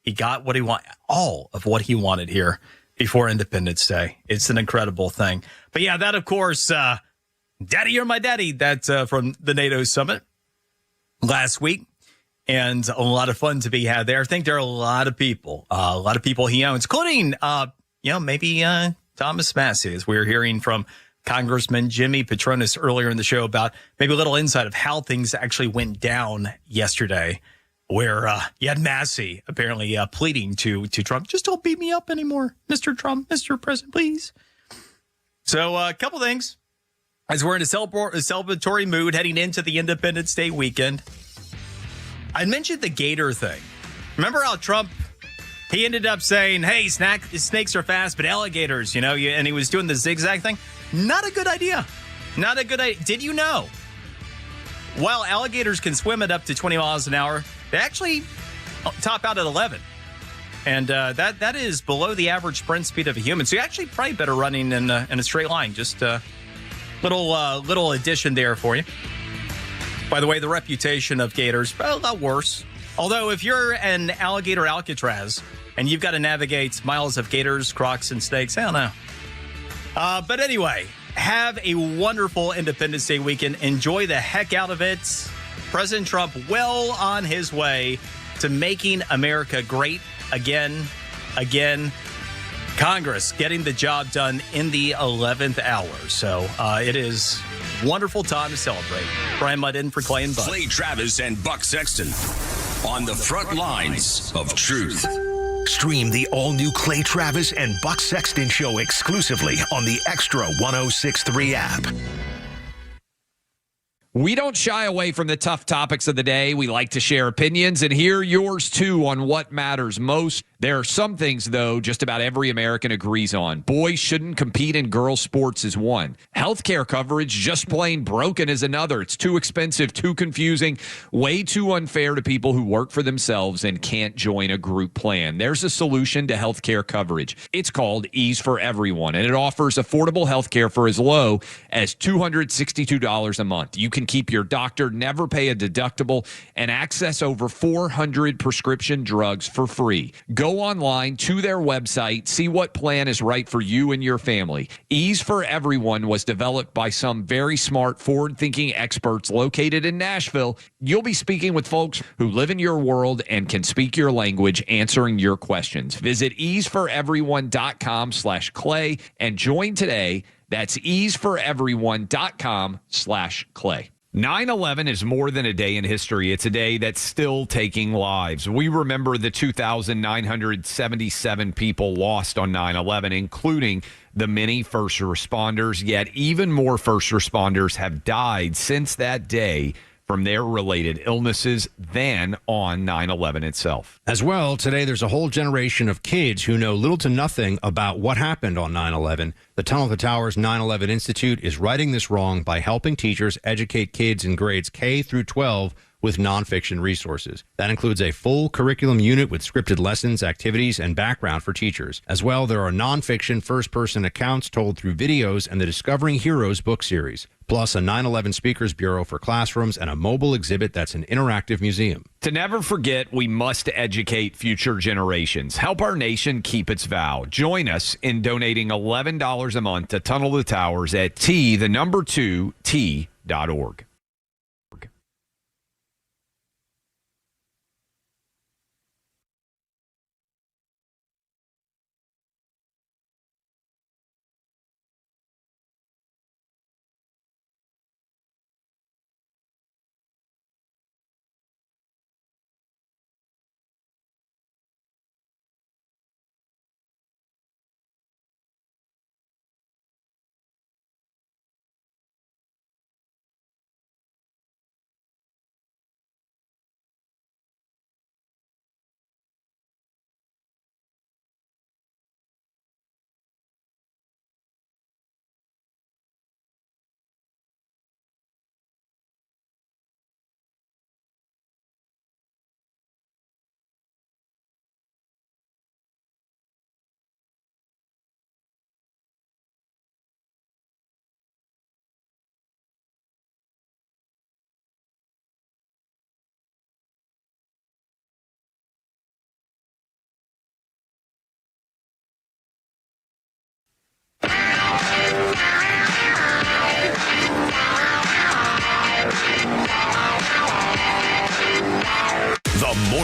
He got what he wanted, all of what he wanted here before Independence Day. It's an incredible thing. But yeah, that, of course, Daddy, You're My Daddy, that's from the NATO summit last week. And a lot of fun to be had there. I think there are a lot of people he owns, including, maybe Thomas Massey, as we were hearing from Congressman Jimmy Petronis earlier in the show about maybe a little insight of how things actually went down yesterday, where you had Massey apparently pleading to Trump, just don't beat me up anymore, Mr. Trump, Mr. President, please. So a couple things. As we're in a celebratory mood heading into the Independence Day weekend, I mentioned the gator thing. Remember how Trump, he ended up saying, hey, snakes are fast, but alligators, and he was doing the zigzag thing. Not a good idea. Not a good idea. Did you know? While alligators can swim at up to 20 miles an hour, they actually top out at 11. And that is below the average sprint speed of a human. So you're actually probably better running in a straight line. Just a little addition there for you. By the way, the reputation of gators, a lot worse. Although if you're an alligator Alcatraz and you've got to navigate miles of gators, crocs, and snakes, I don't know. But anyway, have a wonderful Independence Day weekend. Enjoy the heck out of it. President Trump well on his way to making America great again. Congress getting the job done in the 11th hour. So it is wonderful time to celebrate. Brian Mudd in for Clay and Buck. Clay Travis and Buck Sexton on the front lines of truth. Stream the all-new Clay Travis and Buck Sexton show exclusively on the Extra 106.3 app. We don't shy away from the tough topics of the day. We like to share opinions and hear yours, too, on what matters most. There are some things, though, just about every American agrees on. Boys shouldn't compete in girls' sports is one. Healthcare coverage just plain broken is another. It's too expensive, too confusing, way too unfair to people who work for themselves and can't join a group plan. There's a solution to healthcare coverage. It's called Ease for Everyone, and it offers affordable healthcare for as low as $262 a month. You can keep your doctor, never pay a deductible, and access over 400 prescription drugs for free. Go online to their website, see what plan is right for you and your family. Ease for Everyone was developed by some very smart, forward-thinking experts located in Nashville. You'll be speaking with folks who live in your world and can speak your language, answering your questions. Visit easeforeveryone.com/Clay and join today. That's easeforeveryone.com/Clay. 9/11 is more than a day in history. It's a day that's still taking lives. We remember the 2,977 people lost on 9/11, including the many first responders, yet even more first responders have died since that day from their related illnesses than on 9/11 itself. As well, today there's a whole generation of kids who know little to nothing about what happened on 9/11. The Tunnel to Towers 9/11 Institute is righting this wrong by helping teachers educate kids in grades K through 12 with nonfiction resources. That includes a full curriculum unit with scripted lessons, activities, and background for teachers. As well, there are nonfiction first-person accounts told through videos and the Discovering Heroes book series, plus a 9/11 Speakers Bureau for classrooms and a mobile exhibit that's an interactive museum. To never forget, we must educate future generations. Help our nation keep its vow. Join us in donating $11 a month to Tunnel to Towers at T2T.org.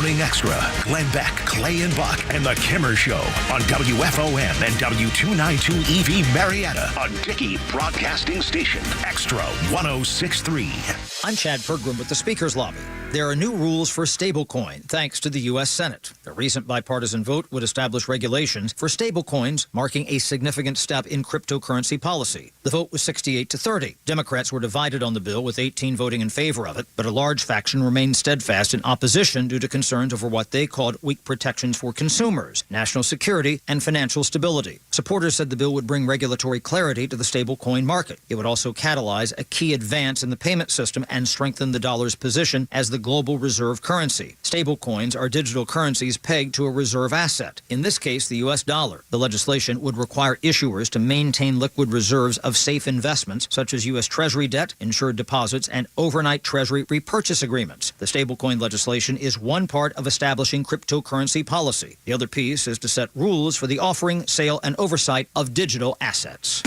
Morning Extra. Glenn Beck, Clay and Buck, and The Kimmer Show on WFOM and W292 EV Marietta, a Dickey Broadcasting Station. Extra 106.3. I'm Chad Pergram with the Speaker's Lobby. There are new rules for stablecoin, thanks to the U.S. Senate. A recent bipartisan vote would establish regulations for stablecoins, marking a significant step in cryptocurrency policy. The vote was 68-30. Democrats were divided on the bill, with 18 voting in favor of it, but a large faction remained steadfast in opposition due to concerns over what they called weak protections for consumers, national security, and financial stability. Supporters said the bill would bring regulatory clarity to the stablecoin market. It would also catalyze a key advance in the payment system and strengthen the dollar's position as the global reserve currency. Stablecoins are digital currencies pegged to a reserve asset, in this case the U.S. dollar. The legislation would require issuers to maintain liquid reserves of safe investments such as U.S. Treasury debt, insured deposits, and overnight Treasury repurchase agreements. The stablecoin legislation is one part of establishing cryptocurrency policy. The other piece is to set rules for the offering, sale, and oversight of digital assets.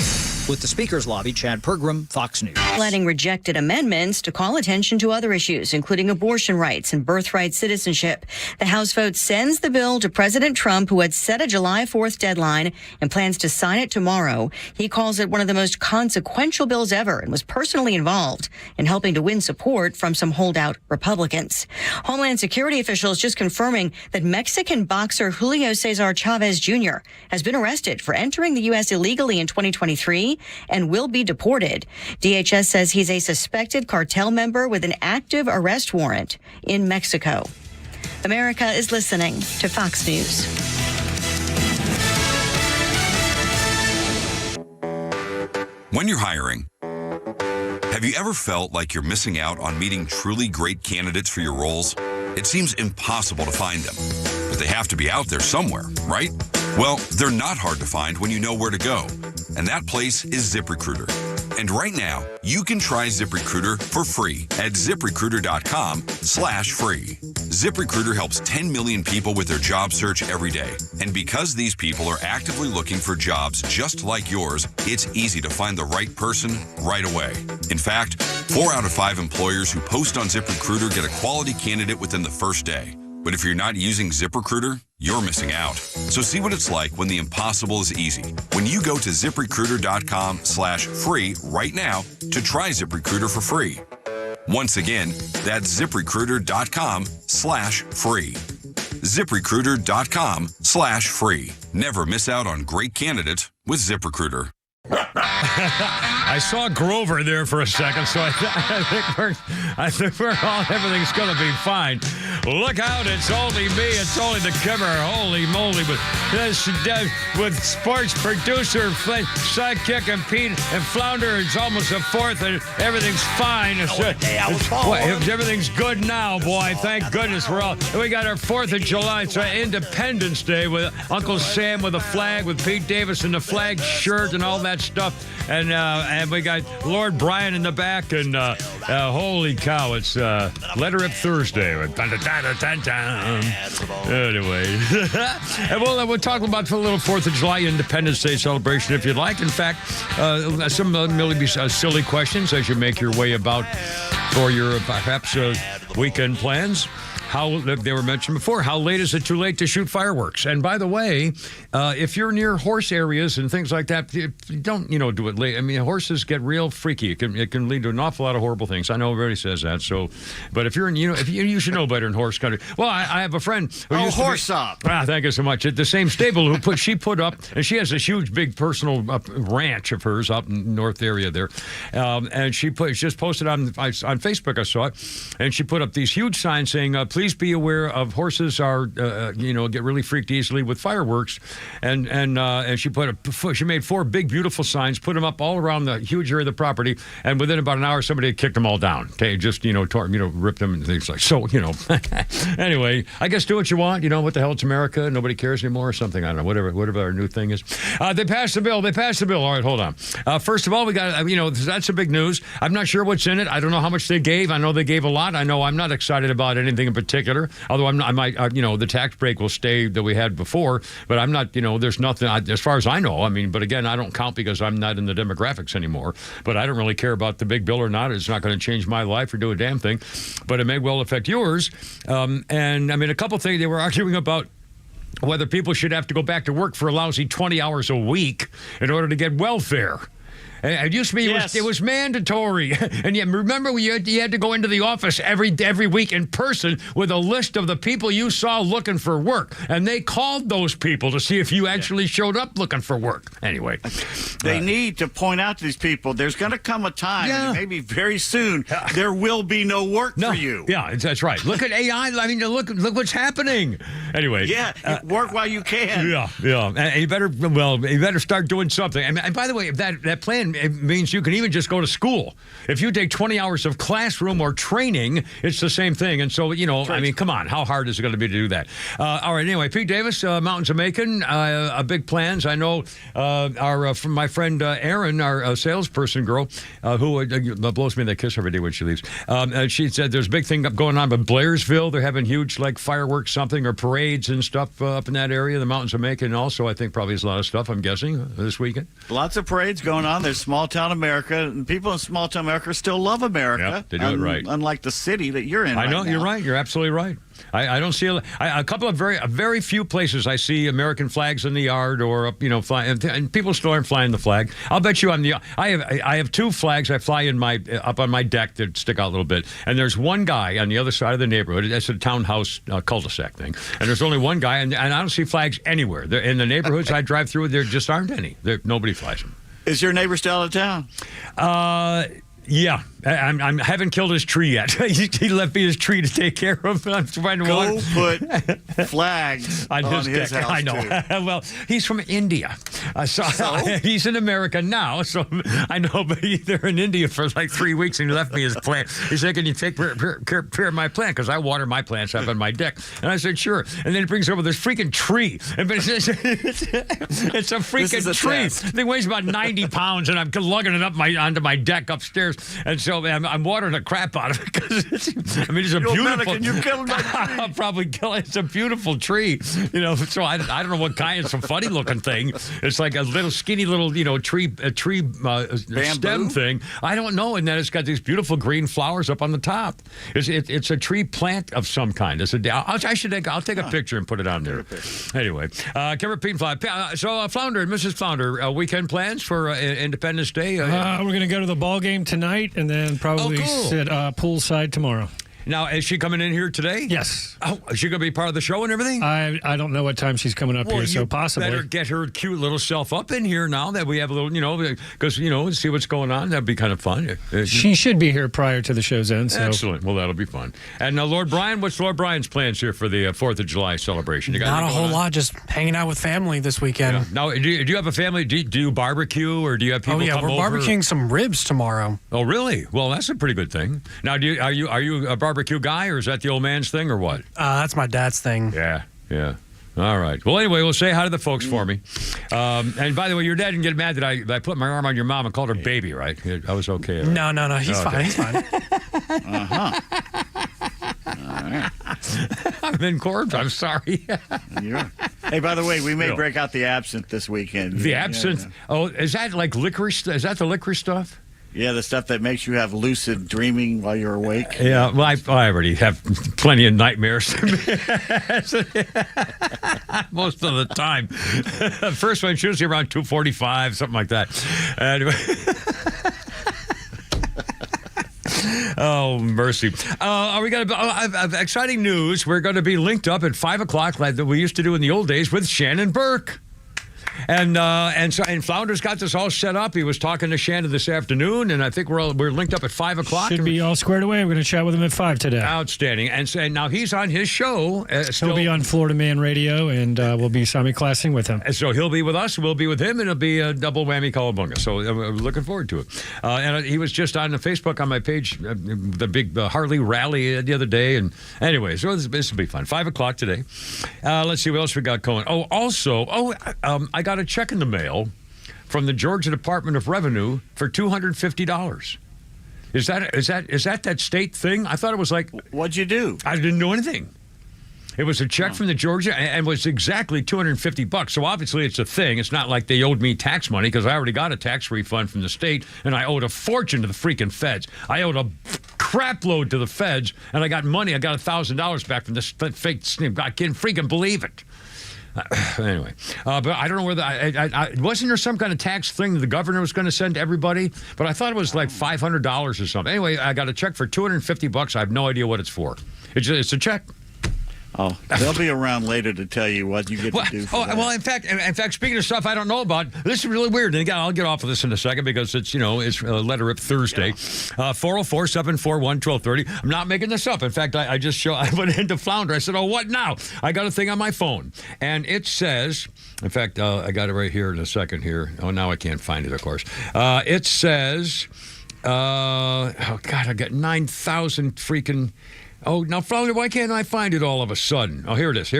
With the Speaker's Lobby, Chad Pergram, Fox News. Letting rejected amendments to call attention to other issues, including abortion rights and birthright citizenship. The House vote sends the bill to President Trump, who had set a July 4th deadline and plans to sign it tomorrow. He calls it one of the most consequential bills ever and was personally involved in helping to win support from some holdout Republicans. Homeland Security officials just confirming that Mexican boxer Julio Cesar Chavez Jr. has been arrested for entering the U.S. illegally in 2023 and will be deported. DHS says he's a suspected cartel member with an active arrest warrant in Mexico. America is listening to Fox News. When you're hiring, have you ever felt like you're missing out on meeting truly great candidates for your roles? It seems impossible to find them, but they have to be out there somewhere, right? Well, they're not hard to find when you know where to go. And that place is ZipRecruiter. And right now, you can try ZipRecruiter for free at ZipRecruiter.com/free. ZipRecruiter helps 10 million people with their job search every day. And because these people are actively looking for jobs just like yours, it's easy to find the right person right away. In fact, 4 out of 5 employers who post on ZipRecruiter get a quality candidate within the first day. But if you're not using ZipRecruiter, you're missing out. So see what it's like when the impossible is easy. When you go to ZipRecruiter.com/free right now to try ZipRecruiter for free. Once again, that's ZipRecruiter.com/free. ZipRecruiter.com/free. Never miss out on great candidates with ZipRecruiter. I saw Grover there for a second, so I think everything's going to be fine. Look out, it's only me, it's only the Kimmer. Holy moly, with sports producer, sidekick, and Pete, and Flounder, it's almost a fourth, and everything's fine. Everything's good now, boy. Thank goodness we got our 4th of July. It's Independence Day with Uncle Sam with a flag, with Pete Davis in the flag shirt and all that stuff. And we got Lord Brian in the back, and holy cow, it's Letter Up Thursday. Anyway, and we'll talk about a little 4th of July Independence Day celebration if you'd like. In fact, some maybe silly questions as you make your way about for your perhaps weekend plans. How they were mentioned before. How late is it too late to shoot fireworks? And by the way, if you're near horse areas and things like that, don't do it late. I mean, horses get real freaky. It can lead to an awful lot of horrible things. I know everybody says that. So, but if you're in, if you should know better in horse country. Well, I have a friend who used horse to be, up. Thank you so much. At the same stable she put up, and she has a huge, big personal ranch of hers up in the north area there, and she just posted on Facebook. I saw it, and she put up these huge signs saying, "Please be aware of horses are, get really freaked easily with fireworks," and she she made 4 big, beautiful signs, put them up all around the huge area of the property, and within about an hour, somebody had kicked them all down. They just, ripped them and things like so. Anyway, I guess do what you want. What the hell? It's America. Nobody cares anymore or something. I don't know. Whatever our new thing is. They passed the bill. All right, hold on. First of all, we got that's a big news. I'm not sure what's in it. I don't know how much they gave. I know they gave a lot. I know I'm not excited about anything in particular. particular. Although I might, the tax break will stay that we had before, but I'm not, there's nothing, as far as I know. I mean, but again, I don't count because I'm not in the demographics anymore. But I don't really care about the big bill or not. It's not going to change my life or do a damn thing. But it may well affect yours. And I mean, a couple things they were arguing about whether people should have to go back to work for a lousy 20 hours a week in order to get welfare. It used to be it was mandatory, and yet remember you had to go into the office every week in person with a list of the people you saw looking for work, and they called those people to see if you actually showed up looking for work. Anyway, they need to point out to these people there's going to come a time, and maybe very soon, there will be no work for you. Yeah, that's right. Look at AI. I mean, look what's happening. Anyway, work while you can. Yeah, and you better start doing something. And by the way, that plan. It means you can even just go to school. If you take 20 hours of classroom or training, it's the same thing. And so, I mean, come on. How hard is it going to be to do that? All right. Anyway, Pete Davis, Mountains of Macon, big plans. I know from my friend Erin, our salesperson girl, who blows me that kiss every day when she leaves. She said there's a big thing going on in Blairsville. They're having huge, fireworks something or parades and stuff up in that area, the Mountains of Macon. Also, I think probably there's a lot of stuff, I'm guessing, this weekend. Lots of parades going on. There's small town America, and people in small town America still love America. Yep, they do it right. Unlike the city that you're in. I know, you're right. You're absolutely right. I don't see a couple of very few places I see American flags in the yard or flying, and people still aren't flying the flag. I'll bet you I have two flags I fly up on my deck that stick out a little bit, and there's one guy on the other side of the neighborhood. That's a townhouse cul-de-sac thing, and there's only one guy, and I don't see flags anywhere. In the neighborhoods I drive through, there just aren't any. Nobody flies them. Is your neighbor still out of town? Yeah. I haven't killed his tree yet. He left me his tree to take care of. I'm trying to go put flags on his house. I know. Well, he's from India, so he's in America now. So I know, but they're in India for 3 weeks, and he left me his plant. He said, "Can you take care of my plant? Because I water my plants up on my deck." And I said, "Sure." And then he brings over this freaking tree. It's a freaking tree. The thing weighs about 90 pounds, and I'm lugging it up onto my deck upstairs. And so I'm watering the crap out of it because it's a beautiful. You're killing my tree. I'll probably kill it. It's a beautiful tree, So I don't know what kind. It's a funny looking thing. It's like a little skinny little tree stem thing. I don't know. And then it's got these beautiful green flowers up on the top. It's a tree plant of some kind. I'll take a picture and put it on there. Anyway, can repeat and fly. So Flounder and Mrs. Flounder, weekend plans for Independence Day. We're going to go to the ball game tonight and then probably sit poolside tomorrow. Now, is she coming in here today? Yes. Oh, is she going to be part of the show and everything? I don't know what time she's coming up here, so possibly. Better get her cute little self up in here now that we have a little, because, see what's going on. That'd be kind of fun. She should be here prior to the show's end. So. Excellent. Well, that'll be fun. And Lord Brian, what's Lord Brian's plans here for the 4th of July celebration? Not a whole lot, just hanging out with family this weekend. Yeah. Now, do you have a family? Do you barbecue or do you have people come over? Oh, yeah, we're barbecuing some ribs tomorrow. Oh, really? Well, that's a pretty good thing. Now, are you a barbecue guy or is that the old man's thing or what? That's my dad's thing. Yeah. All right. Well, anyway, we'll say hi to the folks for me. And by the way, your dad didn't get mad that I put my arm on your mom and called her baby, right? I was okay. Right? No. He's fine. He's fine. Uh-huh. All right. I'm in court. I'm sorry. Hey, by the way, we may break out the absinthe this weekend. The absinthe? Oh, is that like licorice? Is that the licorice stuff? Yeah, the stuff that makes you have lucid dreaming while you're awake. Yeah, well, I already have plenty of nightmares. Most of the time. First one's usually around 2:45, something like that. Anyway. Oh, mercy. Are we going to exciting news. We're going to be linked up at 5 o'clock like we used to do in the old days with Shannon Burke. And Flounder's got this all set up. He was talking to Shannon this afternoon, and I think we're linked up at 5 o'clock. Should be all squared away. We're going to chat with him at 5 today. Outstanding. And now he's on his show. He'll be on Florida Man Radio, and we'll be simulclassing with him. And so he'll be with us, we'll be with him, and it'll be a double whammy cowabunga. So we're looking forward to it. And he was just on the Facebook on my page, the big Harley rally the other day. And anyway, so this will be fun. 5 o'clock today. Let's see what else we got going. I got a check in the mail from the Georgia Department of Revenue for $250. Is that state thing? I thought it was like. What'd you do? I didn't do anything. It was a check from the Georgia and was exactly $250. So obviously it's a thing. It's not like they owed me tax money because I already got a tax refund from the state and I owed a fortune to the freaking feds. I owed a crap load to the feds and I got money. I got $1,000 back from this fake. I can't freaking believe it. Anyway, but I don't know whether I wasn't there some kind of tax thing the governor was going to send to everybody, but I thought it was like $500 or something. Anyway, I got a check for $250. I have no idea what it's for. It's a check. Oh, they'll be around later to tell you what you get to do. Well, in fact, speaking of stuff I don't know about, this is really weird. And again, I'll get off of this in a second because it's Letter Rip Thursday. 404-741-1230. I'm not making this up. In fact, I went into Flounder. I said, "Oh, what now?" I got a thing on my phone, and it says. In fact, I got it right here in a second. Here. Oh, now I can't find it. Of course, it says. Oh God, I got 9,000 freaking. Oh, now, Flounder, why can't I find it all of a sudden? Oh, here it is.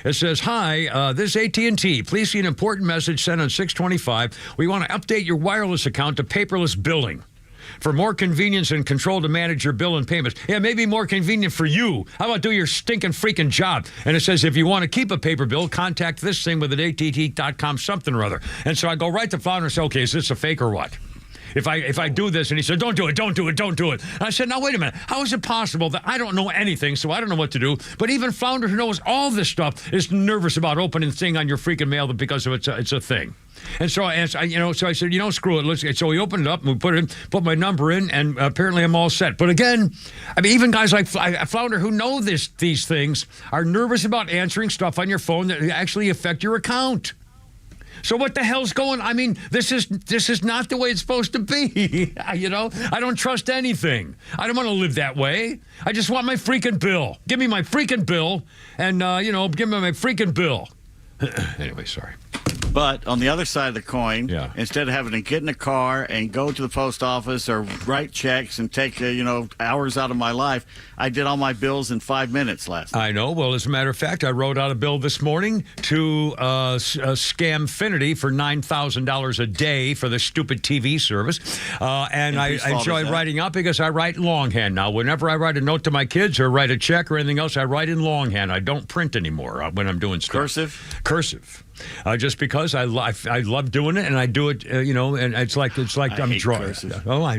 It says, "Hi, this is AT&T. Please see an important message sent on 625. We want to update your wireless account to paperless billing. For more convenience and control to manage your bill and payments." Yeah, maybe more convenient for you. How about do your stinking freaking job? And it says, if you want to keep a paper bill, contact this thing with an att.com something or other. And so I go right to Flounder and say, okay, is this a fake or what? If I do this, and he said, don't do it. And I said, now, wait a minute. How is it possible that I don't know anything, so I don't know what to do, but even Flounder, who knows all this stuff, is nervous about opening the thing on your freaking mail because of it's a thing. And so I said, screw it. So we opened it up and we put my number in, and apparently I'm all set. But again, I mean, even guys like Flounder who know these things are nervous about answering stuff on your phone that actually affect your account. So what the hell's going? I mean, this is not the way it's supposed to be. I don't trust anything. I don't want to live that way. I just want my freaking bill. Give me my freaking bill, and give me my freaking bill. Anyway, sorry. But on the other side of the coin, yeah. Instead of having to get in a car and go to the post office or write checks and take hours out of my life, I did all my bills in 5 minutes last night. I know. Well, as a matter of fact, I wrote out a bill this morning to Scamfinity for $9,000 a day for the stupid TV service. And I enjoy writing out because I write longhand now. Whenever I write a note to my kids or write a check or anything else, I write in longhand. I don't print anymore when I'm doing stuff. Cursive. Just because I love doing it, and I do it, and it's like I'm drawing. Oh, I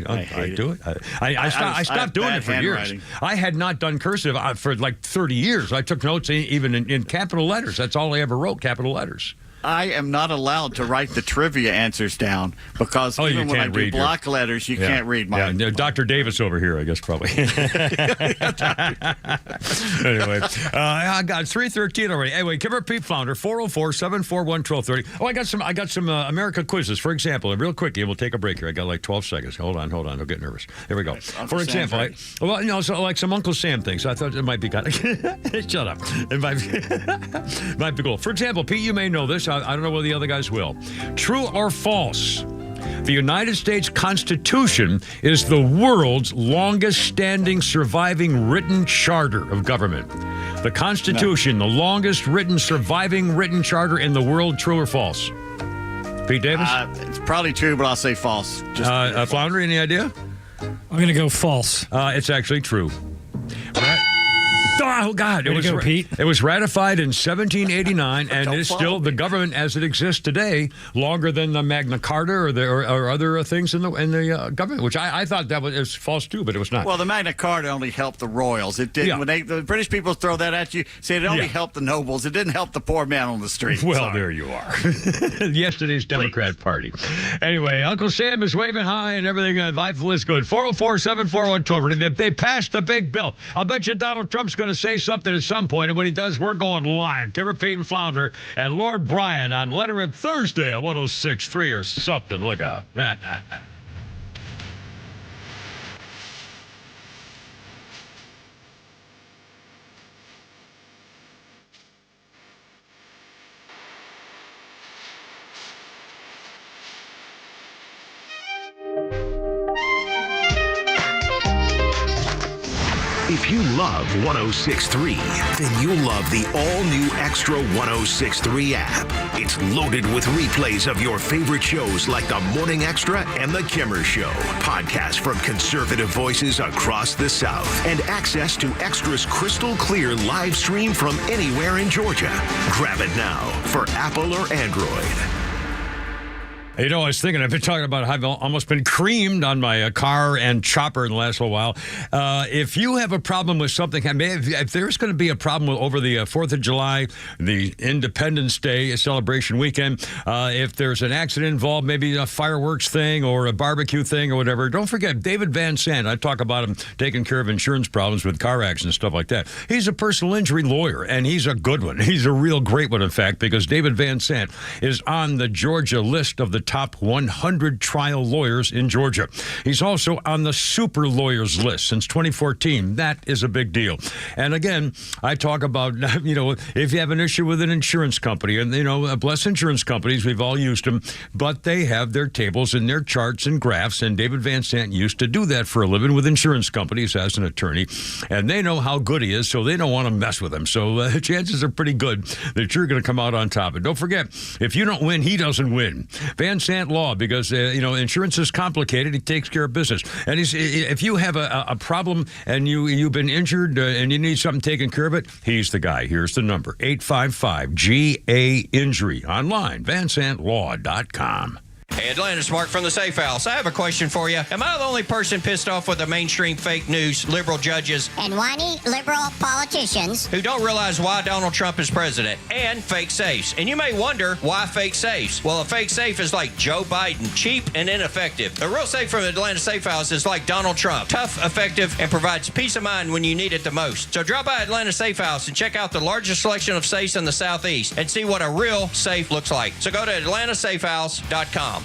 do it. I stopped doing it for years. I had not done cursive for like 30 years. I took notes even in capital letters. That's all I ever wrote, capital letters. I am not allowed to write the trivia answers down because even when I do block letters, you can't read mine. Yeah, Dr. Davis over here, I guess, probably. Anyway, I got 313 already. Anyway, give her Pete Flounder, 404-741-1230. Oh, I got some America quizzes, for example, and real quickly, we'll take a break here. I got like 12 seconds. Hold on. Don't get nervous. Here we go. For example, so like some Uncle Sam things. I thought it might be kind of... Shut up. It might be cool. For example, Pete, you may know this. I don't know whether the other guys will. True or false? The United States Constitution is the world's longest-standing surviving written charter of government. The Constitution, the longest surviving written charter in the world. True or false? Pete Davis? It's probably true, but I'll say false. Flounder, any idea? I'm going to go false. It's actually true. Oh, God. Pete. It was ratified in 1789, and it is still the government as it exists today, longer than the Magna Carta or other things in the government, which I thought that was false, too, but it was not. Well, the Magna Carta only helped the royals. It didn't. Yeah. When the British people throw that at you, say it only helped the nobles. It didn't help the poor man on the street. Well, there you are. Yesterday's Democrat Party. Anyway, Uncle Sam is waving high and everything. Life is good. 404-741-1230. They passed the big bill. I'll bet you Donald Trump's going to say something at some point, and when he does, we're going live. Give her Pete and Flounder and Lord Brian on Letter Rip Thursday at 106.3 or something. Look out. If If you love 106.3, then you'll love the all-new Extra 106.3 app. It's loaded with replays of your favorite shows like The Morning Extra and The Kimmer Show, podcasts from conservative voices across the South, and access to Extra's crystal clear live stream from anywhere in Georgia. Grab it now for Apple or Android. You know, I was thinking, I've been talking about how I've almost been creamed on my car and chopper in the last little while. If you have a problem with something, if there's going to be a problem over the 4th of July, the Independence Day celebration weekend, if there's an accident involved, maybe a fireworks thing or a barbecue thing or whatever, don't forget David Van Sant. I talk about him taking care of insurance problems with car accidents and stuff like that. He's a personal injury lawyer, and he's a good one. He's a real great one, in fact, because David Van Sant is on the Georgia list of the top 100 trial lawyers in Georgia. He's also on the super lawyers list since 2014. That is a big deal. And again, I talk about, you know, if you have an issue with an insurance company, and, you know, bless insurance companies, we've all used them, but they have their tables and their charts and graphs, and David Van Sant used to do that for a living with insurance companies as an attorney, and they know how good he is, so they don't want to mess with him. So chances are pretty good that you're going to come out on top. And don't forget, if you don't win, he doesn't win. Van Sant Law, because you know, insurance is complicated. He takes care of business, and if you have a problem and you've been injured and you need something taken care of it, he's the guy. Here's the number: 855-GA-INJURY. Online, VanSantLaw.com. Hey, Atlanta's Mark from the Safe House. I have a question for you. Am I the only person pissed off with the mainstream fake news, liberal judges, and whiny liberal politicians who don't realize why Donald Trump is president, and fake safes? And you may wonder, why fake safes? Well, a fake safe is like Joe Biden, cheap and ineffective. A real safe from the Atlanta Safe House is like Donald Trump, tough, effective, and provides peace of mind when you need it the most. So drop by Atlanta Safe House and check out the largest selection of safes in the Southeast and see what a real safe looks like. So go to AtlantaSafeHouse.com.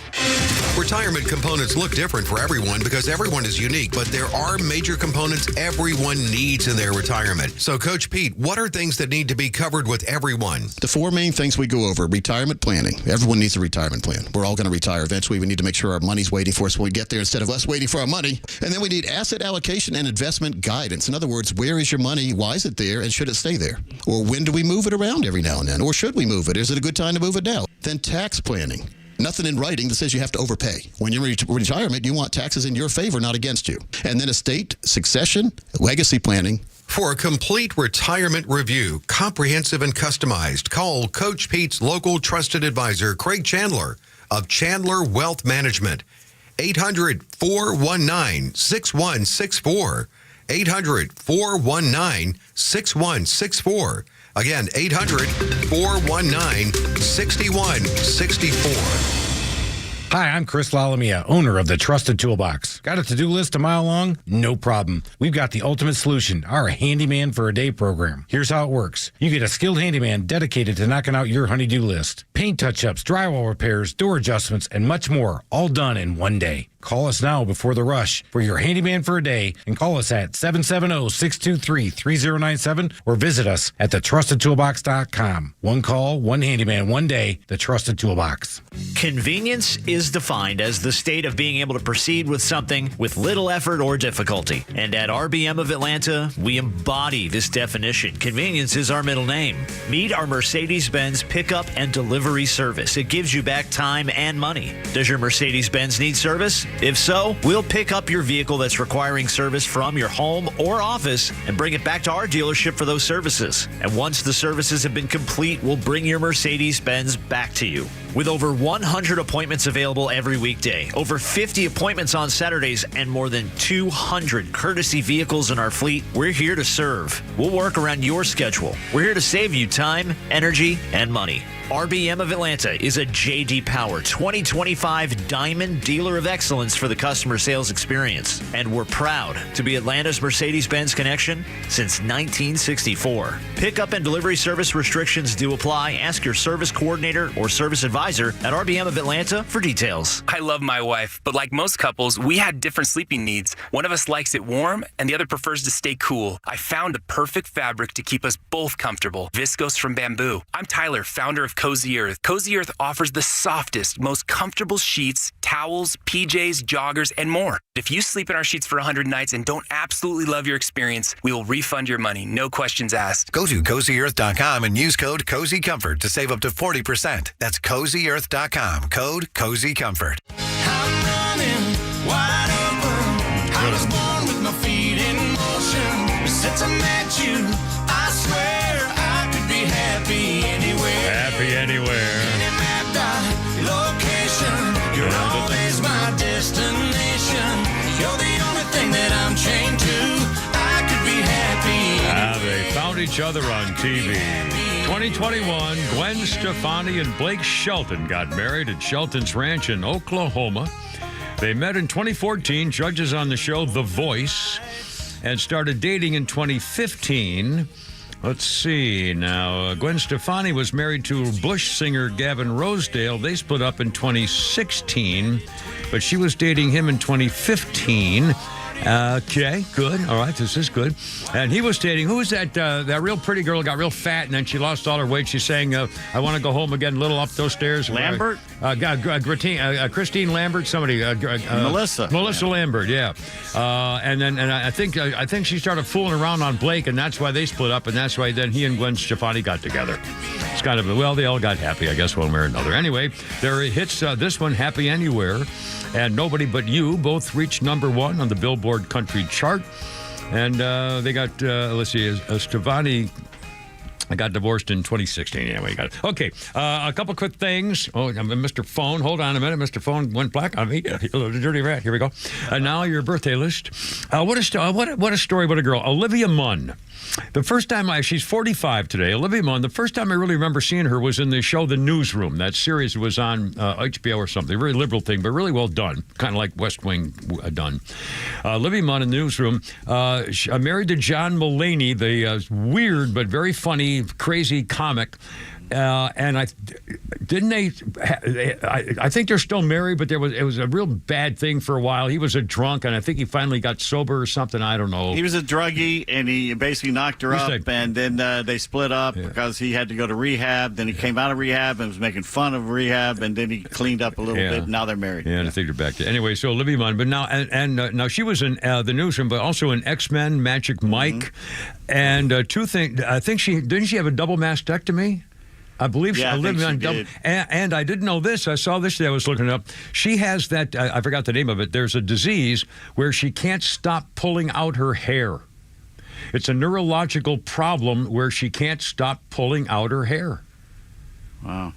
Retirement components look different for everyone because everyone is unique, but there are major components everyone needs in their retirement. So, Coach Pete, what are things that need to be covered with everyone? The four main things we go over: retirement planning. Everyone needs a retirement plan. We're all going to retire eventually. We need to make sure our money's waiting for us when we get there instead of us waiting for our money. And then we need asset allocation and investment guidance. In other words, where is your money? Why is it there? And should it stay there? Or when do we move it around every now and then? Or should we move it? Is it a good time to move it now? Then tax planning. Nothing in writing that says you have to overpay. When you're in retirement, you want taxes in your favor, not against you. And then estate, succession, legacy planning. For a complete retirement review, comprehensive and customized, call Coach Pete's local trusted advisor, Craig Chandler of Chandler Wealth Management. 800-419-6164. 800-419-6164. Again, 800-419-6164. Hi, I'm Chris Lalamia, owner of the Trusted Toolbox. Got a to-do list a mile long? No problem. We've got the ultimate solution, our Handyman for a Day program. Here's how it works. You get a skilled handyman dedicated to knocking out your honey-do list. Paint touch-ups, drywall repairs, door adjustments, and much more, all done in one day. Call us now before the rush for your Handyman for a Day, and call us at 770-623-3097 or visit us at thetrustedtoolbox.com. One call, one handyman, one day, the Trusted Toolbox. Convenience is defined as the state of being able to proceed with something with little effort or difficulty. And at RBM of Atlanta, we embody this definition. Convenience is our middle name. Meet our Mercedes-Benz pickup and delivery service. It gives you back time and money. Does your Mercedes-Benz need service? If so, we'll pick up your vehicle that's requiring service from your home or office and bring it back to our dealership for those services. And once the services have been complete, we'll bring your Mercedes-Benz back to you. With over 100 appointments available every weekday, over 50 appointments on Saturdays, and more than 200 courtesy vehicles in our fleet, we're here to serve. We'll work around your schedule. We're here to save you time, energy, and money. RBM of Atlanta is a J.D. Power 2025 Diamond Dealer of Excellence for the customer sales experience. And we're proud to be Atlanta's Mercedes-Benz connection since 1964. Pickup and delivery service restrictions do apply. Ask your service coordinator or service advisor at RBM of Atlanta for details. I love my wife, but like most couples, we had different sleeping needs. One of us likes it warm, and the other prefers to stay cool. I found the perfect fabric to keep us both comfortable. Viscose from Bamboo. I'm Tyler, founder of Cozy Earth. Cozy Earth offers the softest, most comfortable sheets, towels, PJs, joggers, and more. If you sleep in our sheets for 100 nights and don't absolutely love your experience, we will refund your money, no questions asked. Go to CozyEarth.com and use code CozyComfort to save up to 40%. That's CozyEarth.com, code CozyComfort. I'm running wide open. I was born with my feet in motion. Since I met you, I swear I could be happy anywhere. Happy anywhere. Any mapped out location, you're always my destination. You're the only thing that I'm chained to. I could be happy. They found each other on TV. 2021, Gwen Stefani and Blake Shelton got married at Shelton's Ranch in Oklahoma. They met in 2014, judges on the show The Voice, and started dating in 2015. Let's see. Now, Gwen Stefani was married to Bush singer Gavin Rosedale. They split up in 2016, but she was dating him in 2015. Okay, good. All right, this is good. And he was dating, who was that real pretty girl, got real fat, and then she lost all her weight. She sang, I Want to Go Home Again, little up those stairs. Lambert? Christine Lambert, somebody. Melissa. Melissa Lambert, yeah. And I think she started fooling around on Blake, and that's why they split up, and that's why then he and Gwen Stefani got together. It's kind of, well, they all got happy, I guess, one way or another. Anyway, their hits, this one, Happy Anywhere, and Nobody But You, both reached #1 on the Billboard Country chart. And they got, let's see, Stefani got divorced in 2016. Anyway, you got it. Okay, a couple quick things. Oh, Mr. Phone, hold on a minute. Mr. Phone went black on me. The dirty rat. Here we go. Now your birthday list. What a story. What a girl. Olivia Munn. The first time she's 45 today. Olivia Munn, the first time I really remember seeing her was in the show The Newsroom. That series was on HBO or something. Very liberal thing, but really well done. Kind of like West Wing done. Olivia Munn in The Newsroom. Married to John Mulaney, the weird but very funny, crazy comic. And I think they're still married, but it was a real bad thing for a while. He was a drunk, and I think he finally got sober or something. I don't know. He was a druggie, and he basically knocked her up, and then they split up because he had to go to rehab. Then he came out of rehab and was making fun of rehab, and then he cleaned up a little bit. Now they're married. Yeah, and I think they're back to anyway. So Olivia Munn, but now now she was in The Newsroom, but also in X-Men, Magic Mike, and two things. I think didn't she have a double mastectomy? I believe she lived on double. And I didn't know this. I saw this today. I was looking it up. She has that, I forgot the name of it. There's a disease where she can't stop pulling out her hair. It's a neurological problem where she can't stop pulling out her hair. Wow.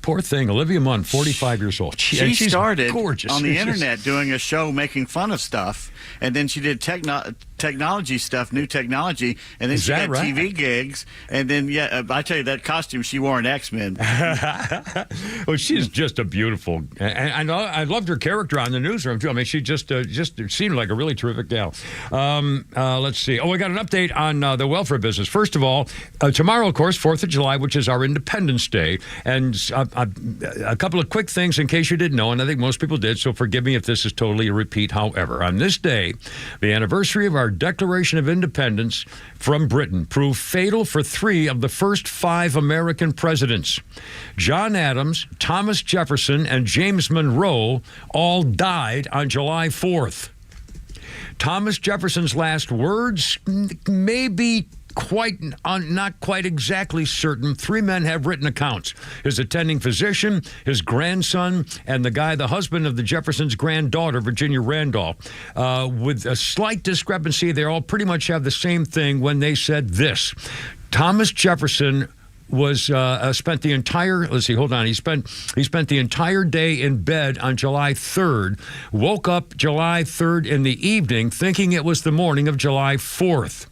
Poor thing. Olivia Munn, 45 years old. She started gorgeous. On the internet doing a show making fun of stuff, and then she did technology stuff, new technology, and then she got TV gigs, and then, I tell you, that costume she wore in X-Men. Well, she's just a beautiful, and I loved her character on The Newsroom, too. I mean, she just seemed like a really terrific gal. Let's see. Oh, we got an update on the welfare business. First of all, tomorrow, of course, 4th of July, which is our Independence Day. And a couple of quick things in case you didn't know, and I think most people did, so forgive me if this is totally a repeat. However, on this day, the anniversary of our Declaration of Independence from Britain proved fatal for 3 of the first 5 American presidents. John Adams, Thomas Jefferson, and James Monroe all died on July 4th. Thomas Jefferson's last words may be not quite exactly certain. 3 men have written accounts: his attending physician, his grandson, and the husband of the Jefferson's granddaughter, Virginia Randolph. With a slight discrepancy, they all pretty much have the same thing when they said this: Thomas Jefferson was spent the entire he spent the entire day in bed on July 3rd, woke up July 3rd in the evening thinking it was the morning of July 4th.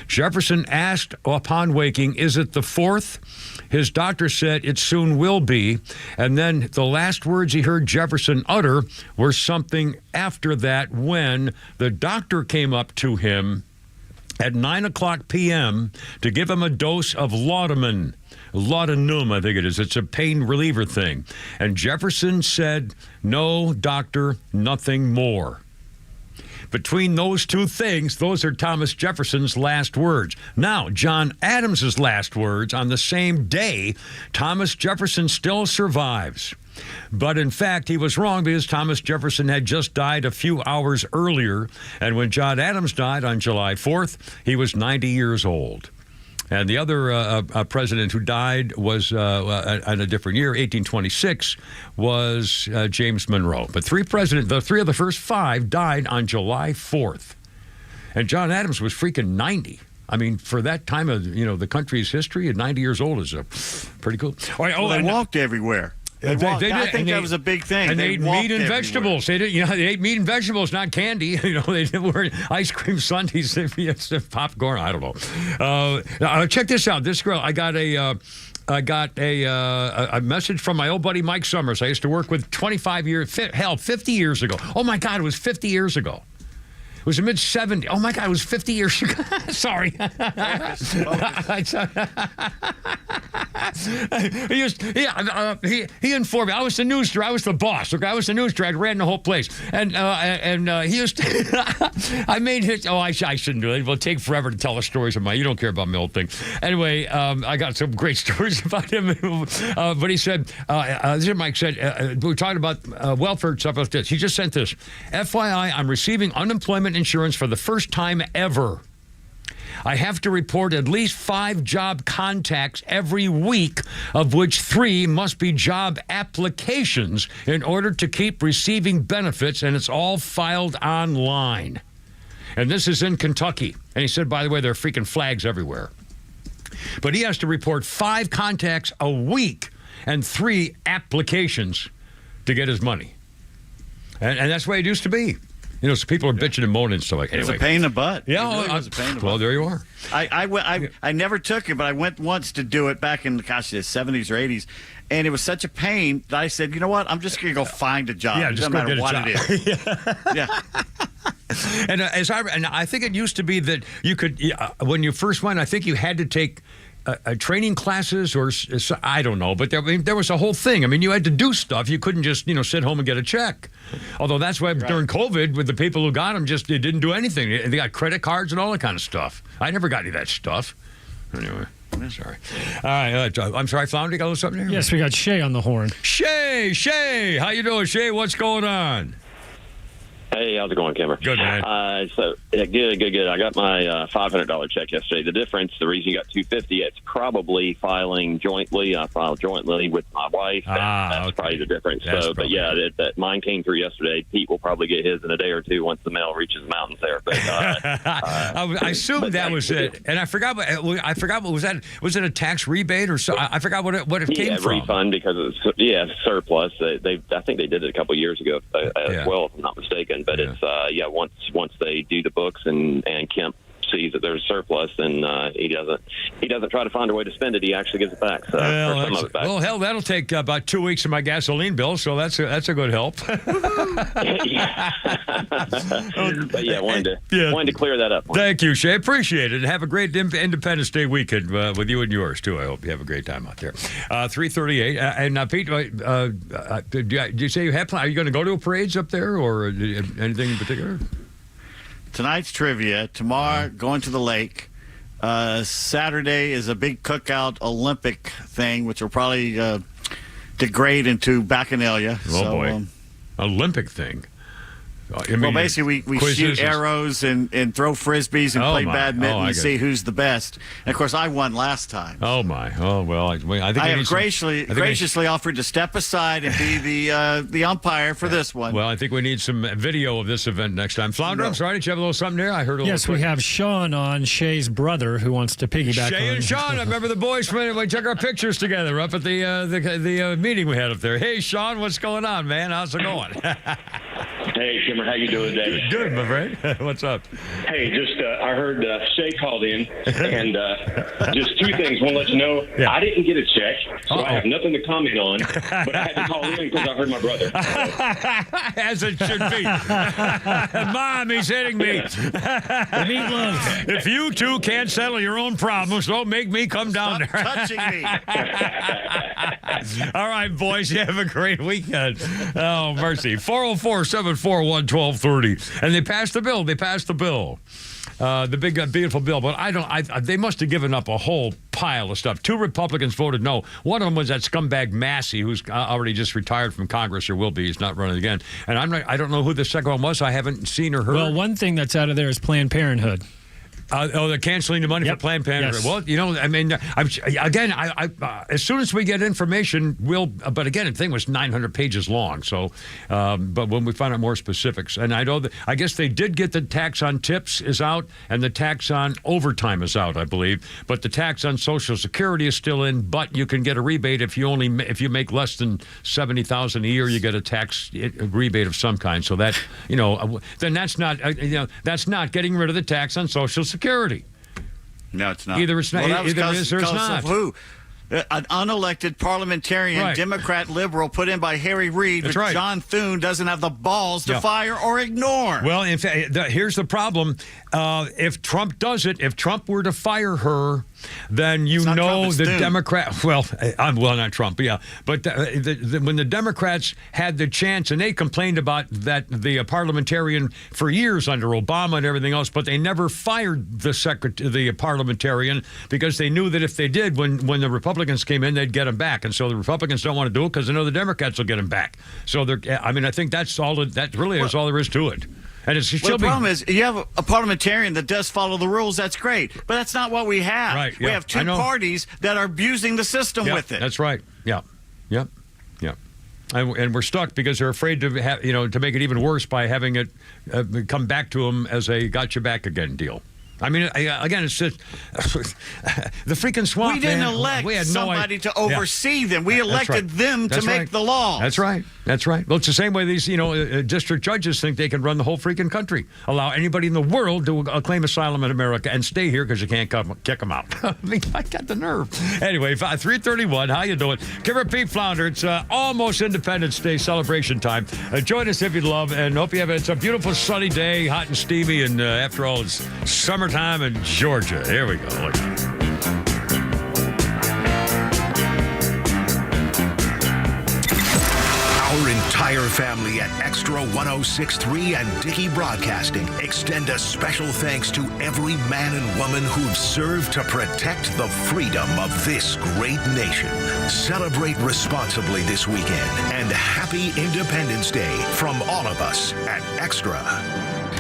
Jefferson asked upon waking, "Is it the 4th?" His doctor said, "It soon will be." And then the last words he heard Jefferson utter were something after that, when the doctor came up to him at 9:00 p.m. to give him a dose of laudanum, I think it is. It's a pain reliever thing. And Jefferson said, "No, doctor, nothing more." between those two things, those are Thomas Jefferson's last words. Now, John Adams's last words on the same day, Thomas Jefferson still survives. But in fact, he was wrong because Thomas Jefferson had just died a few hours earlier. And when John Adams died on July 4th, he was 90 years old. And the other president who died was in a different year, 1826, was James Monroe. But three of the first five died on July 4th. And John Adams was freaking 90. I mean, for that time of, the country's history, at 90 years old is pretty cool. They walked everywhere. I think that was a big thing. And they ate meat and vegetables. They ate meat and vegetables, not candy. They were ice cream sundaes, popcorn. I don't know. Check this out. This girl, I got a message from my old buddy Mike Summers. I used to work with 50 years ago. Oh my God, it was 50 years ago. It was the mid-70s. Oh, my God, it was 50 years ago. Sorry. He informed me. I was the news director. I was the boss. Okay, I was the news director. I ran the whole place. And he used to... I made his... Oh, I shouldn't do it. It will take forever to tell the stories of mine. You don't care about my old thing. Anyway, I got some great stories about him. But he said... this is Mike said... we were talking about welfare stuff like this. He just sent this. FYI, I'm receiving unemployment insurance for the first time ever. I have to report at least 5 job contacts every week, of which 3 must be job applications in order to keep receiving benefits, and it's all filed online. And this is in Kentucky. And he said, by the way, there are freaking flags everywhere. But he has to report 5 contacts a week and 3 applications to get his money. And that's the way it used to be. So people are bitching and moaning and stuff like that. Anyway. It was a pain in the butt. Yeah, it was a pain in the butt. Well, there you are. I never took it, but I went once to do it back in the 70s or 80s, and it was such a pain that I said, you know what? I'm just going to go find a job. Yeah, just no matter go what get a job. It is. Yeah. And I think it used to be that you could, when you first went, I think you had to take training classes or I don't know, but there was a whole thing. I mean, you had to do stuff. You couldn't just, sit home and get a check. Although that's why during COVID, with the people who got them, they didn't do anything. They got credit cards and all that kind of stuff. I never got any of that stuff. Anyway. Sorry. All right. I'm sorry, Flounder, you got a little something here? Yes, we got Shay on the horn. Shay. How you doing, Shay? What's going on? Hey, how's it going, Kimmer? Good, man. Good. I got my $500 check yesterday. The difference, the reason you got $250, it's probably filing jointly. I filed jointly with my wife. That's probably the difference. That mine came through yesterday. Pete will probably get his in a day or two once the mail reaches the mountains there. But I assumed that was it, and I forgot. What was that? Was it a tax rebate or so? I forgot what it came from. Refund because it's surplus. I think they did it a couple of years ago as well, if I'm not mistaken. But it's once they do the books and Kemp sees that there's surplus, then he doesn't try to find a way to spend it. He actually gives it back. So some of it back. Well, hell, that'll take about 2 weeks of my gasoline bill, so that's a good help. But wanted to clear that up. Thank you, Shay. Appreciate it. Have a great Independence Day weekend with you and yours too. I hope you have a great time out there. 3:38. And Pete, did you say you have plans? Are you going to go to parades up there or anything in particular? Tonight's trivia. Tomorrow, going to the lake. Saturday is a big cookout Olympic thing, which will probably degrade into Bacchanalia. Oh, boy. Olympic thing. Basically, we shoot arrows and throw frisbees and play badminton and see who's the best. And, of course, I won last time. Oh, my. Oh, well, I think I have graciously offered to step aside and be the umpire for this one. Well, I think we need some video of this event next time. Flounder, I'm sorry. Did you have a little something there? I heard a little. Yes, we have Sean on, Shay's brother, who wants to piggyback Shay on. and Sean. I remember the boys when we took our pictures together up at the meeting we had up there. Hey, Sean, what's going on, man? How's it going? Hey, Kimmer, how you doing today? Good, my friend. What's up? Hey, I heard Shay called in, and just 2 things. Want to let you know, I didn't get a check, so I have nothing to comment on, but I had to call in because I heard my brother. As it should be. Mom, he's hitting me. If you two can't settle your own problems, don't make me come down there. Touching me. All right, boys, you have a great weekend. Oh, mercy. 404-741-1230. And they passed the bill. The big, beautiful bill. But they must have given up a whole pile of stuff. 2 Republicans voted no. One of them was that scumbag Massey, who's already just retired from Congress, or will be. He's not running again. And I don't know who the second one was. I haven't seen or heard. Well, one thing that's out of there is Planned Parenthood. They're canceling the money for Planned Parenthood. Yes. Well, I mean, as soon as we get information, but again, the thing was 900 pages long. So, but when we find out more specifics, and I guess they did get the tax on tips is out, and the tax on overtime is out, I believe. But the tax on Social Security is still in. But you can get a rebate if you make less than $70,000 a year, you get a tax rebate of some kind. So that then that's not that's not getting rid of the tax on Social Security. No, it's not. Either it's not. Either it is or it's not. Of who? An unelected parliamentarian, Democrat liberal, put in by Harry Reid, which John Thune doesn't have the balls to fire or ignore. Well, in fact, here's the problem. If Trump does it, if Trump were to fire her, then the Democrat. Well, not Trump, yeah. But when the Democrats had the chance, and they complained about that the parliamentarian for years under Obama and everything else, but they never fired the parliamentarian because they knew that if they did, when the Republicans came in, they'd get him back, and so the Republicans don't want to do it because they know the Democrats will get him back. So I think that's all. That really is all there is to it. And the problem is, you have a parliamentarian that does follow the rules. That's great, but that's not what we have. Right, we have 2 parties that are abusing the system with it. That's right. Yeah. And we're stuck because they're afraid to to make it even worse by having it come back to them as a got you back again deal. I mean, again, it's just the freaking swamp. We didn't elect somebody to oversee them. We elected them to make the laws. That's right. Well, it's the same way these, district judges think they can run the whole freaking country. Allow anybody in the world to claim asylum in America and stay here because you can't kick them out. I mean, I got the nerve. Anyway, 3:31. How you doing? Give her Pete Flounder. It's almost Independence Day celebration time. Join us if you'd love, and hope you have it's a beautiful sunny day, hot and steamy, and after all, it's summertime in Georgia. Here we go. Look. Our entire family at Extra 106.3 and Dickey Broadcasting extend a special thanks to every man and woman who've served to protect the freedom of this great nation. Celebrate responsibly this weekend, and happy Independence Day from all of us at Extra.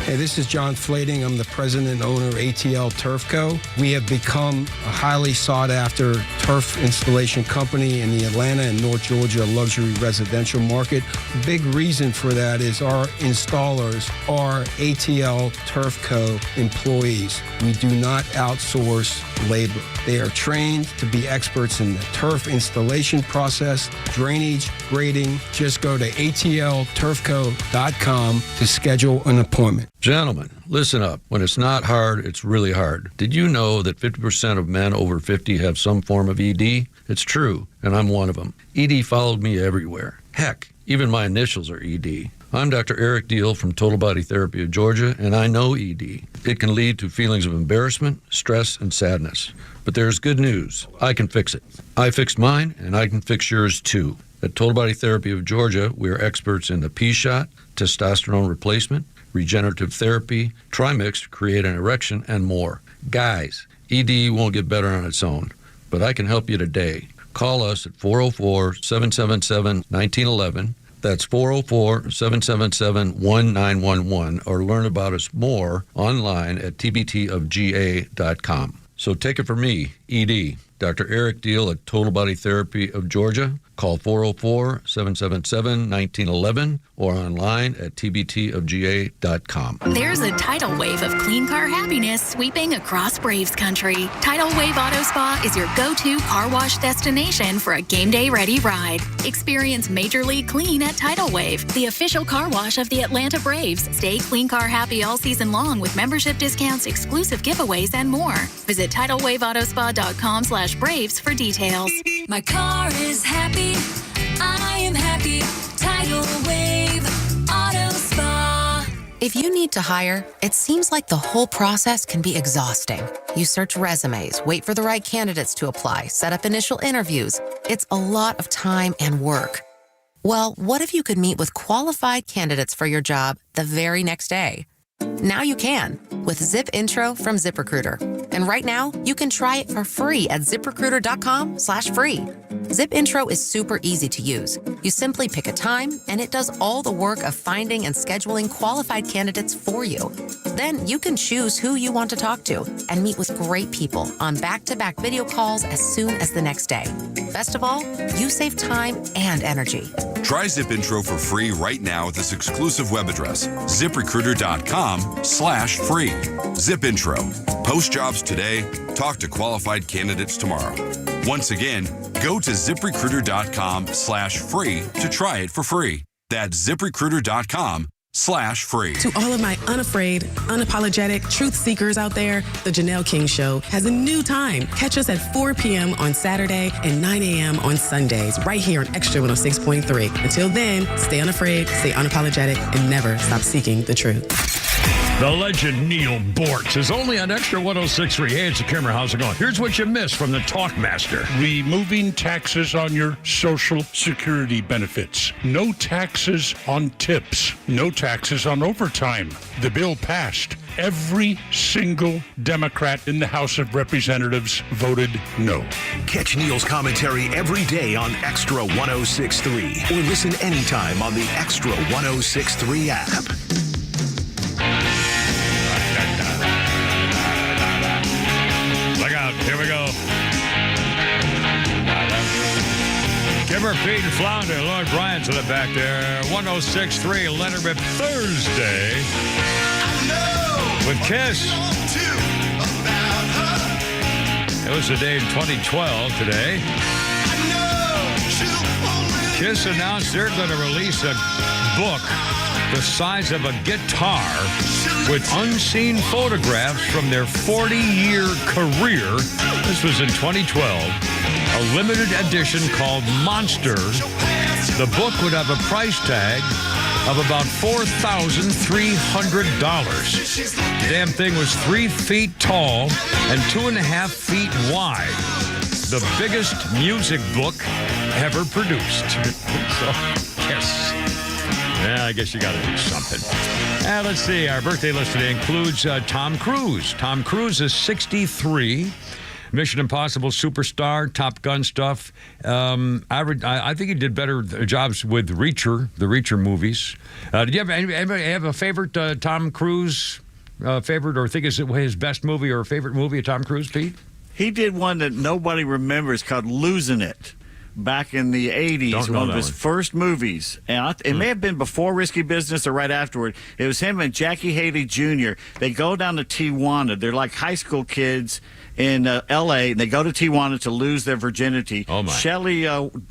Hey, this is John Flading. I'm the president and owner of ATL Turf Co. We have become a highly sought-after turf installation company in the Atlanta and North Georgia luxury residential market. The big reason for that is our installers are ATL Turf Co. employees. We do not outsource labor. They are trained to be experts in the turf installation process, drainage, grading. Just go to atlturfco.com to schedule an appointment. Gentlemen, listen up. When it's not hard, it's really hard. Did you know that 50% of men over 50 have some form of ED? It's true, and I'm one of them. ED followed me everywhere. Heck, even my initials are ED. I'm Dr. Eric Deal from Total Body Therapy of Georgia, and I know ED. It can lead to feelings of embarrassment, stress, and sadness. But there's good news. I can fix it. I fixed mine, and I can fix yours too. At Total Body Therapy of Georgia, we are experts in the P-shot, testosterone replacement, regenerative therapy, Trimix to create an erection, and more. Guys, ED won't get better on its own, but I can help you today. Call us at 404-777-1911. That's 404-777-1911, or learn about us more online at tbtofga.com. So take it from me, ED, Dr. Eric Deal at Total Body Therapy of Georgia. Call 404-777-1911 or online at tbtofga.com. There's a tidal wave of clean car happiness sweeping across Braves country. Tidal Wave Auto Spa is your go-to car wash destination for a game day ready ride. Experience Major League Clean at Tidal Wave, the official car wash of the Atlanta Braves. Stay clean car happy all season long with membership discounts, exclusive giveaways, and more. Visit TidalWaveAutoSpa.com/Braves for details. My car is happy. I am happy. Tidal Wave Auto Spa. If you need to hire, it seems like the whole process can be exhausting. You search resumes, wait for the right candidates to apply, set up initial interviews. It's a lot of time and work. Well, what if you could meet with qualified candidates for your job the very next day? Now you can with Zip Intro from ZipRecruiter. And right now, you can try it for free at ziprecruiter.com/free. Zip Intro is super easy to use. You simply pick a time, and it does all the work of finding and scheduling qualified candidates for you. Then you can choose who you want to talk to and meet with great people on back-to-back video calls as soon as the next day. Best of all, you save time and energy. Try Zip Intro for free right now at this exclusive web address, ziprecruiter.com/free. Zip Intro. Post jobs today. Talk to qualified candidates tomorrow. Once again, go to ziprecruiter.com/free to try it for free. That's ziprecruiter.com/free. To all of my unafraid, unapologetic truth seekers out there, the Janelle King Show has a new time. Catch us at 4 p.m. on Saturday and 9 a.m. on Sundays, right here on Extra 106.3. Until then, stay unafraid, stay unapologetic, and never stop seeking the truth. The legend Neil Bortz is only on Extra 106.3. Hey, it's a Kimmer. How's it going? Here's what you missed from the Talkmaster. Removing taxes on your Social Security benefits. No taxes on tips. No taxes on overtime. The bill passed. Every single Democrat in the House of Representatives voted no. Catch Neil's commentary every day on Extra 106.3 or listen anytime on the Extra 106.3 app. Look out. Here we go. Kimmer, Pete, and Flounder. Lloyd Bryant's in the back there. 106.3 Letterman Thursday with Kiss. It was the day in 2012 today. Kiss announced they're going to release a book the size of a guitar with unseen photographs from their 40-year career. This was in 2012. A limited edition called Monster. The book would have a price tag of about $4,300. The damn thing was 3 feet tall and 2.5 feet wide. The biggest music book ever produced. So, yes. Yeah, I guess you got to do something. Let's see. Our birthday list today includes Tom Cruise. Tom Cruise is 63. Mission Impossible superstar, Top Gun stuff. I think he did better jobs with Reacher, the Reacher movies. Did you anybody have a favorite Tom Cruise favorite, or think is it his best movie or favorite movie of Tom Cruise, Pete? He did one that nobody remembers called Losing It. Back in the 80s, one of his first movies. And it may have been before Risky Business or right afterward. It was him and Jackie Haley Jr. They go down to Tijuana. They're like high school kids in L.A. And they go to Tijuana to lose their virginity. Oh, my. Shelley,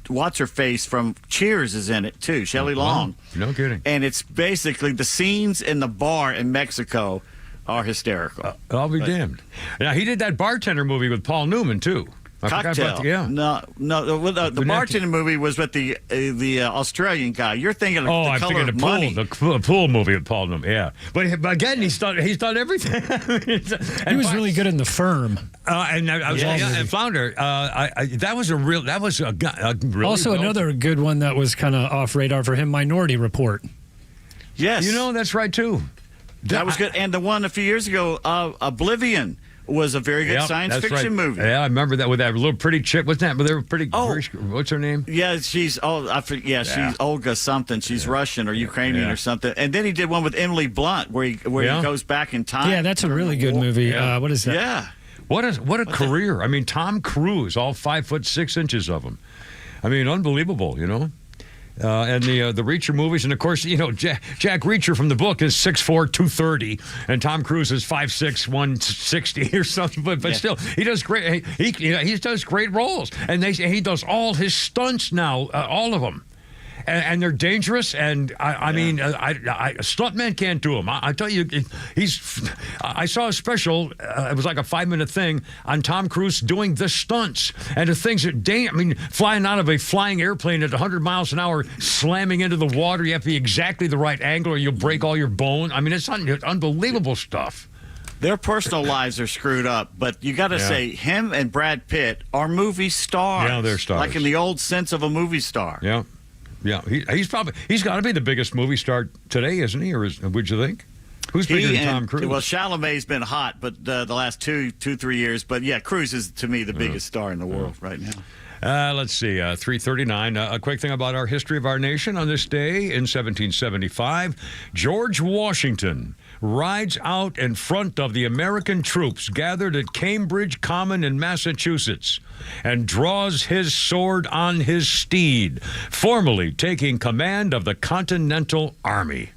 what's-her-face from Cheers is in it, too. Shelley Long. No kidding. And it's basically the scenes in the bar in Mexico are hysterical. I'll be damned. Now, he did that bartender movie with Paul Newman, too. Cocktail. The bartender movie was with the Australian guy. You're thinking of The Color of Money. The pool movie with Paul Newman. Yeah, but again, he's done everything. He was really good in The Firm. And Flounder. That was a real. Also, another good one that was kind of off radar for him. Minority Report. Yes, that's right too. That was good. And the one a few years ago, Oblivion, was a very good science fiction movie. Yeah, I remember that with that little pretty chick. What's that? But they were pretty. What's her name? Yeah, she's she's Olga something. She's Russian or Ukrainian or something. And then he did one with Emily Blunt where he goes back in time. Yeah, that's a really good movie. Yeah. What is that? Yeah. What a career! I mean, Tom Cruise, all 5'6" of him. I mean, unbelievable. And the Reacher movies, and of course, Jack Reacher from the book is 6'4", 230, and Tom Cruise is 5'6", 160 or something. But still, he does great. He does great roles, and he does all his stunts now, all of them. and they're dangerous. And I mean, stuntmen can't do them. I tell you, I saw a special. It was like a 5-minute thing on Tom Cruise doing the stunts and the things that flying out of a flying airplane at 100 miles an hour, slamming into the water. You have to be exactly the right angle, or you'll break all your bone. I mean, it's unbelievable stuff. Their personal lives are screwed up, but you got to say him and Brad Pitt are movie stars. Yeah, they're stars. Like in the old sense of a movie star. Yeah. He's got to be the biggest movie star today, isn't he? Or would you think? Who's bigger than Tom Cruise? Well, Chalamet's been hot, but the last 2-3 years. But yeah, Cruise is to me the biggest star in the world right now. Let's see, 339. A quick thing about our history of our nation. On this day in 1775, George Washington rides out in front of the American troops gathered at Cambridge Common in Massachusetts and draws his sword on his steed, formally taking command of the Continental Army.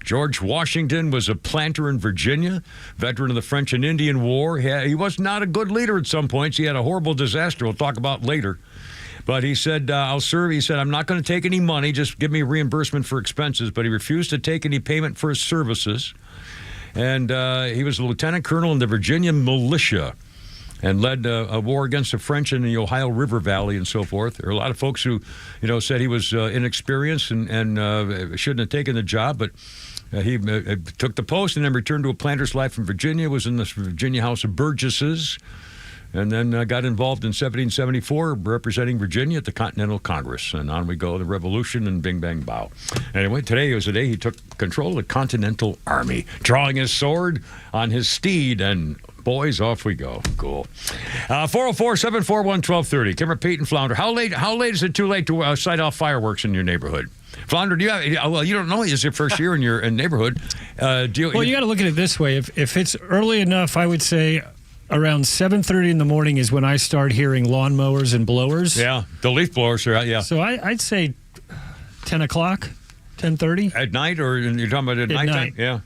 George Washington was a planter in Virginia, veteran of the French and Indian War. He was not a good leader at some points. He had a horrible disaster we'll talk about later. But he said, I'll serve. He said, I'm not going to take any money. Just give me reimbursement for expenses. But he refused to take any payment for his services. And he was a lieutenant colonel in the Virginia militia and led a war against the French in the Ohio River Valley and so forth. There are a lot of folks who, said he was inexperienced and shouldn't have taken the job. But he took the post and then returned to a planter's life in Virginia, was in the Virginia House of Burgesses, and then got involved in 1774 representing Virginia at the Continental Congress. And on we go, the Revolution and bing, bang, bow. Anyway, today was the day he took control of the Continental Army, drawing his sword on his steed, and boys, off we go. Cool. 404-741-1230. Kimmer, Pete, and Flounder. How late is it too late to sight off fireworks in your neighborhood? Flounder, do you have? Well, you don't know. It's your first year in your neighborhood. You got to look at it this way. If it's early enough, I would say around 7:30 in the morning is when I start hearing lawnmowers and blowers. Yeah, the leaf blowers are out. Yeah. So I'd say 10 o'clock, 10:30 at night, or you're talking about at night? Yeah.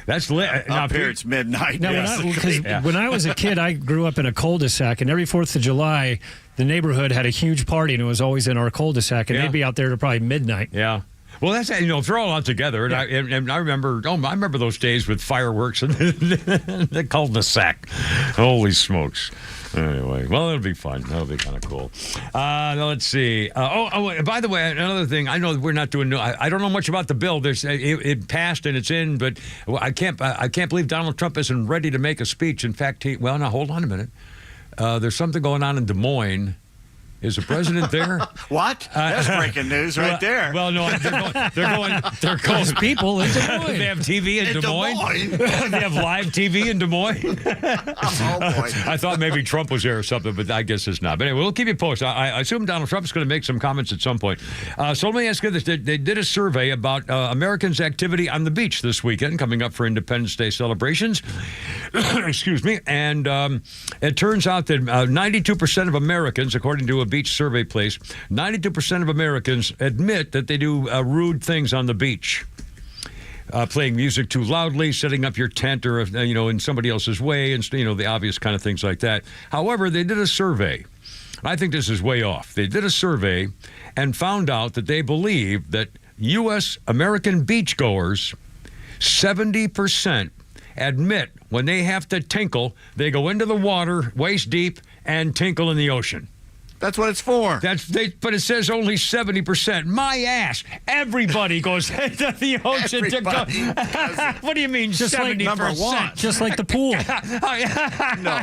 That's lit. Up here, it's midnight. When I was a kid, I grew up in a cul-de-sac, and every 4th of July, the neighborhood had a huge party, and it was always in our cul-de-sac, and they'd be out there to probably midnight. Yeah. Well, that's if they're all out together, and I remember those days with fireworks and the cul-de-sac. Holy smokes! Anyway, well, it'll be fun. That'll be kind of cool. Let's see. By the way, another thing. I know we're not doing. I don't know much about the bill. It passed and it's in, but I can't believe Donald Trump isn't ready to make a speech. In fact, now hold on a minute. There's something going on in Des Moines. Is the president there? What? That's breaking news right there. Well, no, they're going people in Des Moines. They have TV in Des Moines. They have live TV in Des Moines. Oh, boy. I thought maybe Trump was there or something, but I guess it's not. But anyway, we'll keep you posted. I assume Donald Trump is going to make some comments at some point. So let me ask you this. They did a survey about Americans' activity on the beach this weekend, coming up for Independence Day celebrations. Excuse me. And it turns out that 92% of Americans, according to a beach survey place, 92% of Americans admit that they do rude things on the beach. Playing music too loudly, setting up your tent or, in somebody else's way, and, the obvious kind of things like that. However, they did a survey. I think this is way off. They did a survey and found out that they believe that U.S. American beachgoers, 70% admit when they have to tinkle, they go into the water waist deep and tinkle in the ocean. That's what it's for. But it says only 70%. My ass. Everybody goes into the ocean to go. What do you mean, just 70%? Like number one. Just like the pool.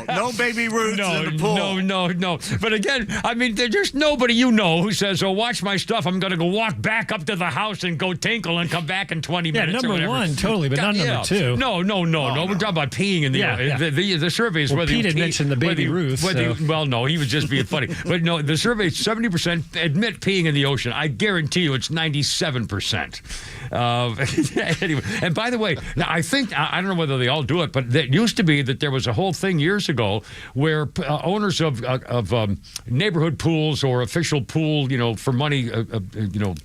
No baby roots in the pool. No. But again, I mean, there's nobody who says, watch my stuff. I'm going to go walk back up to the house and go tinkle and come back in 20 minutes. Yeah, number one, totally, but not number two. No. We're talking about peeing in the ocean. The survey is whether Pete had mentioned the baby Ruth. Well, no, he was just being funny. But no, the survey, 70% admit peeing in the ocean. I guarantee you it's 97%. Anyway, and by the way, now I don't know whether they all do it, but it used to be that there was a whole thing years ago where owners of neighborhood pools or official pool, for money, when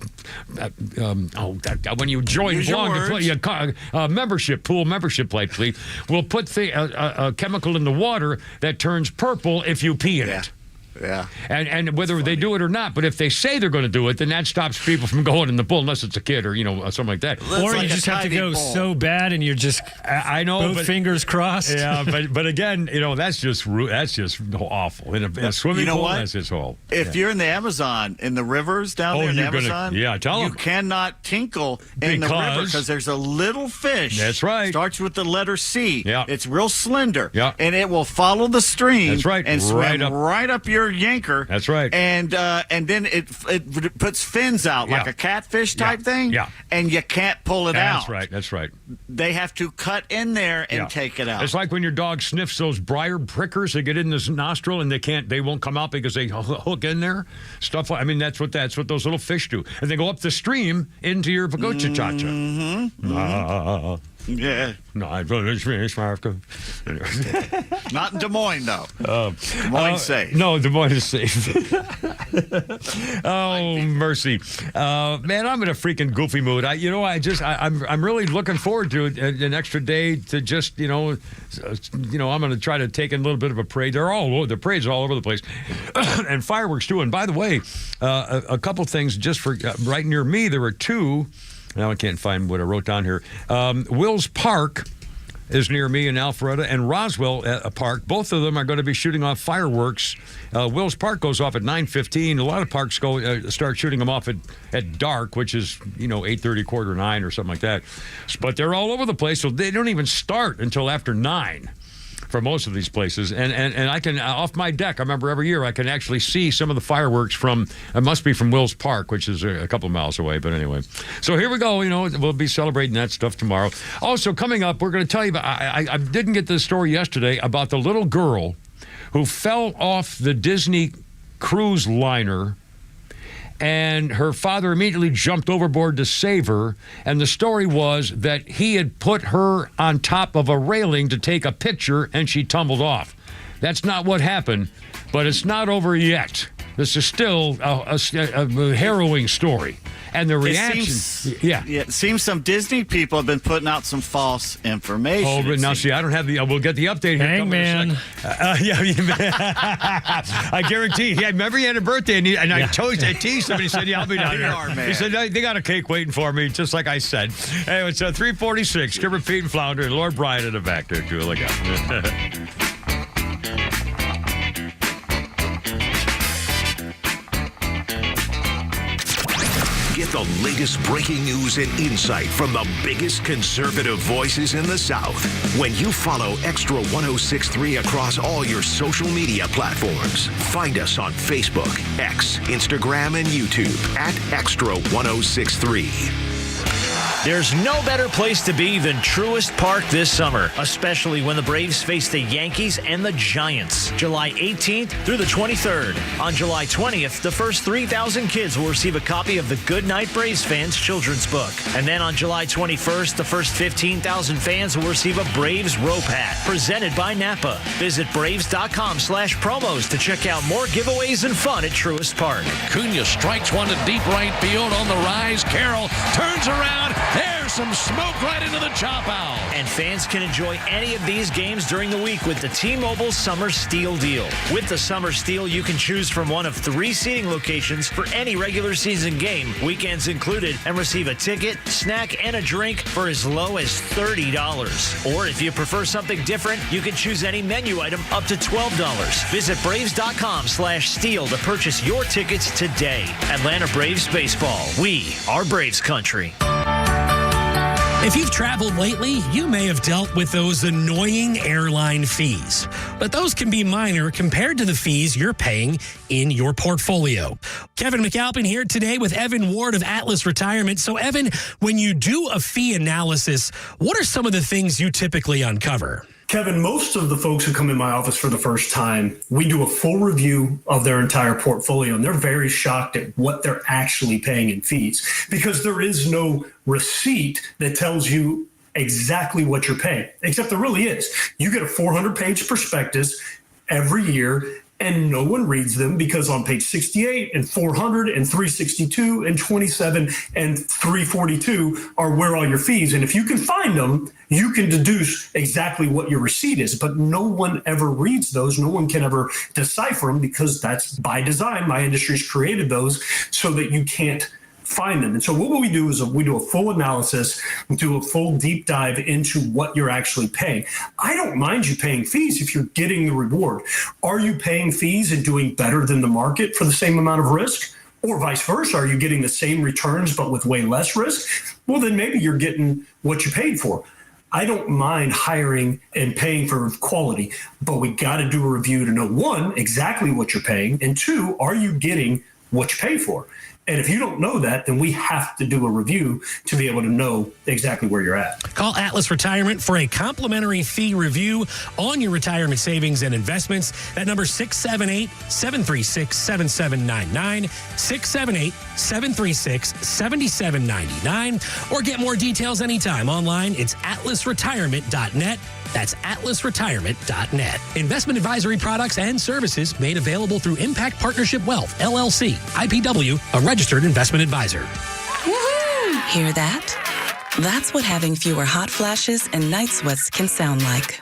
you join pool membership will put a chemical in the water that turns purple if you pee in it. Yeah. And whether they do it or not, but if they say they're going to do it, then that stops people from going in the pool unless it's a kid or something like that. Or you just have to go so bad and you're just I know, both fingers crossed. Yeah, but again, that's just awful. In a swimming pool, that's just awful. If you're in the Amazon, in the rivers down there in the Amazon, tell them. You cannot tinkle in the river because there's a little fish. That's right. Starts with the letter C. Yeah. It's real slender. Yeah. And it will follow the stream. That's right. And swim right up your yanker. That's right. And then it puts fins out like a catfish type thing. Yeah. And you can't pull it out. That's right. They have to cut in there and take it out. It's like when your dog sniffs those briar prickers. They get in this nostril and they won't come out because they hook in there. Stuff. That's what those little fish do, and they go up the stream into your pagocha chacha. Yeah. No, I fish, Marco. Not in Des Moines, though. Des Moines safe. No, Des Moines is safe. Oh, mercy. Man, I'm in a freaking goofy mood. I'm really looking forward to an extra day to just, I'm going to try to take in a little bit of a parade. The parade's all over the place. And fireworks, too. And by the way, a couple things just for right near me, there were two. Now I can't find what I wrote down here. Wills Park is near me in Alpharetta, and Roswell Park. Both of them are going to be shooting off fireworks. Wills Park goes off at 9:15. A lot of parks start shooting them off at dark, which is 8:30, 8:45, or something like that. But they're all over the place, so they don't even start until after 9. For most of these places, and I can off my deck. I remember every year I can actually see some of the fireworks from. It must be from Wills Park, which is a couple of miles away. But anyway, so here we go. We'll be celebrating that stuff tomorrow. Also coming up, we're going to tell you about. I didn't get the story yesterday about the little girl who fell off the Disney cruise liner. And her father immediately jumped overboard to save her. And the story was that he had put her on top of a railing to take a picture, and she tumbled off. That's not what happened, but it's not over yet. This is still a harrowing story. And the reaction... It seems some Disney people have been putting out some false information. Oh, but now, see, I don't have the... We'll get the update here. Hangman. I guarantee. Yeah, remember he had a birthday, and I teased him, and he said, I'll be down there. He said, they got a cake waiting for me, just like I said. Anyway, it's 3:46. Kimber, Pete, and Flounder, and Lord Brian in the back there, too. Look out. Get the latest breaking news and insight from the biggest conservative voices in the South when you follow Extra 106.3 across all your social media platforms. Find us on Facebook, X, Instagram, and YouTube at Extra 106.3. There's no better place to be than Truist Park this summer, especially when the Braves face the Yankees and the Giants. July 18th through the 23rd. On July 20th, the first 3,000 kids will receive a copy of the Goodnight Braves Fans children's book. And then on July 21st, the first 15,000 fans will receive a Braves rope hat, presented by Napa. Visit Braves.com/promos to check out more giveaways and fun at Truist Park. Cunha strikes one to deep right field on the rise. Carroll turns around. There's some smoke right into the chop out. And fans can enjoy any of these games during the week with the T-Mobile Summer Steal Deal. With the Summer Steal, you can choose from one of 3 seating locations for any regular season game, weekends included, and receive a ticket, snack, and a drink for as low as $30. Or if you prefer something different, you can choose any menu item up to $12. Visit Braves.com/steal to purchase your tickets today. Atlanta Braves Baseball. We are Braves Country. If you've traveled lately, you may have dealt with those annoying airline fees. But those can be minor compared to the fees you're paying in your portfolio. Kevin McAlpin here today with Evan Ward of Atlas Retirement. So, Evan, when you do a fee analysis, what are some of the things you typically uncover? Kevin, most of the folks who come in my office for the first time, we do a full review of their entire portfolio, and they're very shocked at what they're actually paying in fees because there is no receipt that tells you exactly what you're paying, except there really is. You get a 400-page prospectus every year, And no one reads them because on page 68 and 400 and 362 and 27 and 342 are where all your fees. And if you can find them, you can deduce exactly what your receipt is. But no one ever reads those. No one can ever decipher them because that's by design. My industry's created those so that you can't find them. And so what we do is we do a full analysis, we do a full deep dive into what you're actually paying. I don't mind you paying fees if you're getting the reward. Are you paying fees and doing better than the market for the same amount of risk? Or vice versa, are you getting the same returns but with way less risk? Well, then maybe you're getting what you paid for. I don't mind hiring and paying for quality, but we got to do a review to know, one, exactly what you're paying, and two, are you getting what you pay for? And if you don't know that, then we have to do a review to be able to know exactly where you're at. Call Atlas Retirement for a complimentary fee review on your retirement savings and investments. That number is 678-736-7799, 678-736-7799. Or get more details anytime online. It's atlasretirement.net. That's atlasretirement.net. Investment advisory products and services made available through Impact Partnership Wealth, LLC, IPW, a registered investment advisor. Woohoo! Hear that? That's what having fewer hot flashes and night sweats can sound like.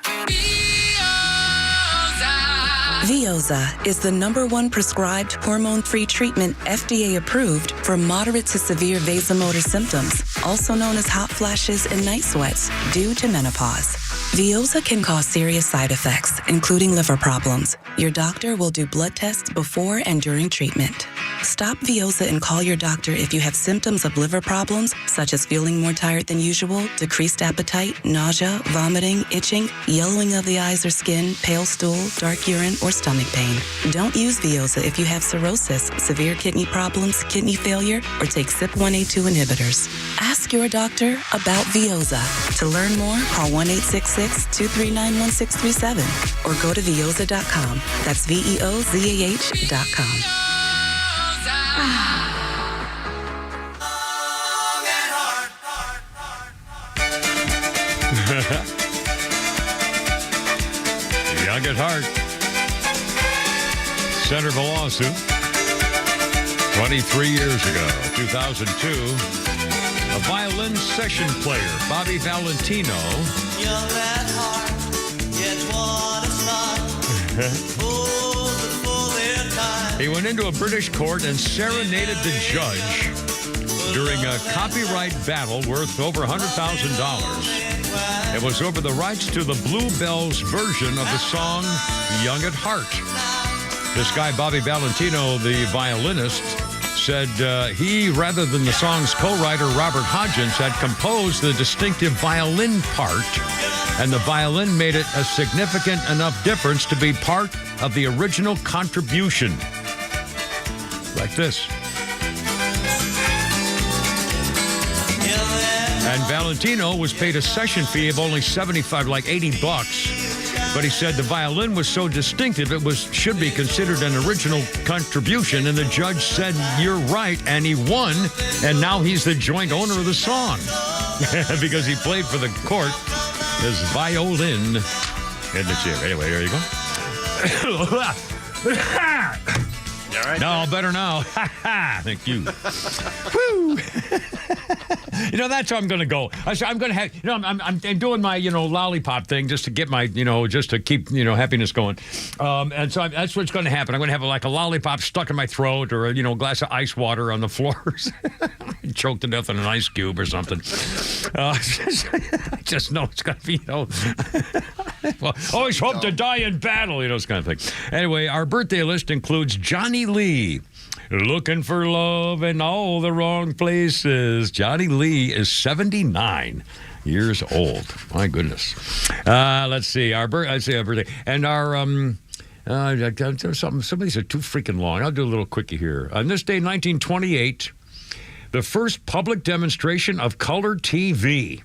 Veoza is the #1 prescribed hormone-free treatment FDA approved for moderate to severe vasomotor symptoms, also known as hot flashes and night sweats, due to menopause. Veoza can cause serious side effects, including liver problems. Your doctor will do blood tests before and during treatment. Stop Veoza and call your doctor if you have symptoms of liver problems, such as feeling more tired than usual, decreased appetite, nausea, vomiting, itching, yellowing of the eyes or skin, pale stool, dark urine, or stomach pain. Don't use Veoza if you have cirrhosis, severe kidney problems, kidney failure, or take CYP1A2 inhibitors. Ask your doctor about Veoza. To learn more, call 1-866-239-1637 or go to Veoza.com. That's VEOZAH.com. Young at heart. Center of a lawsuit 23 years ago, 2002. A violin session player, Bobby Valentino. Young at heart, yet what a start. He went into a British court and serenaded the judge during a copyright battle worth over $100,000. It was over the rights to the Bluebells version of the song Young at Heart. This guy, Bobby Valentino, the violinist, said he, rather than the song's co-writer Robert Hodgins, had composed the distinctive violin part, and the violin made it a significant enough difference to be part of the original contribution. Like this. And Valentino was paid a session fee of only $75, like $80. But he said the violin was so distinctive it should be considered an original contribution, and the judge said, "You're right," and he won, and now he's the joint owner of the song because he played for the court his violin in the chair. Anyway, there you go. All right, no, better now. Thank you. Woo. You know, that's how I'm going to go. I'm going to have, I'm doing my, lollipop thing just to get my, just to keep, happiness going. And so that's what's going to happen. I'm going to have a lollipop stuck in my throat or a, glass of ice water on the floors. Choked to death on an ice cube or something. I just know it's going to be, well, always hope to die in battle, this kind of thing. Anyway, our birthday list includes Johnny Lee. Looking for love in all the wrong places. Johnny Lee is 79 years old. My goodness. Let's see. Our birthday. And our, some of these are too freaking long. I'll do a little quickie here. On this day, 1928, the first public demonstration of color TV.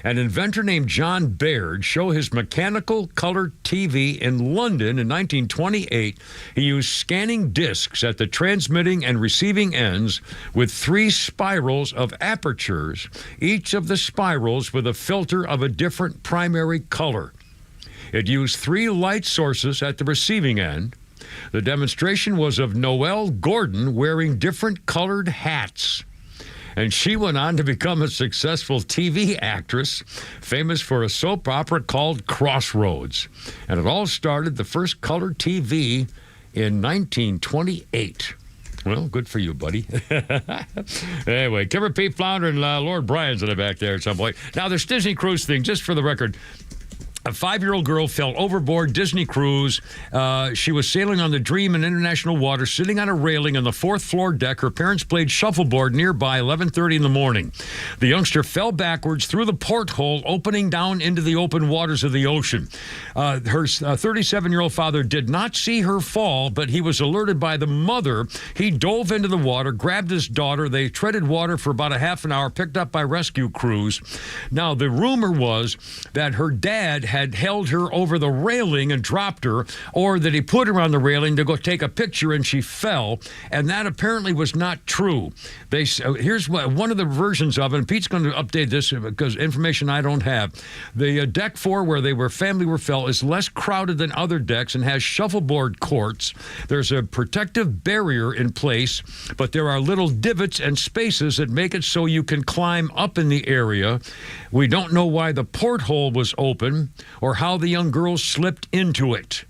An inventor named John Baird showed his mechanical color TV in London in 1928. He used scanning discs at the transmitting and receiving ends with 3 spirals of apertures, each of the spirals with a filter of a different primary color. It used 3 light sources at the receiving end, The demonstration was of Noelle Gordon wearing different colored hats. And she went on to become a successful TV actress, famous for a soap opera called Crossroads. And it all started the first color TV in 1928. Well, good for you, buddy. Anyway, Kimber Pete Flounder and Lord Bryan's in the back there at some point. Now, this Disney cruise thing, just for the record, a 5-year-old girl fell overboard Disney cruise. She was sailing on the Dream in international waters, sitting on a railing on the 4th floor deck. Her parents played shuffleboard nearby 11:30 in the morning. The youngster fell backwards through the porthole, opening down into the open waters of the ocean. Her 37-year-old father did not see her fall, but he was alerted by the mother. He dove into the water, grabbed his daughter. They treaded water for about a half an hour, picked up by rescue crews. Now, the rumor was that her dad had held her over the railing and dropped her, or that he put her on the railing to go take a picture and she fell, and that apparently was not true. Here's one of the versions of it, and Pete's going to update this because information I don't have. The deck 4 where family fell is less crowded than other decks and has shuffleboard courts. There's a protective barrier in place, but there are little divots and spaces that make it so you can climb up in the area. We don't know why the porthole was open or how the young girl slipped into it.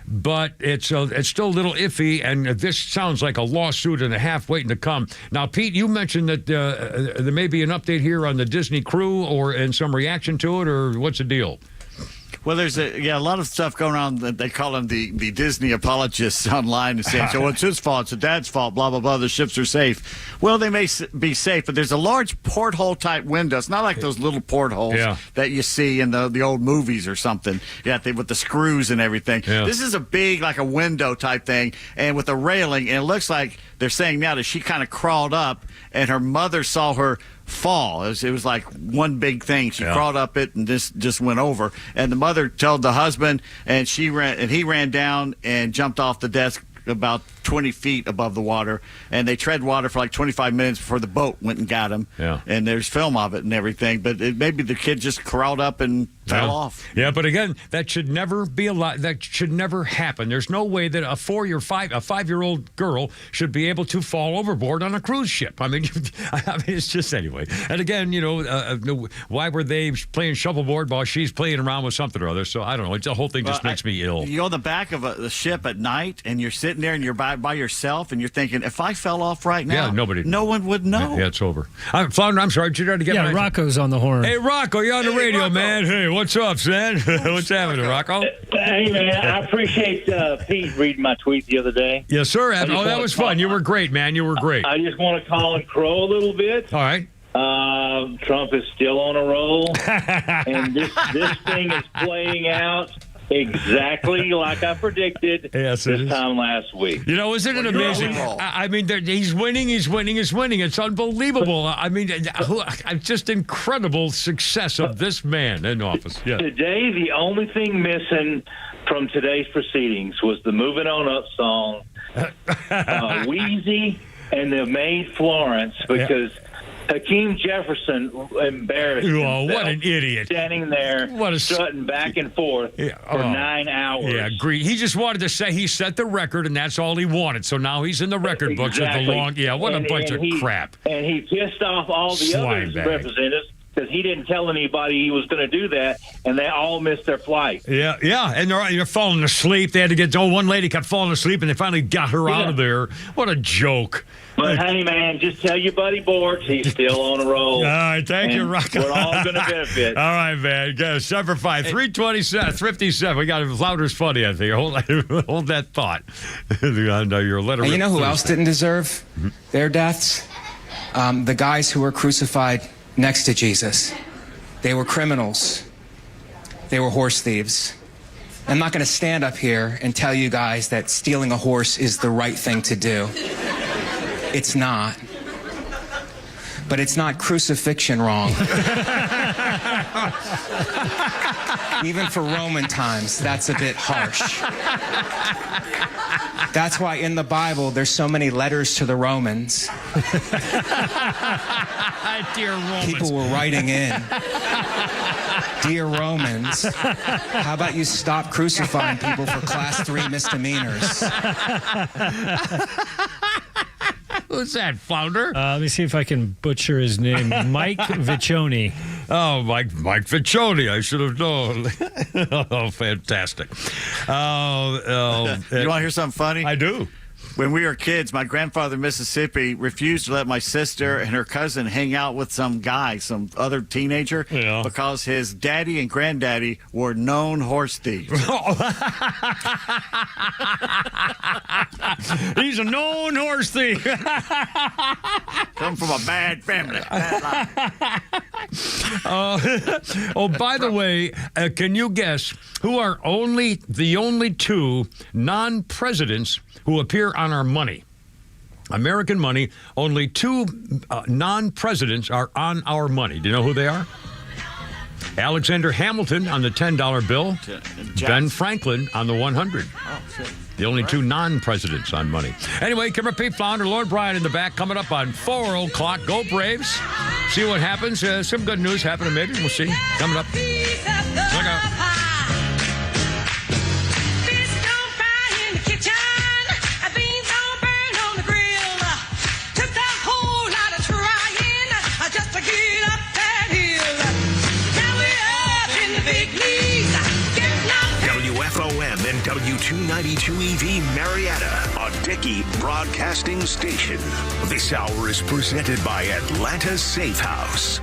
But it's still a little iffy, and this sounds like a lawsuit and a half waiting to come. Now, Pete, you mentioned that there may be an update here on the Disney crew and some reaction to it, or what's the deal? Well, there's a lot of stuff going on that they call them the Disney apologists online and saying, so it's his fault, it's the dad's fault, blah, blah, blah, the ships are safe. Well, they may be safe, but there's a large porthole type window. It's not like those little portholes that you see in the old movies or something. With the screws and everything. Yeah. This is a big, like a window type thing, and with a railing, and it looks like they're saying now that she kind of crawled up and her mother saw her fall. It was like one big thing. She crawled up it and just went over. And the mother told the husband, and he ran down and jumped off the desk about 20 feet above the water, and they tread water for like 25 minutes before the boat went and got him. Yeah. And there's film of it and everything, but maybe the kid just crawled up and fell off. Yeah, but again, that should never be that should never happen. There's no way that a 5-year-old girl should be able to fall overboard on a cruise ship. I mean, it's just anyway. And again, why were they playing shuffleboard while she's playing around with something or other? So I don't know. The whole thing just makes me ill. You're on the back of the ship at night, and you're sitting there, and you're by yourself, and you're thinking, if I fell off right now, no one would know. Yeah, it's over. Flounder, I'm sorry. Did you try to get my... Rocco's on the horn. Hey, Rocco, you're on the radio, Rocco. Man. Hey, what's up, son? What's happening, Rocco? Hey, man, I appreciate Pete reading my tweet the other day. Yes, sir. That was fun. You were great, man. You were great. I just want to call and crow a little bit. All right. Trump is still on a roll, and this thing is playing out exactly like I predicted this time last week. Isn't it amazing? I mean, he's winning. It's unbelievable. I mean, just incredible success of this man in office. Yeah. Today, the only thing missing from today's proceedings was the Moving On Up song, Wheezy and the Maid Florence, because Hakeem Jefferson embarrassed himself. What an idiot. Standing there, strutting back and forth for 9 hours. Yeah, agreed. He just wanted to say he set the record, and that's all he wanted. So now he's in the record books with the long... Yeah, what a bunch of crap. And he pissed off all the other representatives because he didn't tell anybody he was going to do that, and they all missed their flight. Yeah, and they're falling asleep. They had to get... one lady kept falling asleep, and they finally got her out of there. What a joke. But, hey, man, just tell your buddy Bortz he's still on a roll. All right, thank you, Rocco. We're all going to benefit. All right, man. 7-5, 327. We got Flouder's funny, I think. Hold that thought. Your letter. And you know who else didn't deserve their deaths? The guys who were crucified next to Jesus. They were criminals. They were horse thieves. I'm not going to stand up here and tell you guys that stealing a horse is the right thing to do. It's not. But it's not crucifixion wrong. Even for Roman times, that's a bit harsh. That's why in the Bible, there's so many letters to the Romans. Dear Romans. People were writing in Dear Romans, how about you stop crucifying people for class 3 misdemeanors? Who's that, Flounder? Let me see if I can butcher his name. Mike Viccioni. Oh, Mike Viccioni. I should have known. Oh, fantastic. You want to hear something funny? I do. When we were kids, my grandfather in Mississippi refused to let my sister and her cousin hang out with some guy, some other teenager, because his daddy and granddaddy were known horse thieves. He's a known horse thief. Come from a bad family. By the way, can you guess who are the only two non-presidents who appear on our money? American money, only two non-presidents are on our money. Do you know who they are? Alexander Hamilton on the $10 bill, Ben Franklin on the 100. Oh, shit. The only two non-presidents on money. Anyway, Kimmer P. Flounder, Lord Bryan in the back, coming up on 4 o'clock. Go Braves. See what happens. Some good news happening maybe. We'll see. Coming up. Look out. WFOM and W292EV Marietta, a Dickey Broadcasting Station. This hour is presented by Atlanta Safe House.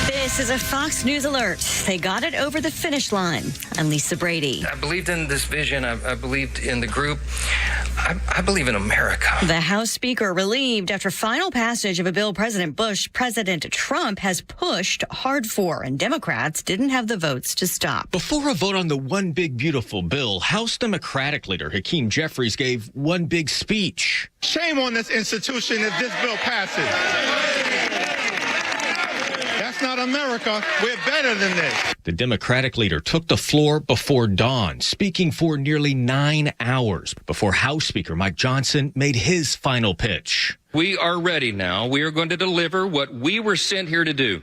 This is a Fox News alert. They got it over the finish line. I'm Lisa Brady. I believed in this vision. I believed in the group. I believe in America. The House Speaker relieved after final passage of a bill President Trump has pushed hard for, and Democrats didn't have the votes to stop. Before a vote on the One Big Beautiful Bill, House Democratic leader Hakeem Jeffries gave one big speech. Shame on this institution if this bill passes. That's not America. We're better than this. The Democratic leader took the floor before dawn, speaking for nearly 9 hours before House Speaker Mike Johnson made his final pitch. We are ready now. We are going to deliver what we were sent here to do,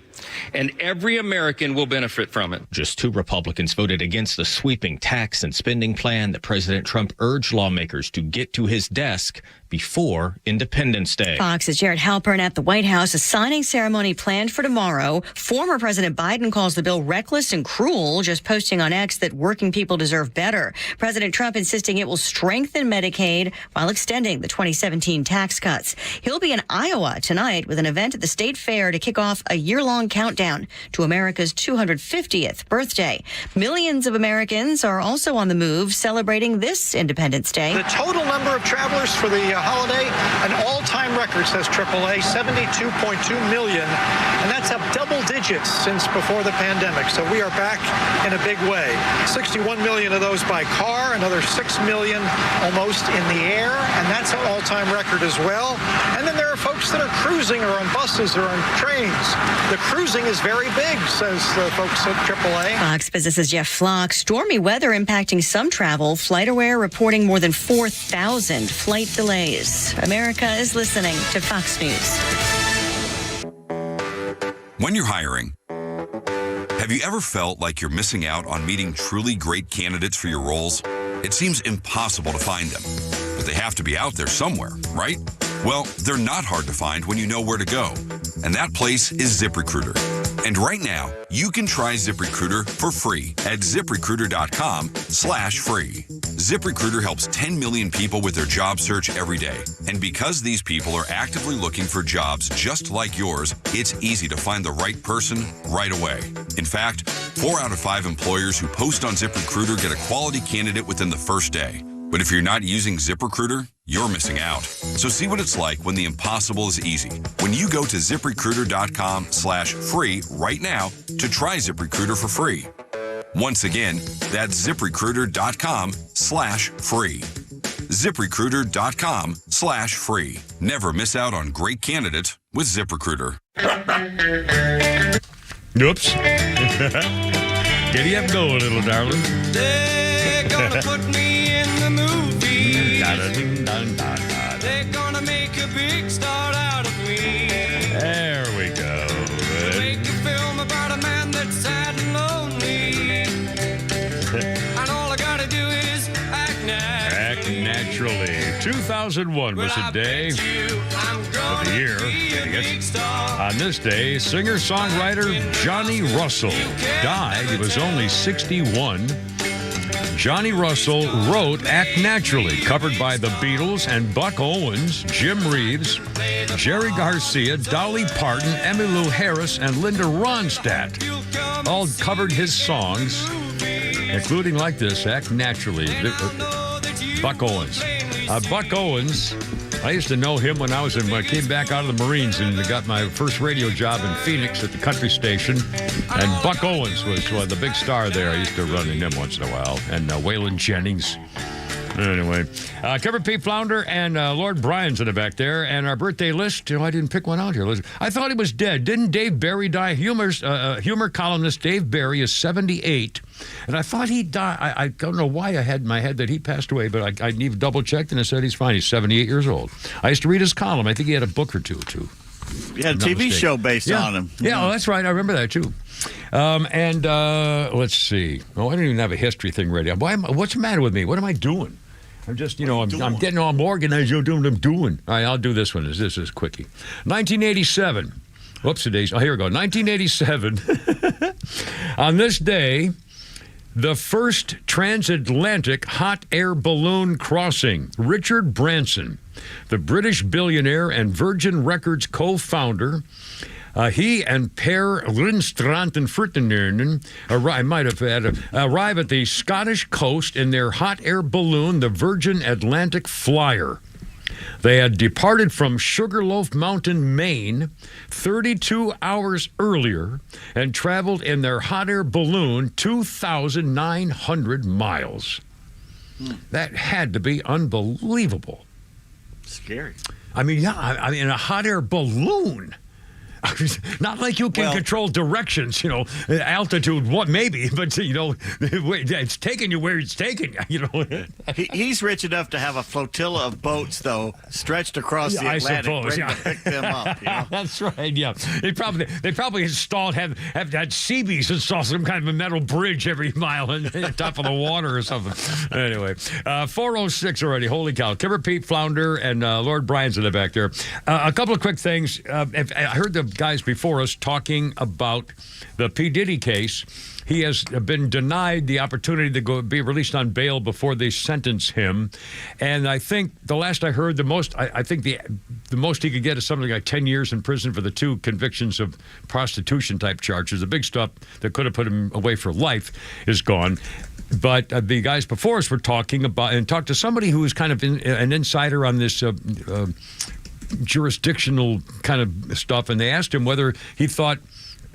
and every American will benefit from it. Just 2 Republicans voted against the sweeping tax and spending plan that President Trump urged lawmakers to get to his desk before Independence Day. Fox's Jared Halpern at the White House, a signing ceremony planned for tomorrow. Former President Biden calls the bill reckless and cruel, just posting on X that working people deserve better. President Trump insisting it will strengthen Medicaid while extending the 2017 tax cuts. He'll be in Iowa tonight with an event at the state fair to kick off a year-long countdown to America's 250th birthday. Millions of Americans are also on the move celebrating this Independence Day. The total number of travelers for the holiday, an all-time record, says AAA, 72.2 million, and that's up double digits since before the pandemic. So we are back in a big way. 61 million of those by car, another 6 million almost in the air, and that's an all-time record as well. And then there are folks that are cruising or on buses or on trains. The cruising is very big, says the folks at AAA. Fox Business's Jeff Flock. Stormy weather impacting some travel. FlightAware reporting more than 4,000 flight delays. America is listening to Fox News. When you're hiring, have you ever felt like you're missing out on meeting truly great candidates for your roles? It seems impossible to find them, but they have to be out there somewhere, right? Well, they're not hard to find when you know where to go, and that place is ZipRecruiter. And right now, you can try ZipRecruiter for free at ZipRecruiter.com/free. ZipRecruiter helps 10 million people with their job search every day. And because these people are actively looking for jobs just like yours, it's easy to find the right person right away. In fact, 4 out of 5 employers who post on ZipRecruiter get a quality candidate within the first day. But if you're not using ZipRecruiter, you're missing out. So see what it's like when the impossible is easy. When you go to ZipRecruiter.com/free right now to try ZipRecruiter for free. Once again, that's ZipRecruiter.com/free. ZipRecruiter.com/free. Never miss out on great candidates with ZipRecruiter. Oops. Giddy up, go, little darling. They're gonna put me in the movie. They're gonna make a big star out of me. There we go. Naturally. 2001 was the day of the year. On this day, singer-songwriter Johnny Russell died. He was only 61. Johnny Russell wrote Act Naturally, covered by the Beatles and Buck Owens, Jim Reeves, Jerry Garcia, Dolly Parton, Emmylou Harris, and Linda Ronstadt. All covered his songs, including like this, Act Naturally, Buck Owens. Buck Owens, I used to know him when I came back out of the Marines and got my first radio job in Phoenix at the country station. And Buck Owens was the big star there. I used to run in him once in a while. And Waylon Jennings. Anyway, Kevin P. Flounder and Lord Bryan's in the back there. And our birthday list, I didn't pick one out here. I thought he was dead. Didn't Dave Barry die? Humor columnist Dave Barry is 78. And I thought he died. I don't know why I had in my head that he passed away, but I even double-checked, and it said he's fine. He's 78 years old. I used to read his column. I think he had a book or two, too. You had a TV show based on him. Yeah, well, that's right. I remember that, too. Let's see. Oh, I don't even have a history thing ready. What's the matter with me? What am I doing? I'm just, I'm getting all organized. You're doing what I'm doing. All right, I'll do this one. This is quickie. 1987. Whoops-a-daisy. Oh, here we go. 1987. On this day, the first transatlantic hot air balloon crossing. Richard Branson, the British billionaire and Virgin Records co-founder, he and Per Lindstrand and Fritteneren arrive at the Scottish coast in their hot air balloon, the Virgin Atlantic Flyer. They had departed from Sugarloaf Mountain, Maine, 32 hours earlier and traveled in their hot air balloon 2,900 miles. That had to be unbelievable. Scary. I mean, a hot air balloon. Not like you can control directions, altitude, what maybe, but, it's taking you where it's taking you, He's rich enough to have a flotilla of boats, though, stretched across the Atlantic, to pick them up. That's right, yeah. They probably installed, had Seabees install some kind of a metal bridge every mile on top of the water or something. Anyway, 4:06 already, holy cow. Kimber Pete Flounder and Lord Bryan's in the back there. A couple of quick things. I heard the guys before us talking about the P. Diddy case. He has been denied the opportunity to be released on bail before they sentence him. And I think the last I heard, the most he could get is something like 10 years in prison for the two convictions of prostitution type charges. The big stuff that could have put him away for life is gone. But the guys before us were talking about, and talked to somebody who was kind of an insider on this jurisdictional kind of stuff, and they asked him whether he thought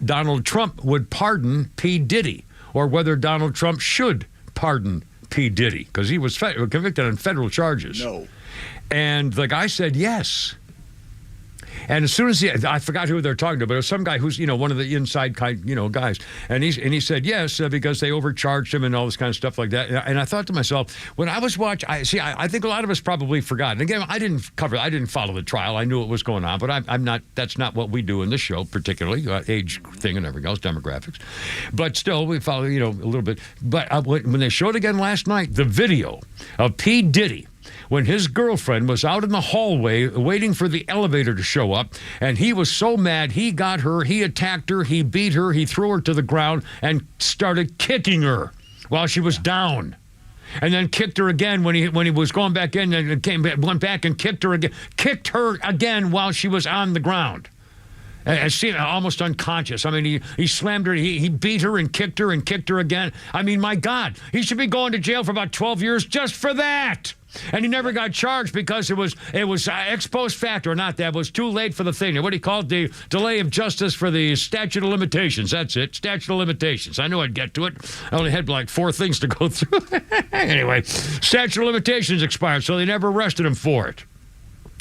Donald Trump would pardon P. Diddy or whether Donald Trump should pardon P. Diddy because he was convicted on federal charges. No. And the guy said yes. And as soon as I forgot who they're talking to, but it was some guy who's, one of the inside kind, guys. And he said yes, because they overcharged him and all this kind of stuff like that. And I thought to myself, when I was watching, I think a lot of us probably forgot. And again, I didn't follow the trial. I knew what was going on, but I'm not, that's not what we do in this show, particularly, age thing and everything else, demographics. But still, we follow, a little bit. But when they showed again last night, the video of P. Diddy, when his girlfriend was out in the hallway waiting for the elevator to show up, and he was so mad, he got her, he attacked her, he beat her, he threw her to the ground, and started kicking her while she was down. And then kicked her again when he was going back in, and went back and kicked her again while she was on the ground. And she almost unconscious. I mean, he slammed her, he beat her and kicked her again. I mean, my God, he should be going to jail for about 12 years just for that. And he never got charged because it was ex post facto, not that. It was too late for the thing. What he called the delay of justice for the statute of limitations. That's it, statute of limitations. I knew I'd get to it. I only had like 4 things to go through. Anyway, statute of limitations expired, so they never arrested him for it.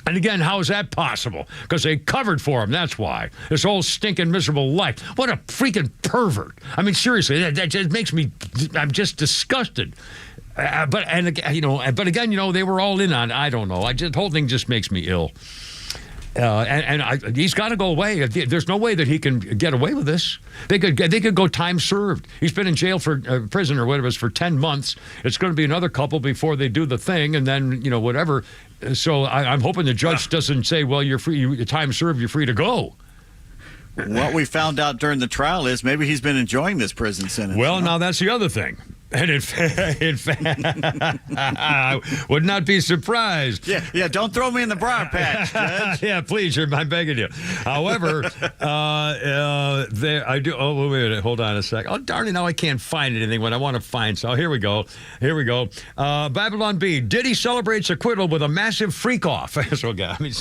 And again, how is that possible? Because they covered for him, that's why. This whole stinking, miserable life. What a freaking pervert. I mean, seriously, that just makes me, I'm just disgusted. But again, they were all in on it. I don't know. The whole thing just makes me ill. He's got to go away. There's no way that he can get away with this. They could go time served. He's been in jail for prison or whatever it is for 10 months. It's going to be another couple before they do the thing, and then whatever. So I'm hoping the judge doesn't say, "Well, you're free. Time served. You're free to go." What we found out during the trial is maybe he's been enjoying this prison sentence. Well, now that's the other thing. And in fact, I would not be surprised. Yeah, don't throw me in the briar patch, Judge. Yeah, please, I'm begging you. However, I do. Oh, wait a minute. Hold on a sec. Oh, darn it, now I can't find anything when I want to find. So here we go. Babylon B. Diddy celebrates acquittal with a massive freak-off. So, I mean,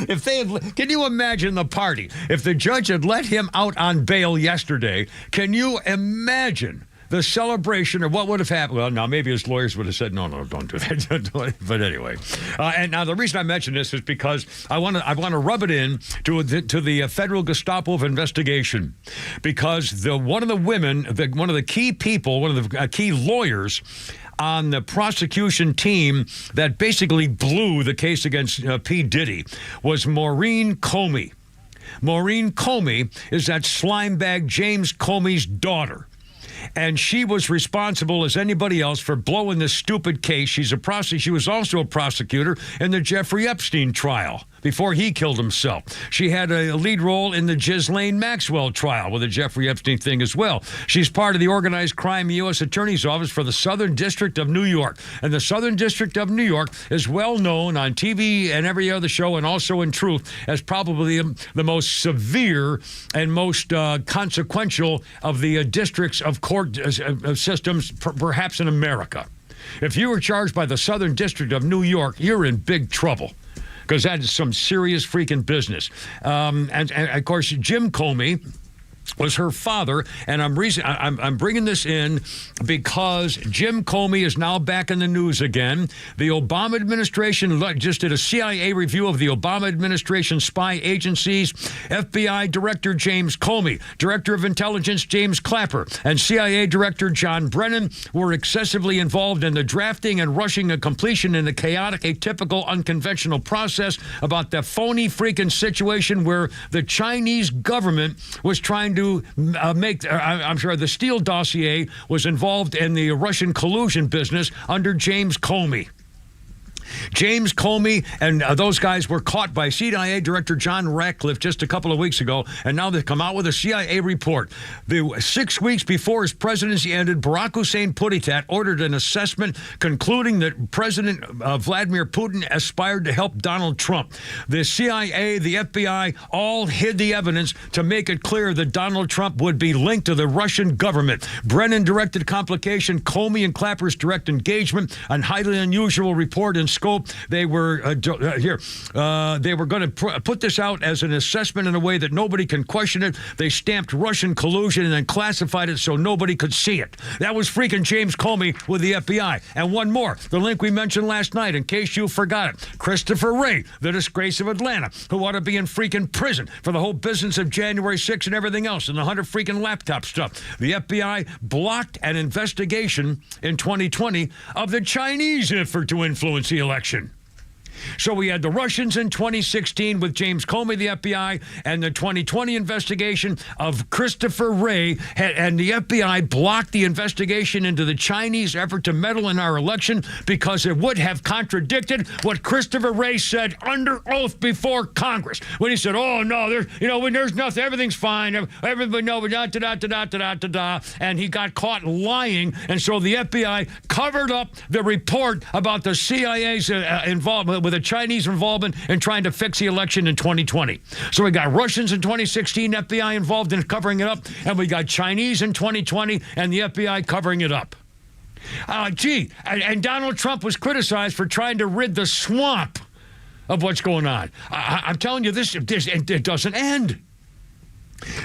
if they had, can you imagine the party? If the judge had let him out on bail yesterday, can you imagine the celebration of what would have happened? Well, now maybe his lawyers would have said, no, don't do that. But anyway, and now the reason I mention this is because I want to rub it in to the Federal Gestapo of investigation, because one of the key people, one of the key lawyers on the prosecution team that basically blew the case against P. Diddy was Maureen Comey. Maureen Comey is that slimebag James Comey's daughter. And she was responsible as anybody else for blowing this stupid case. She was also a prosecutor in the Jeffrey Epstein trial before he killed himself. She had a lead role in the Ghislaine Maxwell trial with the Jeffrey Epstein thing as well. She's part of the organized crime U.S. Attorney's Office for the Southern District of New York. And the Southern District of New York is well known on TV and every other show, and also in truth, as probably the most severe and most consequential of the districts of court systems, perhaps in America. If you were charged by the Southern District of New York, you're in big trouble, because that is some serious freaking business. And of course, Jim Comey was her father, and I'm bringing this in because Jim Comey is now back in the news again. The Obama administration just did a CIA review of the Obama administration spy agencies. FBI Director James Comey, Director of Intelligence James Clapper, and CIA Director John Brennan were excessively involved in the drafting and rushing a completion in a chaotic, atypical, unconventional process about the phony freaking situation where the Chinese government was trying to I'm sure the Steele dossier was involved in the Russian collusion business under James Comey. James Comey and those guys were caught by CIA Director John Ratcliffe just a couple of weeks ago, and now they've come out with a CIA report. 6 weeks before his presidency ended, Barack Hussein Putinat ordered an assessment concluding that President Vladimir Putin aspired to help Donald Trump. The CIA, the FBI, all hid the evidence to make it clear that Donald Trump would be linked to the Russian government. Brennan directed complication, Comey and Clapper's direct engagement, a highly unusual report in scope. They were they were going to put this out as an assessment in a way that nobody can question it. They stamped Russian collusion and then classified it so nobody could see it. That was freaking James Comey with the FBI. And one more, the link we mentioned last night, in case you forgot it. Christopher Wray, the disgrace of Atlanta, who ought to be in freaking prison for the whole business of January 6th and everything else and the 100 freaking laptop stuff. The FBI blocked an investigation in 2020 of the Chinese effort to influence the election. So we had the Russians in 2016 with James Comey, the FBI, and the 2020 investigation of Christopher Wray, and the FBI blocked the investigation into the Chinese effort to meddle in our election because it would have contradicted what Christopher Wray said under oath before Congress when he said, "Oh no, there's nothing, everything's fine, everybody knows, da." And he got caught lying, and so the FBI covered up the report about the CIA's involvement with the Chinese involvement in trying to fix the election in 2020. So we got Russians in 2016, FBI involved in covering it up, and we got Chinese in 2020 and the FBI covering it up. And Donald Trump was criticized for trying to rid the swamp of what's going on. I'm telling you, it doesn't end.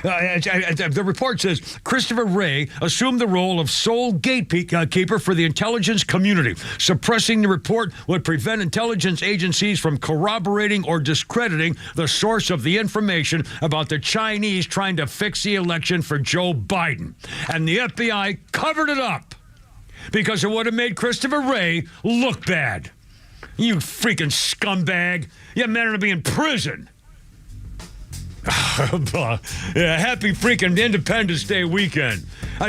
The report says Christopher Wray assumed the role of sole gatekeeper for the intelligence community. Suppressing the report would prevent intelligence agencies from corroborating or discrediting the source of the information about the Chinese trying to fix the election for Joe Biden. And the FBI covered it up because it would have made Christopher Wray look bad. You freaking scumbag. You men are to be in prison. Yeah, happy freaking Independence Day weekend.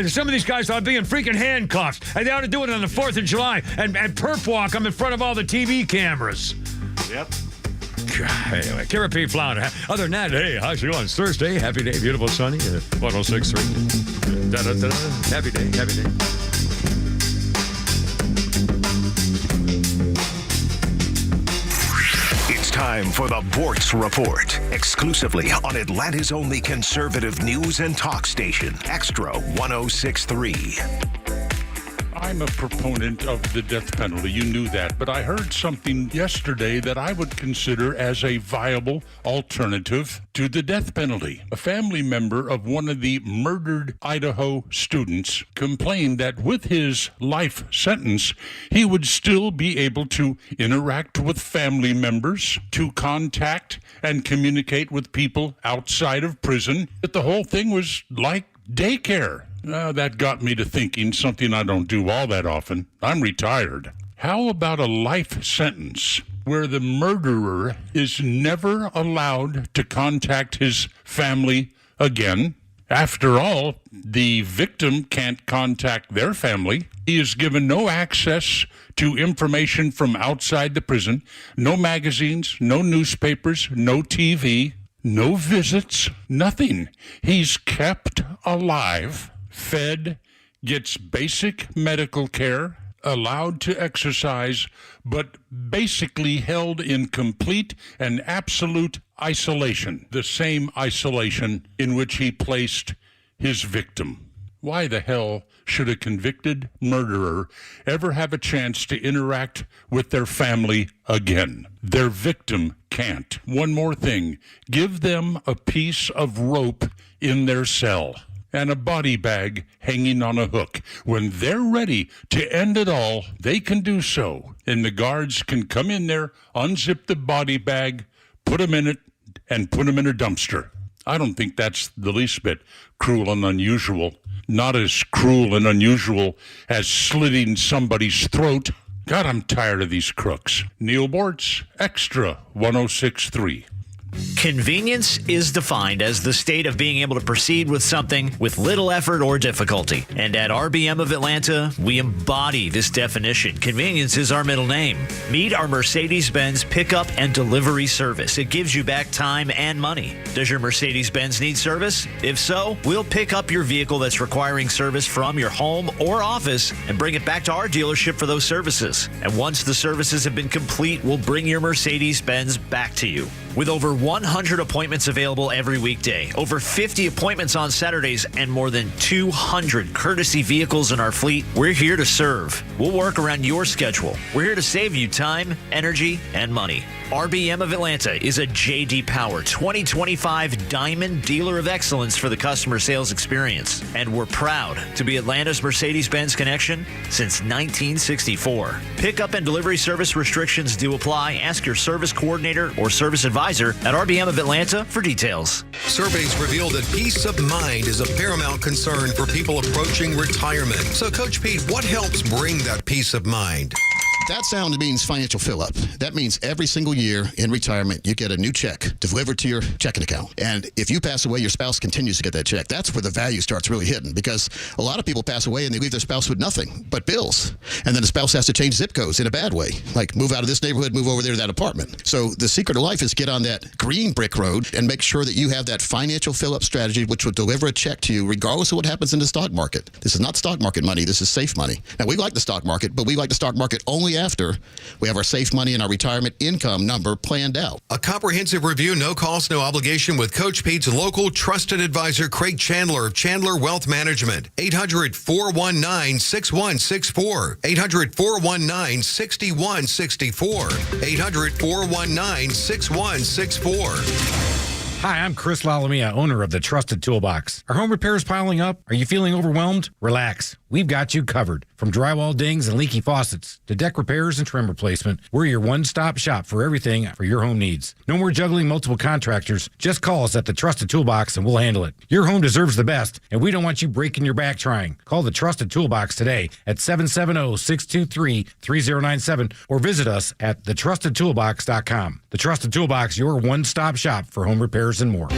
Some of these guys ought to be in freaking handcuffs. And they ought to do it on the 4th of July and perp walk them in front of all the TV cameras. Yep. Anyway, Kara P. Flounder. Other than that, hey, how's it going? It's Thursday. Happy day. Beautiful, sunny. 106.3. Da-da-da-da. Happy day. Happy day. It's time for the Bortz Report, exclusively on Atlanta's only conservative news and talk station, Extra 106.3. I'm a proponent of the death penalty. You knew that. But I heard something yesterday that I would consider as a viable alternative to the death penalty. A family member of one of the murdered Idaho students complained that with his life sentence, he would still be able to interact with family members, to contact and communicate with people outside of prison. That the whole thing was like daycare. That got me to thinking something I don't do all that often. I'm retired. How about a life sentence where the murderer is never allowed to contact his family again? After all, the victim can't contact their family. He is given no access to information from outside the prison, no magazines, no newspapers, no TV, no visits, nothing. He's kept alive, fed, gets basic medical care, allowed to exercise, but basically held in complete and absolute isolation, the same isolation in which he placed his victim. Why the hell should a convicted murderer ever have a chance to interact with their family again? Their victim can't. One more thing, give them a piece of rope in their cell and a body bag hanging on a hook. When they're ready to end it all, they can do so. And the guards can come in there, unzip the body bag, put them in it, and put them in a dumpster. I don't think that's the least bit cruel and unusual. Not as cruel and unusual as slitting somebody's throat. God, I'm tired of these crooks. Neil Bortz, Extra 106.3. Convenience is defined as the state of being able to proceed with something with little effort or difficulty. And at RBM of Atlanta, we embody this definition. Convenience is our middle name. Meet our Mercedes-Benz pickup and delivery service. It gives you back time and money. Does your Mercedes-Benz need service? If so, we'll pick up your vehicle that's requiring service from your home or office and bring it back to our dealership for those services. And once the services have been complete, we'll bring your Mercedes-Benz back to you. With over 100 appointments available every weekday, over 50 appointments on Saturdays, and more than 200 courtesy vehicles in our fleet, we're here to serve. We'll work around your schedule. We're here to save you time, energy, and money. RBM of Atlanta is a J.D. Power 2025 Diamond Dealer of Excellence for the customer sales experience. And we're proud to be Atlanta's Mercedes-Benz connection since 1964. Pickup and delivery service restrictions do apply. Ask your service coordinator or service advisor at RBM of Atlanta for details. Surveys reveal that peace of mind is a paramount concern for people approaching retirement. So, Coach Pete, what helps bring that peace of mind? That sound means financial fill-up. That means every single year in retirement, you get a new check delivered to your checking account. And if you pass away, your spouse continues to get that check. That's where the value starts really hitting, because a lot of people pass away and they leave their spouse with nothing but bills. And then the spouse has to change zip codes in a bad way, like move out of this neighborhood, move over there to that apartment. So the secret of life is get on that green brick road and make sure that you have that financial fill-up strategy, which will deliver a check to you regardless of what happens in the stock market. This is not stock market money. This is safe money. Now, we like the stock market, but we like the stock market only after we have our safe money and our retirement income number planned out. A comprehensive review, no cost, no obligation, with Coach Pete's local trusted advisor, Craig Chandler of Chandler Wealth Management. 800-419-6164. 800-419-6164. 800-419-6164. Hi, I'm Chris Lalamia, owner of the Trusted Toolbox. Are home repairs piling up? Are you feeling overwhelmed? Relax. We've got you covered. From drywall dings and leaky faucets to deck repairs and trim replacement, we're your one-stop shop for everything for your home needs. No more juggling multiple contractors. Just call us at the Trusted Toolbox and we'll handle it. Your home deserves the best, and we don't want you breaking your back trying. Call the Trusted Toolbox today at 770-623-3097 or visit us at thetrustedtoolbox.com. The Trusted Toolbox, your one-stop shop for home repairs and more.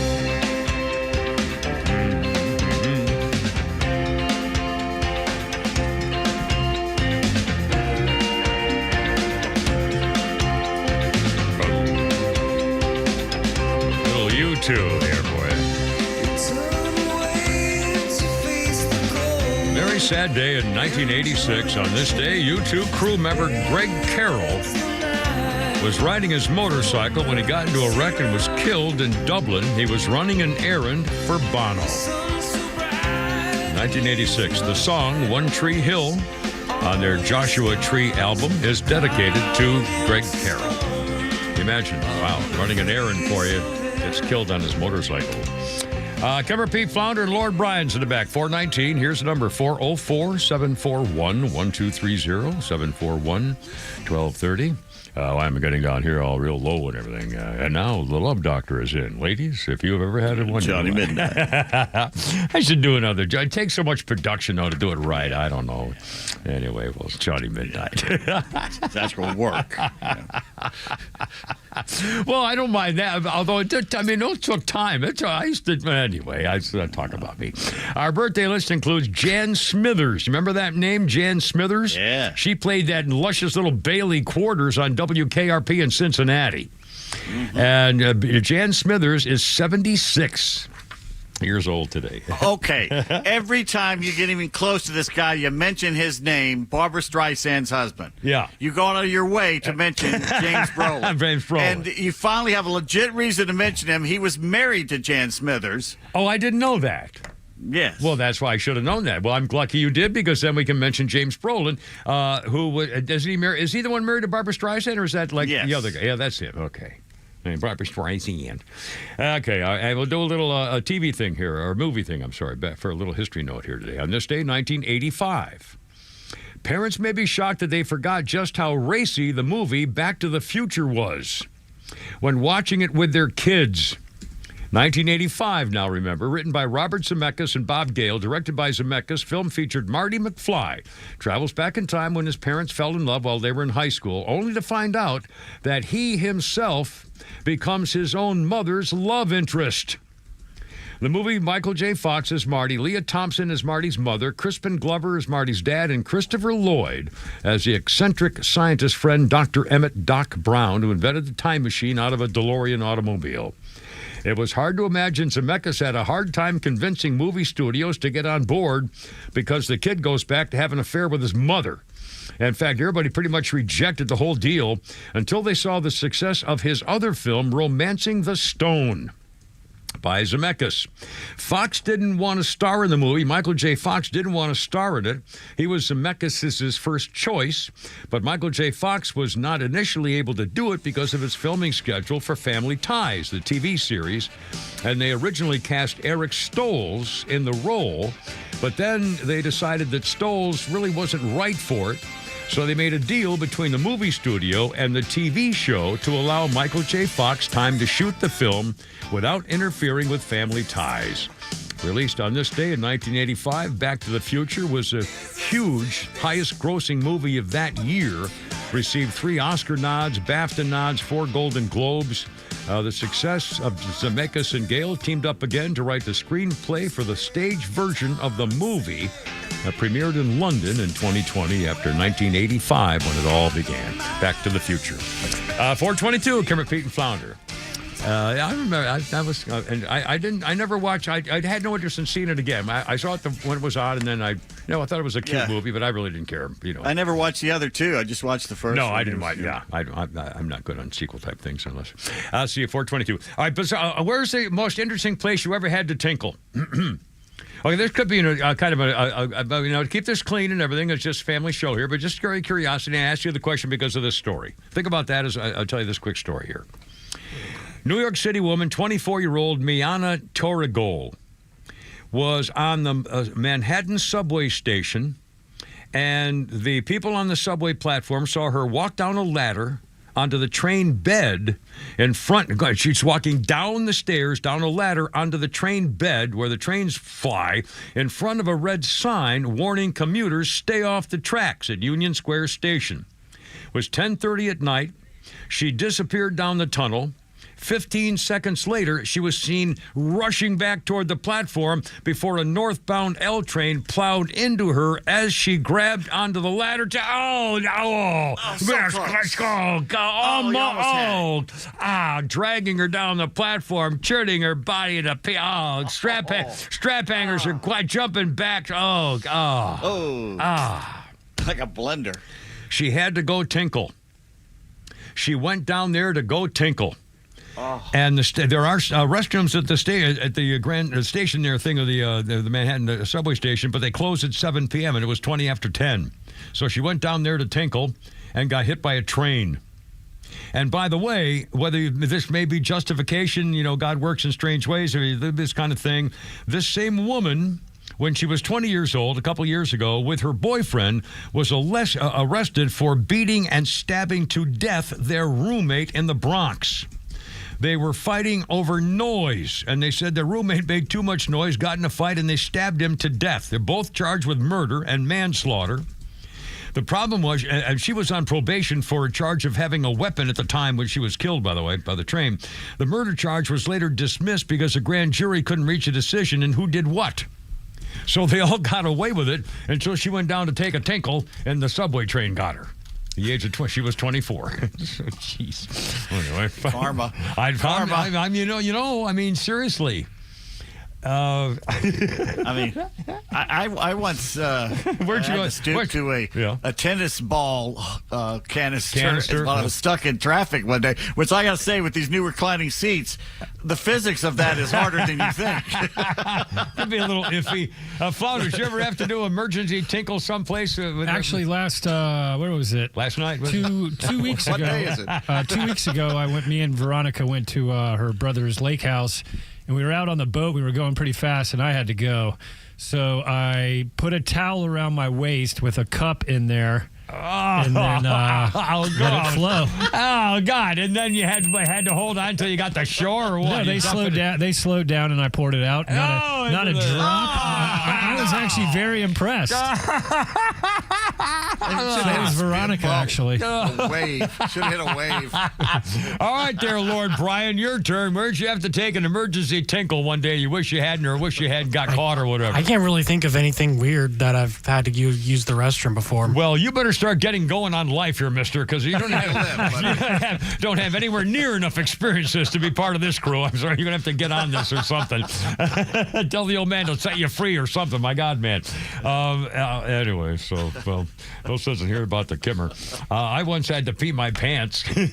Too here, boy. Very sad day in 1986. On this day, U2 crew member Greg Carroll was riding his motorcycle when he got into a wreck and was killed in Dublin. He was running an errand for Bono. 1986. The song One Tree Hill on their Joshua Tree album is dedicated to Greg Carroll. Imagine, wow, running an errand for you. Gets killed on his motorcycle. Kemmer Pete Flounder and Lord Bryan's in the back. 419. Here's the number 404-741-1230. 741-1230. I'm getting down here all real low and everything. And now the Love Doctor is in. Ladies, if you've ever had one. Johnny Midnight. I should do another. It takes so much production, though, to do it right. I don't know. Anyway, well, it's Johnny Midnight. That's going to work. Yeah. Well, I don't mind that, although it took time. Anyway, I talk about me. Our birthday list includes Jan Smithers. Remember that name, Jan Smithers? Yeah. She played that luscious little Bailey Quarters on WKRP in Cincinnati. Mm-hmm. And Jan Smithers is 76 years old today. Okay. Every time you get even close to this guy, you mention his name, Barbara Streisand's husband. Yeah. You go out of your way to mention James Brolin. James Brolin. And you finally have a legit reason to mention him. He was married to Jan Smithers. Oh, I didn't know that. Yes. Well, that's why I should have known that. Well, I'm lucky you did, because then we can mention James Brolin, is he the one married to Barbara Streisand, or is that like the other guy? Yeah, that's it. Okay. Barbara Streisand. Okay, I will do a little TV thing here, or movie thing, I'm sorry, for a little history note here today. On this day, 1985, parents may be shocked that they forgot just how racy the movie Back to the Future was when watching it with their kids. 1985, now remember, written by Robert Zemeckis and Bob Gale, directed by Zemeckis, film featured Marty McFly, travels back in time when his parents fell in love while they were in high school, only to find out that he himself becomes his own mother's love interest. The movie, Michael J. Fox as Marty, Leah Thompson as Marty's mother, Crispin Glover as Marty's dad, and Christopher Lloyd as the eccentric scientist friend Dr. Emmett Doc Brown, who invented the time machine out of a DeLorean automobile. It was hard to imagine Zemeckis had a hard time convincing movie studios to get on board because the kid goes back to have an affair with his mother. In fact, everybody pretty much rejected the whole deal until they saw the success of his other film, Romancing the Stone, by Zemeckis. Fox didn't want to star in the movie. Michael J. Fox didn't want to star in it. He was Zemeckis' first choice, but Michael J. Fox was not initially able to do it because of his filming schedule for Family Ties, the TV series, and they originally cast Eric Stoltz in the role, but then they decided that Stoltz really wasn't right for it. So they made a deal between the movie studio and the TV show to allow Michael J. Fox time to shoot the film without interfering with Family Ties. Released on this day in 1985, Back to the Future was a huge, highest-grossing movie of that year. Received 3 Oscar nods, BAFTA nods, 4 Golden Globes. The success of Zemeckis and Gale teamed up again to write the screenplay for the stage version of the movie. Premiered in London in 2020 after 1985 when it all began. Back to the Future. 422, Kermit, Pete, and Flounder. I remember I never watched. I had no interest in seeing it again. I saw it when it was on, and then I thought it was a cute movie, but I really didn't care. I never watched the other two. I just watched the first. No, I didn't watch. Yeah, I'm not good on sequel type things unless. I'll see you 422. All right, but where's the most interesting place you ever had to tinkle? Okay, this could be kind of to keep this clean and everything. It's just a family show here, but just curiosity. I asked you the question because of this story. Think about that as I'll tell you this quick story here. New York City woman, 24-year-old Miana Torregol, was on the Manhattan subway station, and the people on the subway platform saw her walk down a ladder onto the train bed in front. She's walking down the stairs, down a ladder, onto the train bed where the trains fly, in front of a red sign warning commuters stay off the tracks at Union Square Station. It was 10:30 at night. She disappeared down the tunnel. 15 seconds later, she was seen rushing back toward the platform before a northbound L train plowed into her as she grabbed onto the ladder to, dragging her down the platform, turning her body into strap hangers are quite jumping back. Like a blender. She had to go tinkle. She went down there to go tinkle. And there are restrooms at the Grand Station there thing of the Manhattan subway station, but they close at 7 p.m. and it was 20 after 10. So she went down there to tinkle and got hit by a train. And by the way, whether this may be justification, God works in strange ways, or this kind of thing, this same woman, when she was 20 years old, a couple years ago, with her boyfriend, was arrested for beating and stabbing to death their roommate in the Bronx. They were fighting over noise, and they said their roommate made too much noise, got in a fight, and they stabbed him to death. They're both charged with murder and manslaughter. The problem was, and she was on probation for a charge of having a weapon at the time when she was killed, by the way, by the train. The murder charge was later dismissed because a grand jury couldn't reach a decision in who did what. So they all got away with it until she went down to take a tinkle, and the subway train got her. The age of she was 24. Jeez. Anyway, karma. I mean, seriously. I once where'd you go? Stoop to a tennis ball canister while I was stuck in traffic one day. Which I got to say, with these new reclining seats, the physics of that is harder than you think. Could be a little iffy. Flounder, did you ever have to do emergency tinkle someplace? Actually, where was it? Last night? 2 weeks ago. What day is it? 2 weeks ago, me and Veronica went to her brother's lake house. And we were out on the boat. We were going pretty fast, and I had to go. So I put a towel around my waist with a cup in there. And then let it flow. Oh, God. And then you had to hold on until you got to shore or what? No, they slowed down. They slowed down, and I poured it out. Not a drop. I was actually very impressed. So was Veronica, actually. A wave. Should have hit a wave. All right there, Lord Brian, your turn. Where'd you have to take an emergency tinkle one day you wish you hadn't, or wish you hadn't got caught or whatever? I can't really think of anything weird that I've had to use the restroom before. Well, you better start getting going on life here, mister, because you don't have anywhere near enough experiences to be part of this crew. I'm sorry, you're going to have to get on this or something. Tell the old man to set you free or something. My God, man. Anyway, so, well, no sense in hearing about the Kimmer. I once had to pee my pants because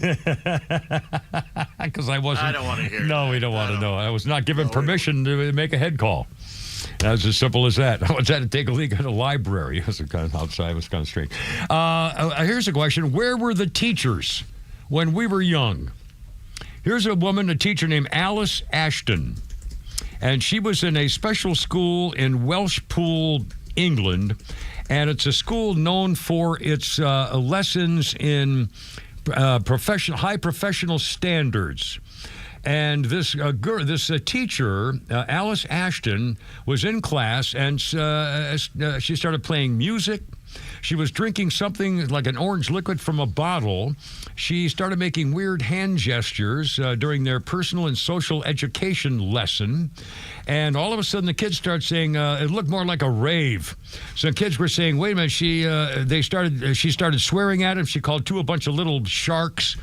I wasn't. I don't want to hear. No, we don't want to know. I was not given permission to make a head call. That's as simple as that. I once had to take a leak at a library. It was kind of outside. It was kind of strange. Here's a question. Where were the teachers when we were young? Here's a woman, a teacher named Alice Ashton. And she was in a special school in Welshpool, England. And it's a school known for its lessons in high professional standards. And this teacher, Alice Ashton, was in class, and she started playing music. She was drinking something like an orange liquid from a bottle. She started making weird hand gestures during their personal and social education lesson. And all of a sudden, the kids started saying, it looked more like a rave. So kids were saying, wait a minute, she started swearing at him. She called a bunch of little sharks.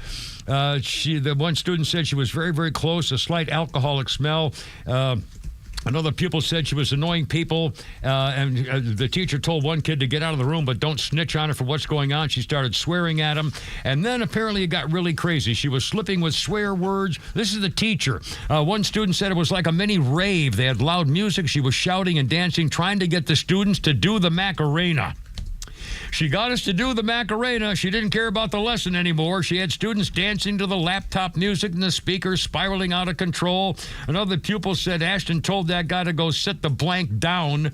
The one student said she was very, very close, a slight alcoholic smell. Another pupil said she was annoying people, and the teacher told one kid to get out of the room, but don't snitch on her for what's going on. She started swearing at him, and then apparently it got really crazy. She was slipping with swear words. This is the teacher. One student said it was like a mini rave. They had loud music. She was shouting and dancing, trying to get the students to do the Macarena. She got us to do the Macarena. She didn't care about the lesson anymore. She had students dancing to the laptop music and the speakers spiraling out of control. Another pupil said Ashton told that guy to go sit the blank down.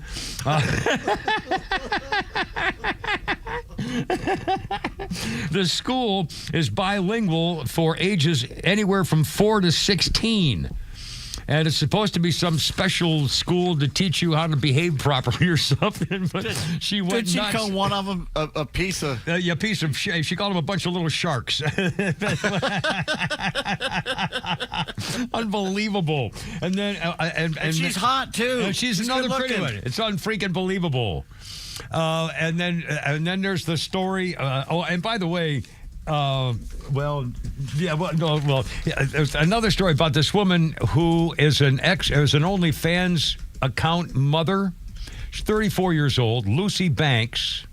The school is bilingual for ages anywhere from 4 to 16. And it's supposed to be some special school to teach you how to behave properly or something. But she went Did she nuts. call one of them a piece of... Yeah, piece of shit. She called them a bunch of little sharks. Unbelievable. And then... and she's hot, too. And she's another pretty one. It's unfreaking believable. And then there's the story. And by the way... there's another story about this woman who is an OnlyFans account mother. She's 34 years old, Lucy Banks,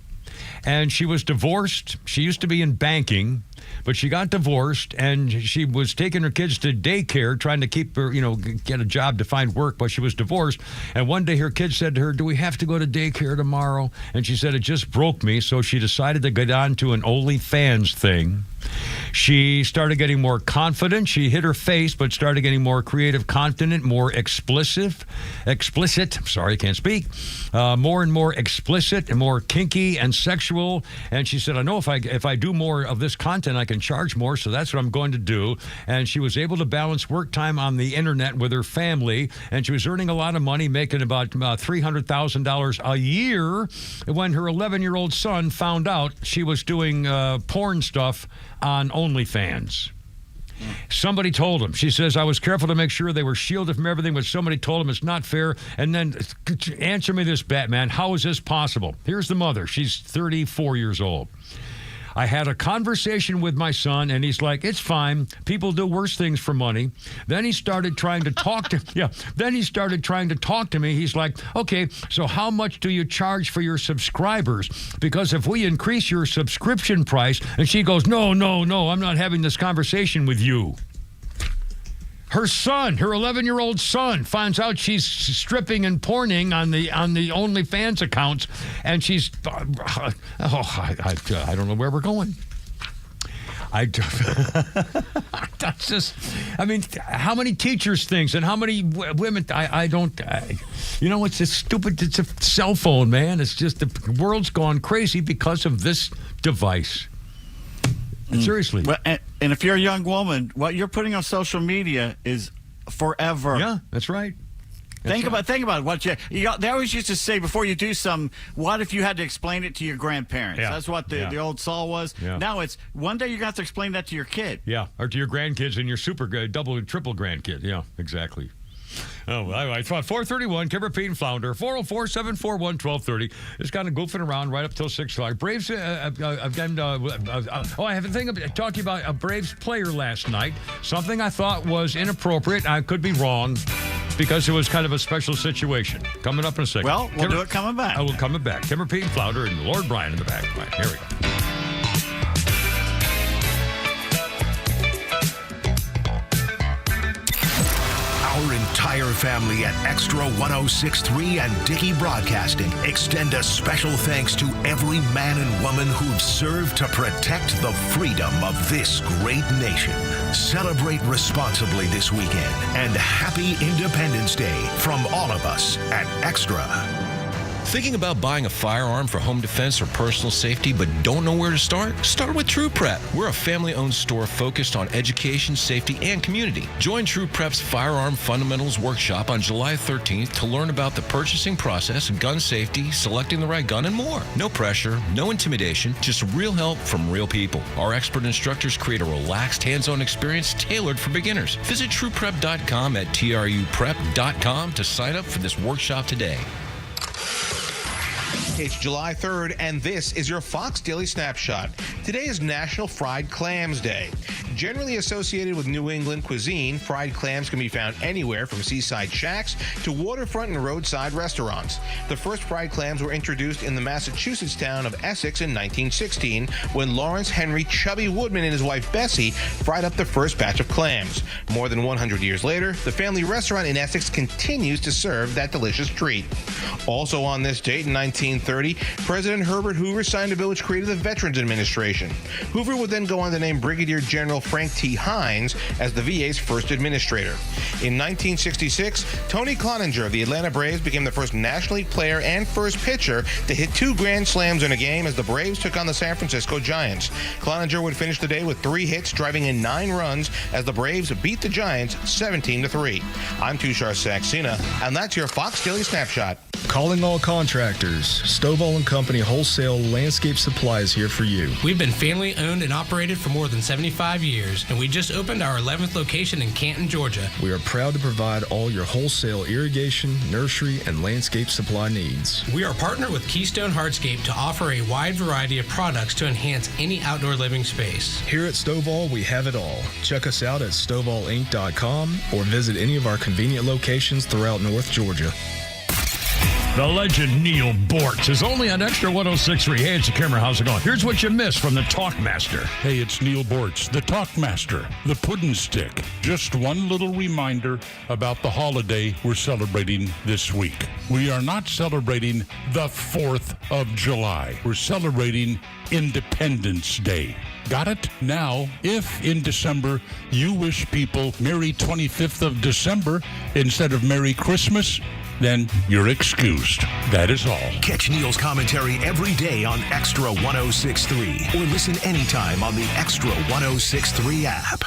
and she was divorced. She used to be in banking, but she got divorced, and she was taking her kids to daycare, trying to keep her, get a job to find work, but she was divorced. And one day her kids said to her, "Do we have to go to daycare tomorrow?" And she said, "It just broke me." So she decided to get on to an OnlyFans thing. She started getting more confident. She hit her face, but started getting more creative, confident, more explicit. Sorry, I can't speak. More and more explicit and more kinky and sexual. And she said, "I know if I do more of this content, I can charge more. So that's what I'm going to do." And she was able to balance work time on the internet with her family. And she was earning a lot of money, making about $300,000 a year, when her 11-year-old son found out she was doing porn stuff on OnlyFans. Somebody told him. She says, "I was careful to make sure they were shielded from everything, but somebody told him it's not fair." And then, answer me this, Batman. How is this possible? Here's the mother. She's 34 years old. "I had a conversation with my son, and he's like, it's fine. People do worse things for money." Then he started trying to talk to me. He's like, "Okay, so how much do you charge for your subscribers? Because if we increase your subscription price..." And she goes, No, I'm not having this conversation with you." Her son, her 11-year-old son, finds out she's stripping and porning on the OnlyFans accounts, and she's, I don't know where we're going. That's just, how many teachers' things and how many women, it's a stupid, it's a cell phone, man. It's just the world's gone crazy because of this device. Seriously. Well, and if you're a young woman, what you're putting on social media is forever. Yeah, that's right. Think about what they always used to say before you do something. What if you had to explain it to your grandparents? Yeah. That's what the old saw was. Yeah. Now it's one day you're going to have to explain that to your kid. Yeah, or to your grandkids and your super double and triple grandkid. Yeah, exactly. Oh, I thought 431, Kimber, Pete, and Flounder, 404-741-1230. Just kind of goofing around right up till 6 o'clock. Braves, again, I have a thing talking about a Braves player last night. Something I thought was inappropriate. I could be wrong because it was kind of a special situation. Coming up in a second. Well, we'll do it coming back. I will coming back. Kimber, Pete, and Flounder, and Lord Brian in the back. Right, here we go. Our entire family at Extra 106.3 and Dickey Broadcasting extend a special thanks to every man and woman who've served to protect the freedom of this great nation. Celebrate responsibly this weekend, and happy Independence Day from all of us at Extra. Thinking about buying a firearm for home defense or personal safety but don't know where to start? Start with True Prep. We're a family-owned store focused on education, safety, and community. Join True Prep's Firearm Fundamentals Workshop on July 13th to learn about the purchasing process, gun safety, selecting the right gun, and more. No pressure, no intimidation, just real help from real people. Our expert instructors create a relaxed, hands-on experience tailored for beginners. Visit TruePrep.com at TRUPrep.com to sign up for this workshop today. It's July 3rd, and this is your Fox Daily Snapshot. Today is National Fried Clams Day. Generally associated with New England cuisine, fried clams can be found anywhere from seaside shacks to waterfront and roadside restaurants. The first fried clams were introduced in the Massachusetts town of Essex in 1916 when Lawrence Henry Chubby Woodman and his wife Bessie fried up the first batch of clams. More than 100 years later, the family restaurant in Essex continues to serve that delicious treat. Also on this date in 1930, President Herbert Hoover signed a bill which created the Veterans Administration. Hoover would then go on to name Brigadier General Frank T. Hines as the VA's first administrator. In 1966, Tony Cloninger of the Atlanta Braves became the first National League player and first pitcher to hit 2 grand slams in a game as the Braves took on the San Francisco Giants. Cloninger would finish the day with 3 hits, driving in 9 runs as the Braves beat the Giants 17-3. I'm Tushar Saxena, and that's your Fox Daily Snapshot. Calling all contractors. Stovall & Company Wholesale Landscape Supply is here for you. We've been family owned and operated for more than 75 years, and we just opened our 11th location in Canton, Georgia. We are proud to provide all your wholesale irrigation, nursery, and landscape supply needs. We are partnered with Keystone Hardscape to offer a wide variety of products to enhance any outdoor living space. Here at Stovall, we have it all. Check us out at StovallInc.com or visit any of our convenient locations throughout North Georgia. The legend Neil Bortz is only on Extra 106.3. Hey, it's the Kimmer. How's it going? Here's what you missed from the Talkmaster. Hey, it's Neil Bortz, the Talkmaster, the Puddin' Stick. Just one little reminder about the holiday we're celebrating this week. We are not celebrating the 4th of July. We're celebrating Independence Day. Got it? Now, if in December you wish people Merry 25th of December instead of Merry Christmas, then you're excused. That is all. Catch Neil's commentary every day on Extra 106.3 or listen anytime on the Extra 106.3 app.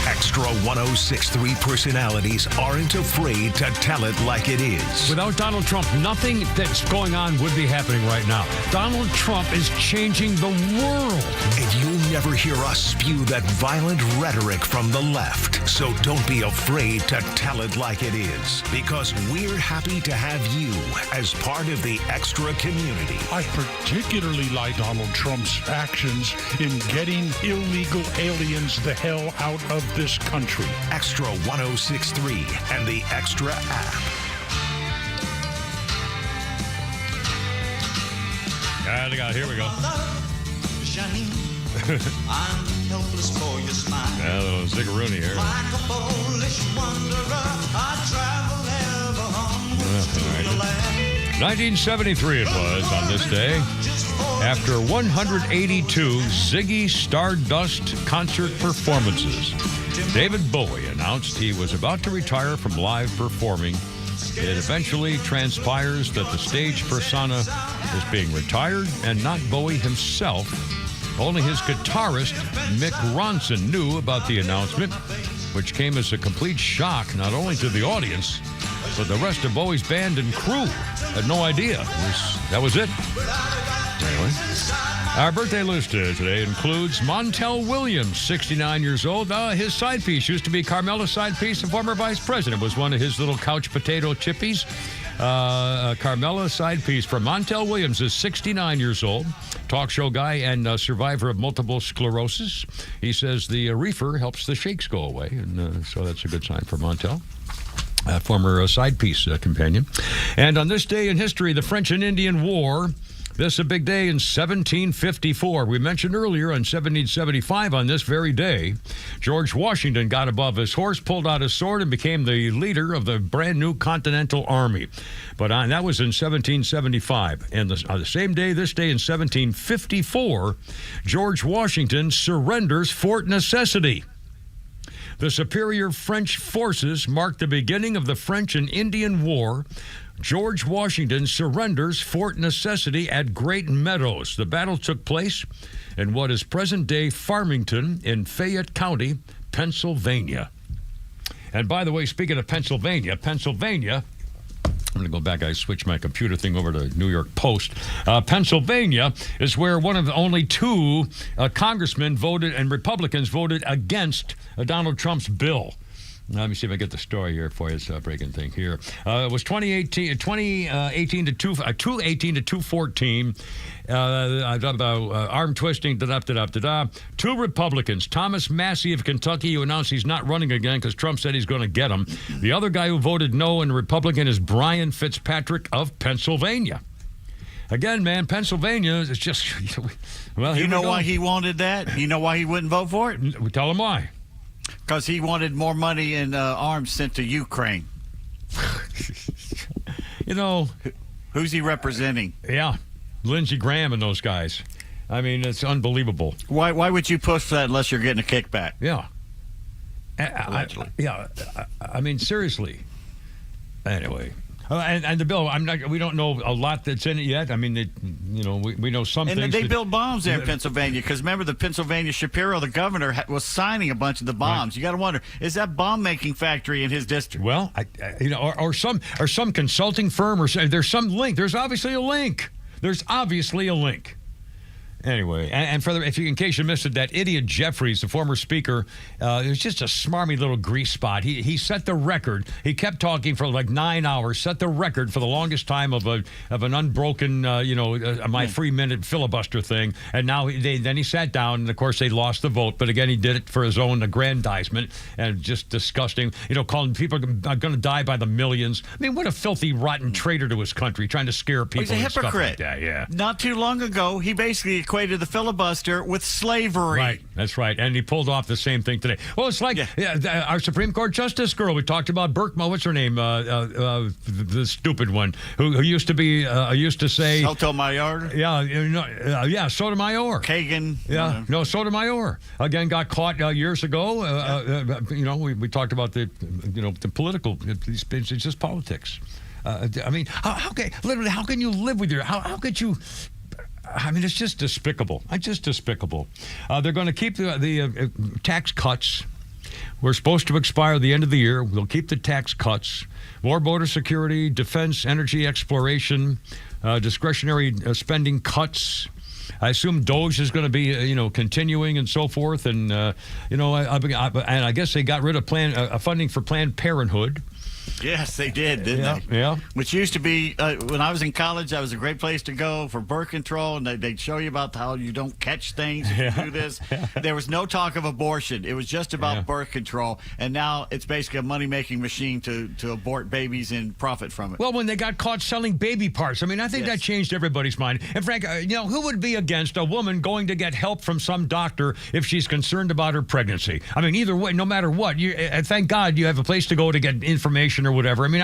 Extra 106.3 personalities aren't afraid to tell it like it is. Without Donald Trump, nothing that's going on would be happening right now. Donald Trump is changing the world. And you'll never hear us spew that violent rhetoric from the left. So don't be afraid to tell it like it is, because we're happy to have you as part of the Extra community. I particularly like Donald Trump's actions in getting illegal aliens the hell out of this country. Extra 106.3 and the Extra app. Here we go. I'm helpless for your smile. Yeah, a little Ziggaroony here. Like a foolish wanderer, I travel ever home to the land. 1973 it was on this day. After 182 Ziggy Stardust concert performances, David Bowie announced he was about to retire from live performing. It eventually transpires that the stage persona is being retired and not Bowie himself. Only his guitarist, Mick Ronson, knew about the announcement, which came as a complete shock not only to the audience, but the rest of Bowie's band and crew had no idea. That was it. Anyway, our birthday list today includes Montel Williams, 69 years old. His side piece used to be Carmela's side piece. A former vice president was one of his little couch potato chippies. Carmela's side piece for Montel Williams is 69 years old, talk show guy and survivor of multiple sclerosis. He says the reefer helps the shakes go away, and so that's a good sign for Montel. Former side piece companion. And on this day in history, the French and Indian War. This is a big day in 1754. We mentioned earlier in 1775 on this very day, George Washington got above his horse, pulled out his sword, and became the leader of the brand new Continental Army. But that was in 1775. And on the same day, this day in 1754, George Washington surrenders Fort Necessity. The superior French forces marked the beginning of the French and Indian War. George Washington surrenders Fort Necessity at Great Meadows. The battle took place in what is present-day Farmington in Fayette County, Pennsylvania. And by the way, speaking of Pennsylvania, I'm going to go back. I switched my computer thing over to New York Post. Pennsylvania is where one of the only 2 congressmen voted and Republicans voted against Donald Trump's bill. Let me see if I get the story here for you. It's a breaking thing here. It was 2018 to 214. Arm twisting. Two Republicans. Thomas Massey of Kentucky, who announced he's not running again because Trump said he's going to get him. The other guy who voted no and Republican is Brian Fitzpatrick of Pennsylvania. Again, man, Pennsylvania is just, well, you know why he wanted that? You know why he wouldn't vote for it? Tell him why. Because he wanted more money in arms sent to Ukraine. Who's he representing? Yeah, Lindsey Graham and those guys. I mean, it's unbelievable. Why would you push that unless you're getting a kickback? Yeah. I mean, seriously. Anyway. And the bill, we don't know a lot that's in it yet. I mean, we know some things. And they build bombs there in Pennsylvania because remember the Pennsylvania Shapiro, the governor, was signing a bunch of the bombs. Right. You got to wonder, is that bomb-making factory in his district? Well, or some consulting firm, or there's some link. There's obviously a link. Anyway, and in case you missed it, that idiot Jeffries, the former speaker, it was just a smarmy little grease spot. He set the record. He kept talking for like 9 hours, set the record for the longest time of an unbroken, my 3-minute filibuster thing. And now then he sat down, and of course they lost the vote. But again, he did it for his own aggrandizement, and just disgusting. Calling people are going to die by the millions. I mean, what a filthy, rotten traitor to his country, trying to scare people. He's a hypocrite. Stuff like that. Yeah. Not too long ago, he basically equated the filibuster with slavery. Right, that's right. And he pulled off the same thing today. Well, it's like our Supreme Court Justice girl. We talked about Burke. What's her name? The stupid one who used to be, used to say... Sotomayor? Yeah, Sotomayor. Kagan. Yeah, no, Sotomayor. Again, got caught years ago. We talked about the political... It's just politics. I mean, how can you live with your... How could you... I mean, it's just despicable. They're going to keep the tax cuts. We're supposed to expire the end of the year. We'll keep the tax cuts. More border security, defense, energy exploration, discretionary spending cuts. I assume DOGE is going to be, continuing and so forth. And, I guess they got rid of funding for Planned Parenthood. Yes, they did, didn't they? Yeah. Which used to be, when I was in college, that was a great place to go for birth control, and they'd show you about how you don't catch things if you do this. There was no talk of abortion. It was just about birth control, and now it's basically a money-making machine to abort babies and profit from it. Well, when they got caught selling baby parts, I mean, I think that changed everybody's mind. And Frank, who would be against a woman going to get help from some doctor if she's concerned about her pregnancy? I mean, either way, no matter what, thank God you have a place to go to get information or whatever. I mean,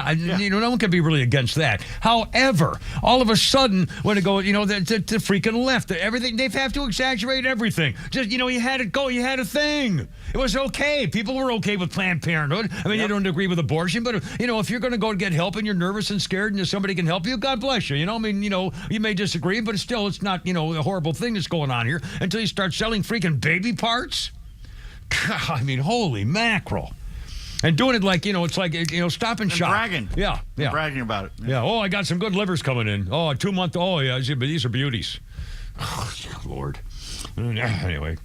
no one can be really against that. However, all of a sudden, when it goes, the freaking left, everything, they have to exaggerate everything. Just, you had it go, you had a thing. It was okay. People were okay with Planned Parenthood. I mean, they don't agree with abortion, but, if you're going to go get help and you're nervous and scared and somebody can help you, God bless you. You may disagree, but it's not, a horrible thing that's going on here until you start selling freaking baby parts. God, I mean, holy mackerel. And doing it like, it's like, Stop and Shop. Bragging. Yeah. Bragging about it. Yeah. Oh, I got some good livers coming in. Oh, 2 month. Oh, yeah. These are beauties. Oh, Lord. Anyway.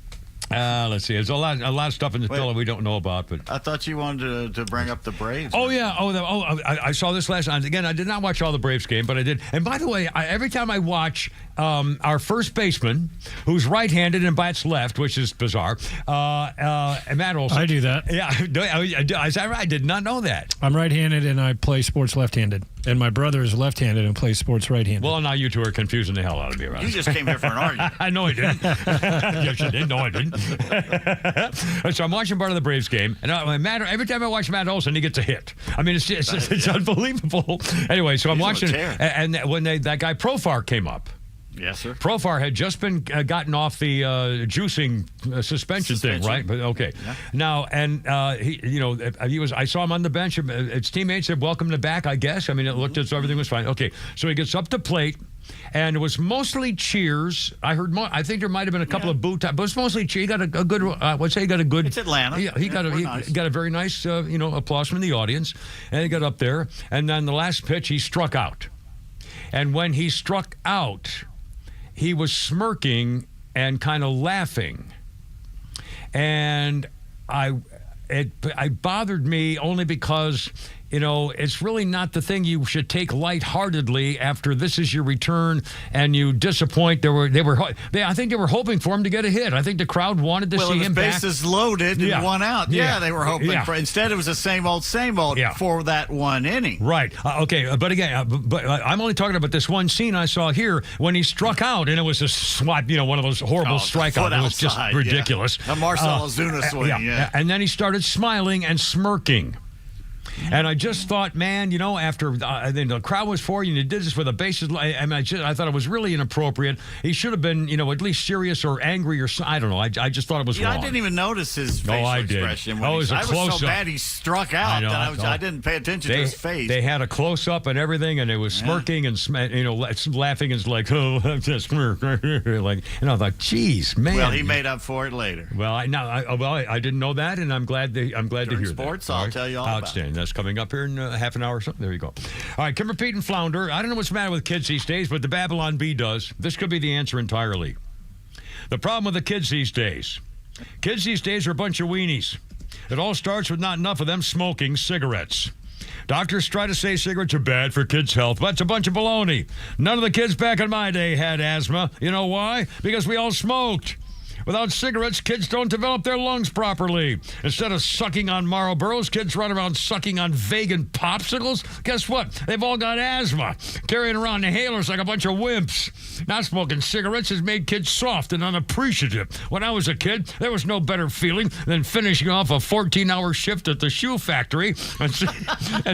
Let's see. There's a lot of stuff in this bill that we don't know about. But I thought you wanted to bring up the Braves. Oh, yeah. I saw this last night. Again, I did not watch all the Braves game, but I did. And by the way, every time I watch our first baseman, who's right-handed and bats left, which is bizarre, Matt Olson. I do that. Yeah. Is that right? I did not know that. I'm right-handed and I play sports left-handed. And my brother is left-handed and plays sports right-handed. Well, now you two are confusing the hell out of me, right? You just came here for an argument. I know I didn't. Yes, you did. No, I didn't. So I'm watching part of the Braves game, and every time I watch Matt Olson, he gets a hit. I mean, it's unbelievable. Anyway, so I'm watching, and when that guy Profar came up. Yes, sir. Profar had just been gotten off the juicing suspension thing, right? But okay. Yeah. Now, and he was. I saw him on the bench. His teammates said, "Welcome to back," I guess. I mean, it looked as though everything was fine. Okay, so he gets up to plate, and it was mostly cheers. I heard. I think there might have been a couple of boo type, but it's mostly cheers. He got a good. Let's say he got a good. It's Atlanta. He got a very nice applause from the audience, and he got up there, and then the last pitch he struck out, and when he struck out, he was smirking and kind of laughing. And it bothered me only because, it's really not the thing you should take lightheartedly after this is your return and you disappoint. I think they were hoping for him to get a hit. I think the crowd wanted to see him back. Bases loaded and one out. Yeah, they were hoping for. Instead, it was the same old for that one inning. Right. Okay. But again, I'm only talking about this one scene I saw here when he struck out, and it was a swap. One of those horrible strikeouts. It was just ridiculous. A Marcell Ozuna swing. And then he started smiling and smirking. And I just thought, man, after the crowd was for you and you did this with the bases, I thought it was really inappropriate. He should have been, at least serious or angry or I don't know. I just thought it was wrong. I didn't even notice his facial expression. It was a close-up. I was so bad he struck out that I didn't pay attention to his face. They had a close-up and everything, and it was smirking and laughing and like, oh, I'm just smirk. And I thought, geez, man. Well, he made up for it later. Well, I didn't know that, and I'm glad to hear sports, that. I'll tell you all about it. Outstanding. That's coming up here in half an hour or something. There you go. All right, Kimber, Pete, and Flounder. I don't know what's the matter with kids these days, but the Babylon Bee does. This could be the answer entirely. The problem with the kids these days are a bunch of weenies. It all starts with not enough of them smoking cigarettes. Doctors try to say cigarettes are bad for kids' health, but it's a bunch of baloney. None of the kids back in my day had asthma. You know why? Because we all smoked. Without cigarettes, kids don't develop their lungs properly. Instead of sucking on Marlboros, kids run around sucking on vegan popsicles. Guess what? They've all got asthma, carrying around inhalers like a bunch of wimps. Not smoking cigarettes has made kids soft and unappreciative. When I was a kid, there was no better feeling than finishing off a 14-hour shift at the shoe factory and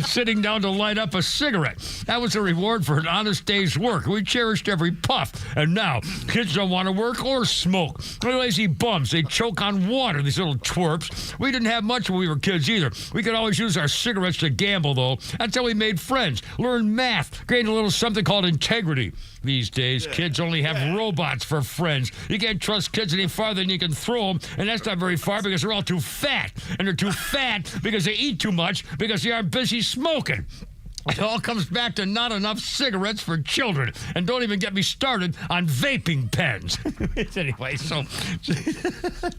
sitting down to light up a cigarette. That was a reward for an honest day's work. We cherished every puff. And now, kids don't want to work or smoke. They're lazy bums. They choke on water, these little twerps. We didn't have much when we were kids either. We could always use our cigarettes to gamble, though. That's how we made friends, learned math, gained a little something called integrity. These days, kids only have robots for friends. You can't trust kids any farther than you can throw them, and that's not very far because they're all too fat. And they're too fat because they eat too much because they are busy smoking. It all comes back to not enough cigarettes for children. And don't even get me started on vaping pens. Anyway, so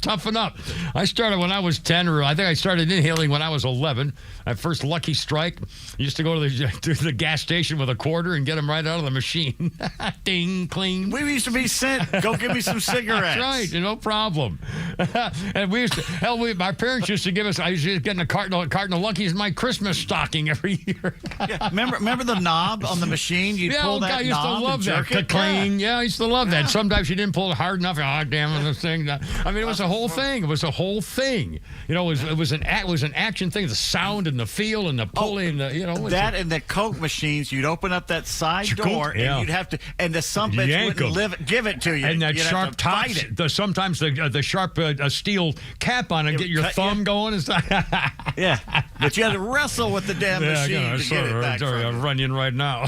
toughen up. I started when I was 10, or I think I started inhaling when I was 11. My first Lucky Strike. I used to go to the gas station with a quarter and get them right out of the machine. Ding, clean. We used to be sent, go give me some cigarettes. That's right, no problem. And we used to, my parents used to give us, I used to get a carton of Luckies in my Christmas stocking every year. Yeah, remember the knob on the machine? You'd pull that knob. I used to love that. Clean. Yeah, I used to love that. Sometimes you didn't pull it hard enough. Oh, damn this thing. I mean, it was a whole thing. It was a whole thing. It was an action thing. The sound and the feel and the pulling. That and the Coke machines. You'd open up that side door and you'd have to, and the some bitch wouldn't give it to you. And that you'd sharp top. Sometimes the sharp steel cap on and get your thumb going and stuff. Yeah, but you had to wrestle with the damn machine to get it back. I'm running right now.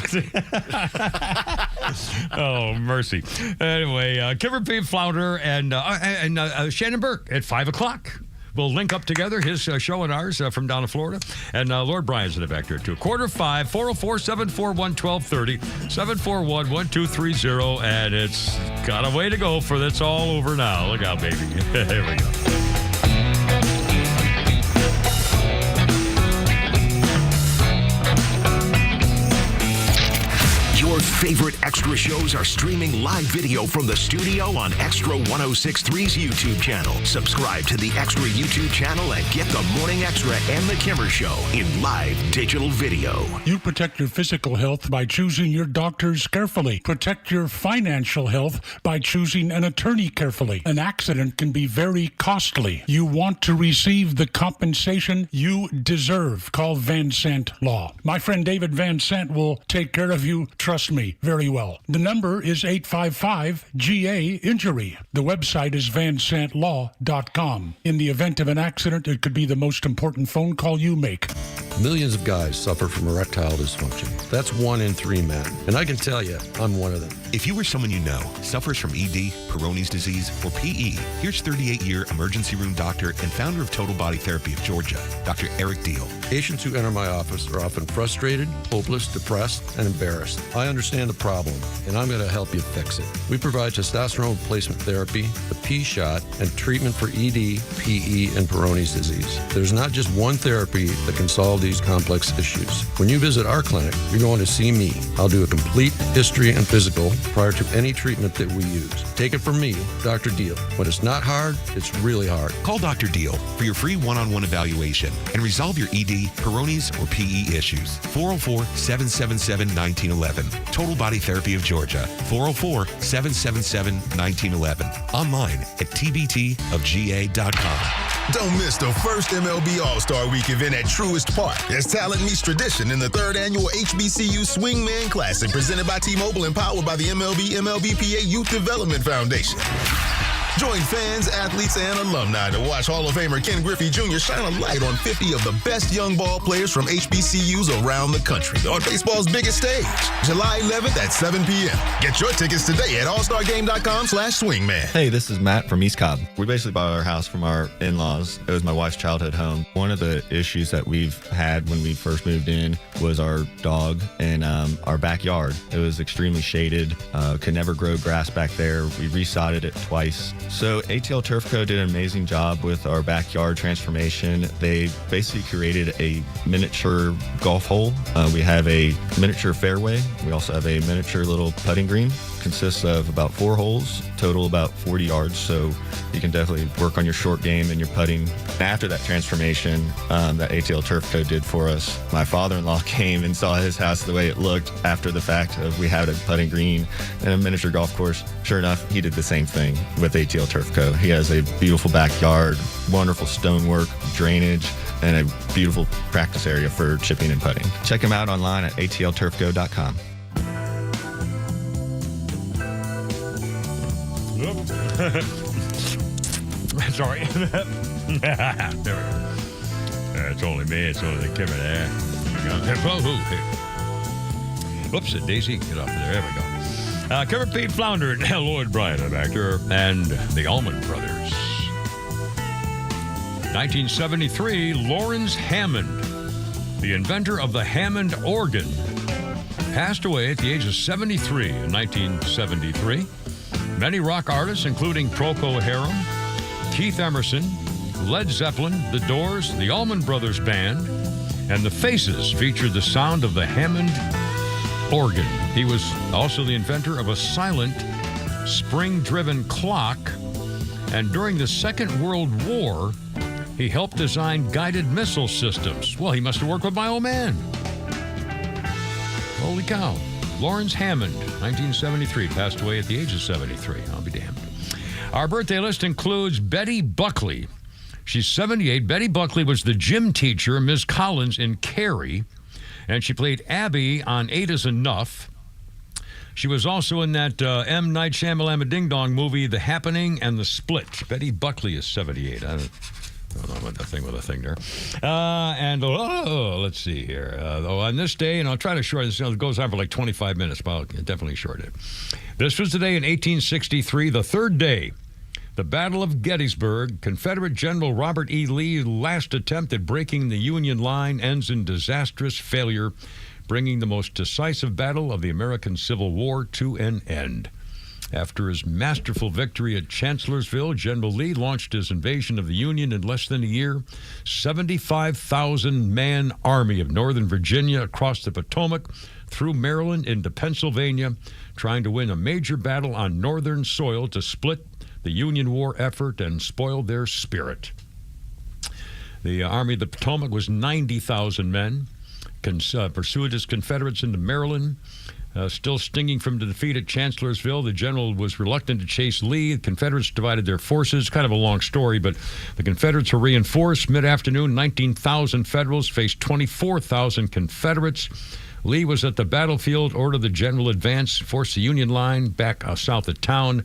Oh, mercy. Anyway, Kimber P. Flounder and Shannon Burke at 5 o'clock. We'll link up together, his show and ours from down in Florida. And Lord Brian's in the back there, too. 4:45, 404-741-1230, 741-1230. And it's got a way to go for that's all over now. Look out, baby. Here we go. Your favorite Extra shows are streaming live video from the studio on Extra 106.3's YouTube channel. Subscribe to the Extra YouTube channel and get the Morning Extra and the Kimmer Show in live digital video. You protect your physical health by choosing your doctors carefully. Protect your financial health by choosing an attorney carefully. An accident can be very costly. You want to receive the compensation you deserve. Call Van Sant Law. My friend David Van Sant will take care of you. Trust me, very well. The number is 855-GA-INJURY. The website is vansantlaw.com. In the event of an accident, it could be the most important phone call you make. Millions of guys suffer from erectile dysfunction. That's 1 in 3 men. And I can tell you, I'm one of them. If you or someone you know suffers from ED, Peyronie's disease, or PE, here's 38-year emergency room doctor and founder of Total Body Therapy of Georgia, Dr. Eric Deal. Patients who enter my office are often frustrated, hopeless, depressed, and embarrassed. I understand the problem, and I'm going to help you fix it. We provide testosterone replacement therapy, the P-shot, and treatment for ED, PE, and Peyronie's disease. There's not just one therapy that can solve these complex issues. When you visit our clinic, you're going to see me. I'll do a complete history and physical prior to any treatment that we use. Take it from me, Dr. Deal. When it's not hard, it's really hard. Call Dr. Deal for your free one-on-one evaluation and resolve your ED, Peyronie's, or PE issues. 404-777-1911. Total Body Therapy of Georgia. 404-777-1911. Online at tbtofga.com. Don't miss the first MLB All-Star Week event at Truist Park as talent meets tradition in the 3rd annual HBCU Swingman Classic presented by T-Mobile and powered by the MLBPA Youth Development Foundation. Join fans, athletes, and alumni to watch Hall of Famer Ken Griffey Jr. shine a light on 50 of the best young ball players from HBCUs around the country on baseball's biggest stage, July 11th at 7 p.m. Get your tickets today at allstargame.com/swingman. Hey, this is Matt from East Cobb. We basically bought our house from our in-laws. It was my wife's childhood home. One of the issues that we've had when we first moved in was our dog and our backyard. It was extremely shaded, could never grow grass back there. We resodded it twice. So ATL Turf Co. did an amazing job with our backyard transformation. They basically created a miniature golf hole. We have a miniature fairway. We also have a miniature little putting green. Consists of about 4 holes, total about 40 yards. So you can definitely work on your short game and your putting. After that transformation that ATL Turf Co. did for us, my father-in-law came and saw his house the way it looked after the fact of we had a putting green and a miniature golf course. Sure enough, he did the same thing with ATL Turf Co. He has a beautiful backyard, wonderful stonework, drainage, and a beautiful practice area for chipping and putting. Check him out online at atlturfco.com. Sorry. There we go. It's only me. It's only the camera there. Whoops, Daisy, get off there. There we go. Kevin Pete Flounder and Lloyd Bryant, an actor, and the Allman Brothers. 1973, Lawrence Hammond, the inventor of the Hammond organ, passed away at the age of 73 in 1973. Many rock artists, including Procol Harum, Keith Emerson, Led Zeppelin, The Doors, the Allman Brothers Band, and the Faces featured the sound of the Hammond organ. He was also the inventor of a silent, spring-driven clock, and during the Second World War, he helped design guided missile systems. Well, he must have worked with my old man. Holy cow. Lawrence Hammond, 1973, passed away at the age of 73. I'll be damned. Our birthday list includes Betty Buckley. She's 78. Betty Buckley was the gym teacher, Ms. Collins, in Carrie, and she played Abby on 8 is Enough. She was also in that M. Night Shyamalan Ding Dong movie, The Happening and The Split. Betty Buckley is 78. I don't know what the thing with the thing there. Let's see here. On this day, and I'll try to shorten this. It goes on for like 25 minutes, but I'll definitely shorten it. This was the day in 1863, the third day. The Battle of Gettysburg, Confederate General Robert E. Lee's last attempt at breaking the Union line ends in disastrous failure, bringing the most decisive battle of the American Civil War to an end. After his masterful victory at Chancellorsville, General Lee launched his invasion of the Union in less than a year. 75,000-man army of Northern Virginia across the Potomac, through Maryland into Pennsylvania, trying to win a major battle on Northern soil to split the Union war effort and spoil their spirit. The Army of the Potomac was 90,000 men, pursued his Confederates into Maryland. Still stinging from the defeat at Chancellorsville, the general was reluctant to chase Lee. The Confederates divided their forces. Kind of a long story, but the Confederates were reinforced. Mid-afternoon, 19,000 Federals faced 24,000 Confederates. Lee was at the battlefield, ordered the general advance, forced the Union line back south of town.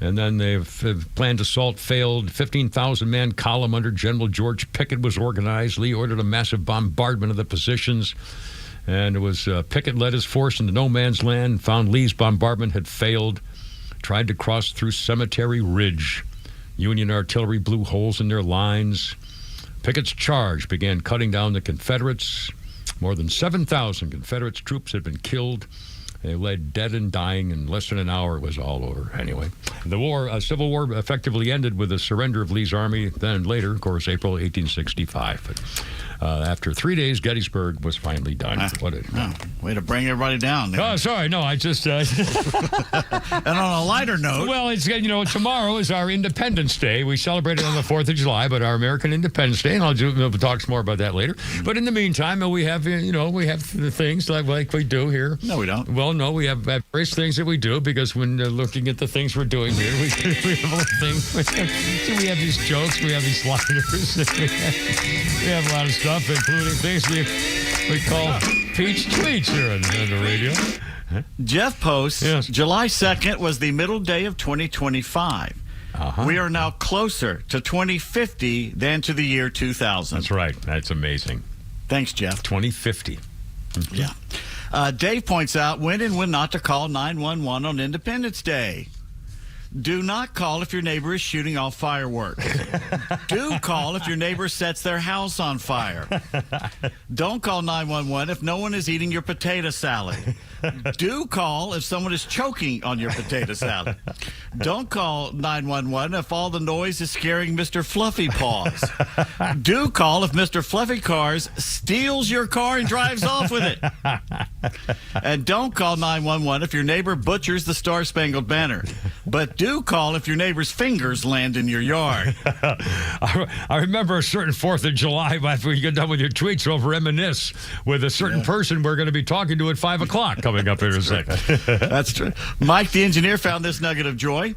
And then they've planned assault failed. 15,000-man column under General George Pickett was organized. Lee ordered a massive bombardment of the positions. And it was Pickett led his force into no man's land, found Lee's bombardment had failed, tried to cross through Cemetery Ridge. Union artillery blew holes in their lines. Pickett's charge began cutting down the Confederates. More than 7,000 Confederate troops had been killed. They lay dead and dying. In less than an hour, it was all over. Anyway, the Civil War effectively ended with the surrender of Lee's army. Then later, of course, April 1865. But after 3 days, Gettysburg was finally done. Way to bring everybody down there. Oh, sorry. No, I just... And on a lighter note... Well, it's tomorrow is our Independence Day. We celebrate it on the 4th of July, but our American Independence Day, and we'll talk more about that later. But in the meantime, we have the things like we do here. No, we don't. Well, no, we have various things that we do, because when looking at the things we're doing here, we have a little thing. So we have these jokes, we have these liners, we have a lot of stuff, including things we call Peach Tweets here on the radio. Jeff posts, July 2nd was the middle day of 2025. We are now closer to 2050 than to the year 2000. That's right. That's amazing. Thanks, Jeff. 2050. Yeah. Dave points out when and when not to call 911 on Independence Day. Do not call if your neighbor is shooting off fireworks. Do call if your neighbor sets their house on fire. Don't call 911 if no one is eating your potato salad. Do call if someone is choking on your potato salad. Don't call 911 if all the noise is scaring Mr. Fluffy Paws. Do call if Mr. Fluffy Cars steals your car and drives off with it. And don't call 911 if your neighbor butchers the Star-Spangled Banner. But do call if your neighbor's fingers land in your yard. I remember a certain 4th of July, after you get done with your tweets, you'll reminisce with a certain person we're going to be talking to at 5 o'clock coming up here in a second. That's true. Mike, the engineer, found this nugget of joy.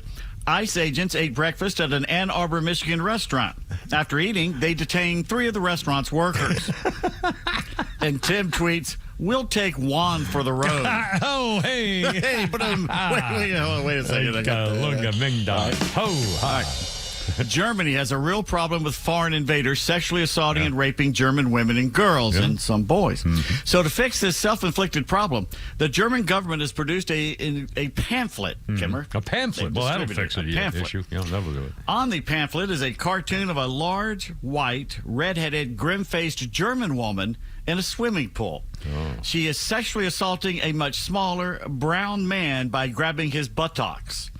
ICE agents ate breakfast at an Ann Arbor, Michigan restaurant. After eating, they detained 3 of the restaurant's workers. And Tim tweets, "We'll take Juan for the road." Oh, hey. Hey, but wait a second. Look at Ming Dong. Ho, hi. Germany has a real problem with foreign invaders sexually assaulting and raping German women and girls and some boys. So to fix this self-inflicted problem, the German government has produced a pamphlet, Kimmer. A pamphlet? Well, that'll fix it. Issue. That'll do it. On the pamphlet is a cartoon of a large, white, red-headed, grim-faced German woman in a swimming pool. She is sexually assaulting a much smaller, brown man by grabbing his buttocks.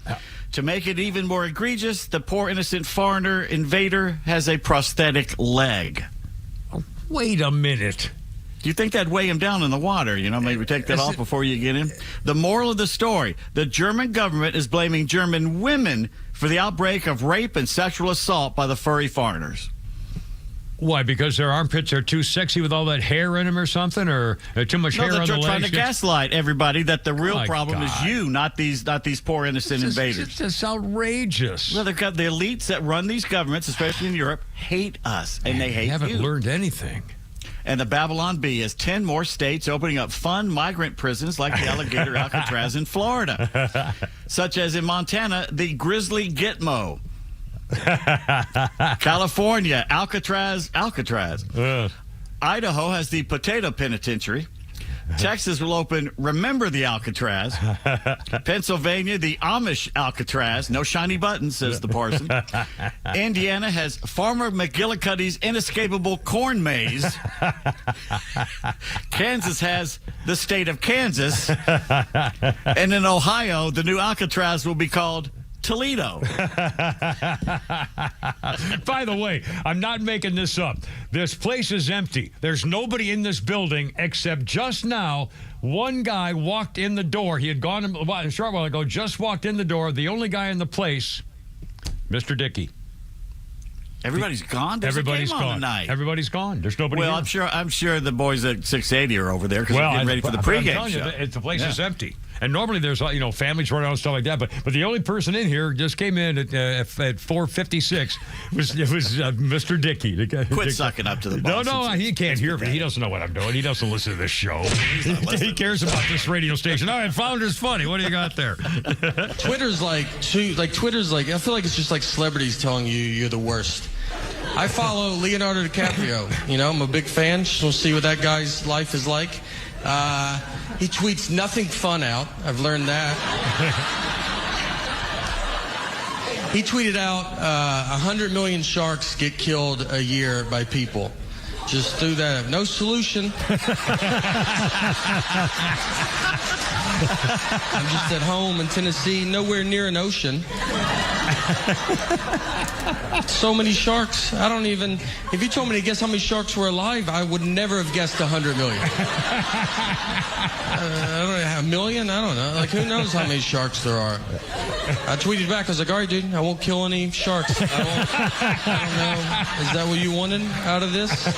To make it even more egregious, the poor innocent foreigner invader has a prosthetic leg. Wait a minute. Do you think that'd weigh him down in the water? Maybe take that off before you get in. The moral of the story, the German government is blaming German women for the outbreak of rape and sexual assault by the furry foreigners. Why? Because their armpits are too sexy with all that hair in them or something, or too much hair on the legs? They're trying to gaslight everybody that the real problem is you, not these poor innocent invaders. It's just outrageous. Well, they've got the elites that run these governments, especially in Europe, hate us, and they hate you. Haven't learned anything. And the Babylon Bee has 10 more states opening up fun migrant prisons like the alligator Alcatraz in Florida, such as in Montana, the Grizzly Gitmo. California, Alcatraz. Idaho has the Potato Penitentiary. Texas will open Remember the Alcatraz. Pennsylvania, the Amish Alcatraz. No shiny buttons, says the parson. Indiana has Farmer McGillicuddy's inescapable corn maze. Kansas has the state of Kansas. And in Ohio, the new Alcatraz will be called Toledo. By the way, I'm not making this up. This place is empty. There's nobody in this building except just now. One guy walked in the door. He had gone a short while ago, just walked in the door. The only guy in the place, Mr. Dickey. Everybody's gone? Everybody's gone tonight. Everybody's gone. There's nobody here. I'm sure the boys at 680 are over there because they're getting ready for the pregame show. The place is empty. And normally there's families running out and stuff like that. But the only person in here just came in at 4:56. It was Mr. Dickey. Quit sucking up to the boss. No, he can't hear me. He doesn't know what I'm doing. He doesn't listen to this show. He cares about this radio station. All right, Founder's funny. What do you got there? Twitter's I feel like it's just like celebrities telling you you're the worst. I follow Leonardo DiCaprio. I'm a big fan. Just want to see what that guy's life is like. He tweets nothing fun out. I've learned that. He tweeted out 100 million sharks get killed a year by people. Just threw that up. No solution. I'm just at home in Tennessee, nowhere near an ocean. So many sharks. If you told me to guess how many sharks were alive, I would never have guessed 100 million. I don't know, 1 million? I don't know. Who knows how many sharks there are? I tweeted back. I was like, all right, dude, I won't kill any sharks. I don't know. Is that what you wanted out of this?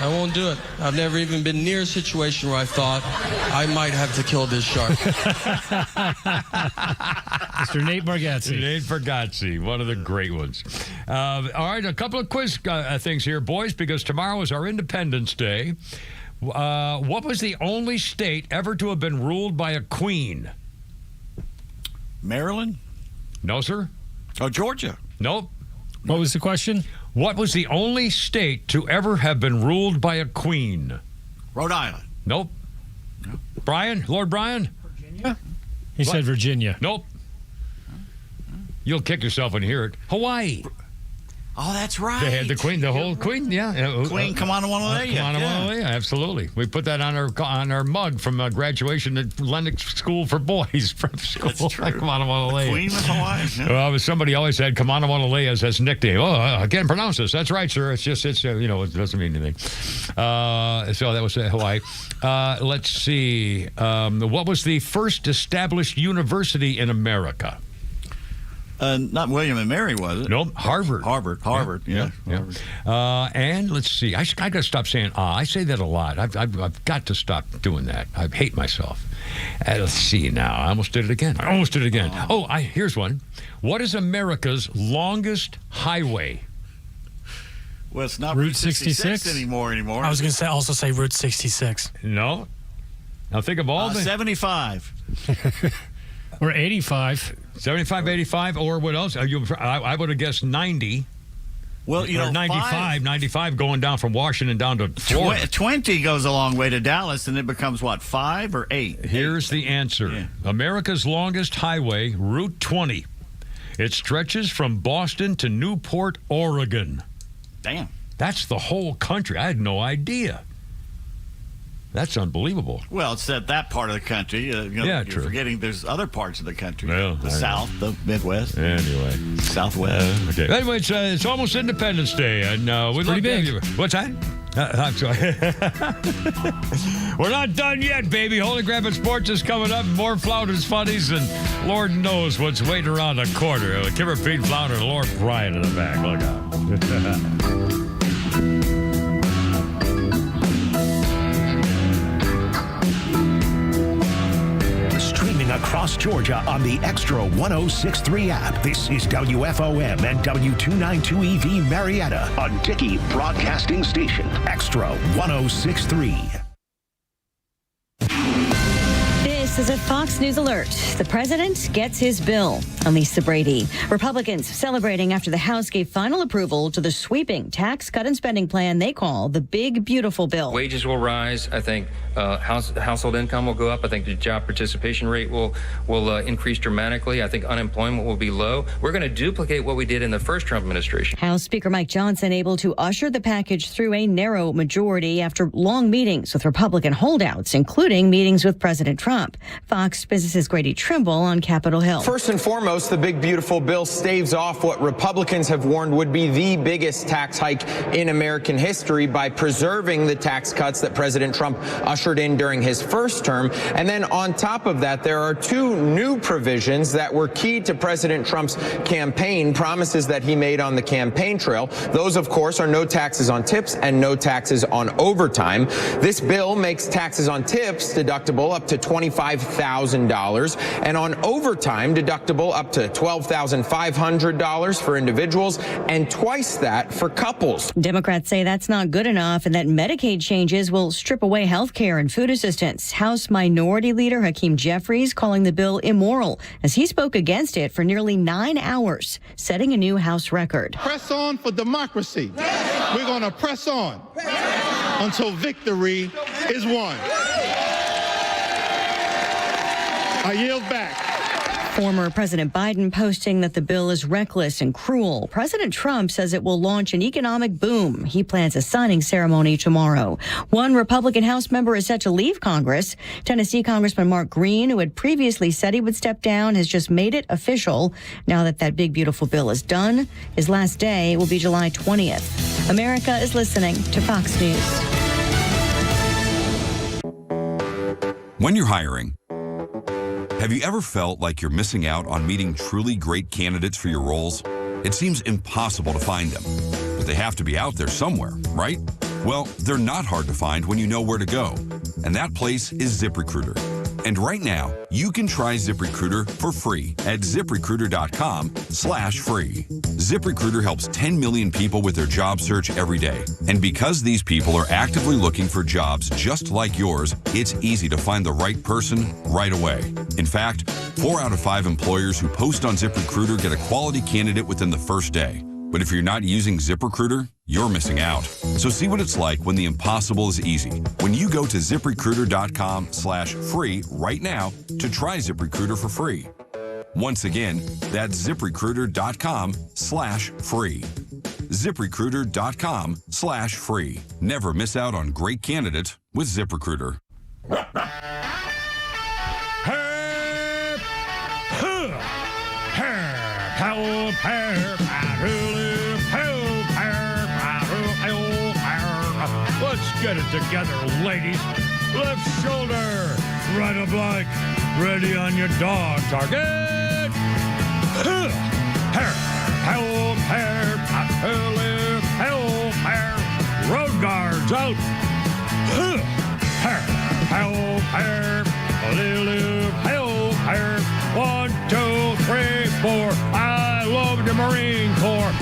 I won't do it. I've never even been near a situation where I thought I might have to kill this shark. Mr. Nate Bargatze. Nate Bargatze, one of the great ones. All right, a couple of quiz things here, boys, because tomorrow is our Independence Day. What was the only state ever to have been ruled by a queen? Maryland? No, sir. Oh, Georgia? Nope. What was the question? What was the only state to ever have been ruled by a queen? Rhode Island? Nope. No. Brian? Lord Brian? Virginia? He said Virginia. Nope. You'll kick yourself when you hear it. Hawaii. Oh, that's right. They had the queen, the whole queen, yeah. Queen Kamanawalea. Kamanawalea, absolutely. We put that on our mug from graduation at Lennox School for Boys from school. That's true. Kamanawalea. Queen of Hawaii. Yeah. Well, somebody always had Kamanawalea as his nickname. Oh, I can't pronounce this. That's right, sir. It's just, it doesn't mean anything. So that was Hawaii. Let's see. What was the first established university in America? Not William and Mary, was it? Nope, Harvard. Harvard, yeah. Harvard. And let's see. I got to stop saying I say that a lot. I've got to stop doing that. I hate myself. Let's see now. I almost did it again. Here's one. What is America's longest highway? Well, it's not Route 66 anymore. I was going to also say Route 66. No. Now think of all the... 75. Or 85. 75, 85, or what else? I would have guessed 90. Well, or 95 going down from Washington down to Florida. 20 goes a long way to Dallas, and it becomes, 5 or 8? Here's the answer. Yeah. America's longest highway, Route 20. It stretches from Boston to Newport, Oregon. Damn. That's the whole country. I had no idea. That's unbelievable. Well, it's that part of the country. You're true. Forgetting there's other parts of the country. Well, the South, the Midwest. Anyway. Southwest. Okay. Anyway, it's almost Independence Day, and we'd like big. to... What's that? I'm sorry. We're not done yet, baby. Holy Grabbing Sports is coming up. More Flounders Funnies, and Lord knows what's waiting around the corner. Kimmer Pete Flounder and Lord Brian in the back. Look out. Across Georgia on the Extra 106.3 app. This is WFOM and W292EV Marietta on Dickey Broadcasting Station. Extra 106.3. This is a Fox News alert. The president gets his bill. I'm Lisa Brady. Republicans celebrating after the House gave final approval to the sweeping tax cut and spending plan they call the Big Beautiful Bill. Wages will rise. I think household income will go up. I think the job participation rate will increase dramatically. I think unemployment will be low. We're going to duplicate what we did in the first Trump administration. House Speaker Mike Johnson able to usher the package through a narrow majority after long meetings with Republican holdouts, including meetings with President Trump. Fox Business's Grady Trimble on Capitol Hill. First and foremost, the Big Beautiful Bill staves off what Republicans have warned would be the biggest tax hike in American history by preserving the tax cuts that President Trump ushered in during his first term. And then on top of that, there are two new provisions that were key to President Trump's campaign, promises that he made on the campaign trail. Those, of course, are no taxes on tips and no taxes on overtime. This bill makes taxes on tips deductible up to $2,500 $5,000, and on overtime deductible up to $12,500 for individuals and twice that for couples. Democrats say that's not good enough and that Medicaid changes will strip away health care and food assistance. House Minority Leader Hakeem Jeffries calling the bill immoral as he spoke against it for nearly 9 hours, setting a new House record. Press on for democracy. We're going to press on until victory is won. I yield back. Former President Biden posting that the bill is reckless and cruel. President Trump says it will launch an economic boom. He plans a signing ceremony tomorrow. One Republican House member is set to leave Congress. Tennessee Congressman Mark Green, who had previously said he would step down, has just made it official. Now that big, beautiful bill is done, his last day will be July 20th. America is listening to Fox News. When you're hiring, have you ever felt like you're missing out on meeting truly great candidates for your roles? It seems impossible to find them, but they have to be out there somewhere, right? Well, they're not hard to find when you know where to go, and that place is ZipRecruiter. And right now, you can try ZipRecruiter for free at ZipRecruiter.com/free. ZipRecruiter helps 10 million people with their job search every day. And because these people are actively looking for jobs just like yours, it's easy to find the right person right away. In fact, 4 out of 5 employers who post on ZipRecruiter get a quality candidate within the first day. But if you're not using ZipRecruiter, you're missing out. So see what it's like when the impossible is easy. When you go to ZipRecruiter.com/free right now to try ZipRecruiter for free. Once again, that's ZipRecruiter.com/free. ZipRecruiter.com/free. Never miss out on great candidates with ZipRecruiter. Let's get it together, ladies. Left shoulder, right of blank, ready on your dog. Target. Road guards out. One, two, three, four. I love the Marine Corps.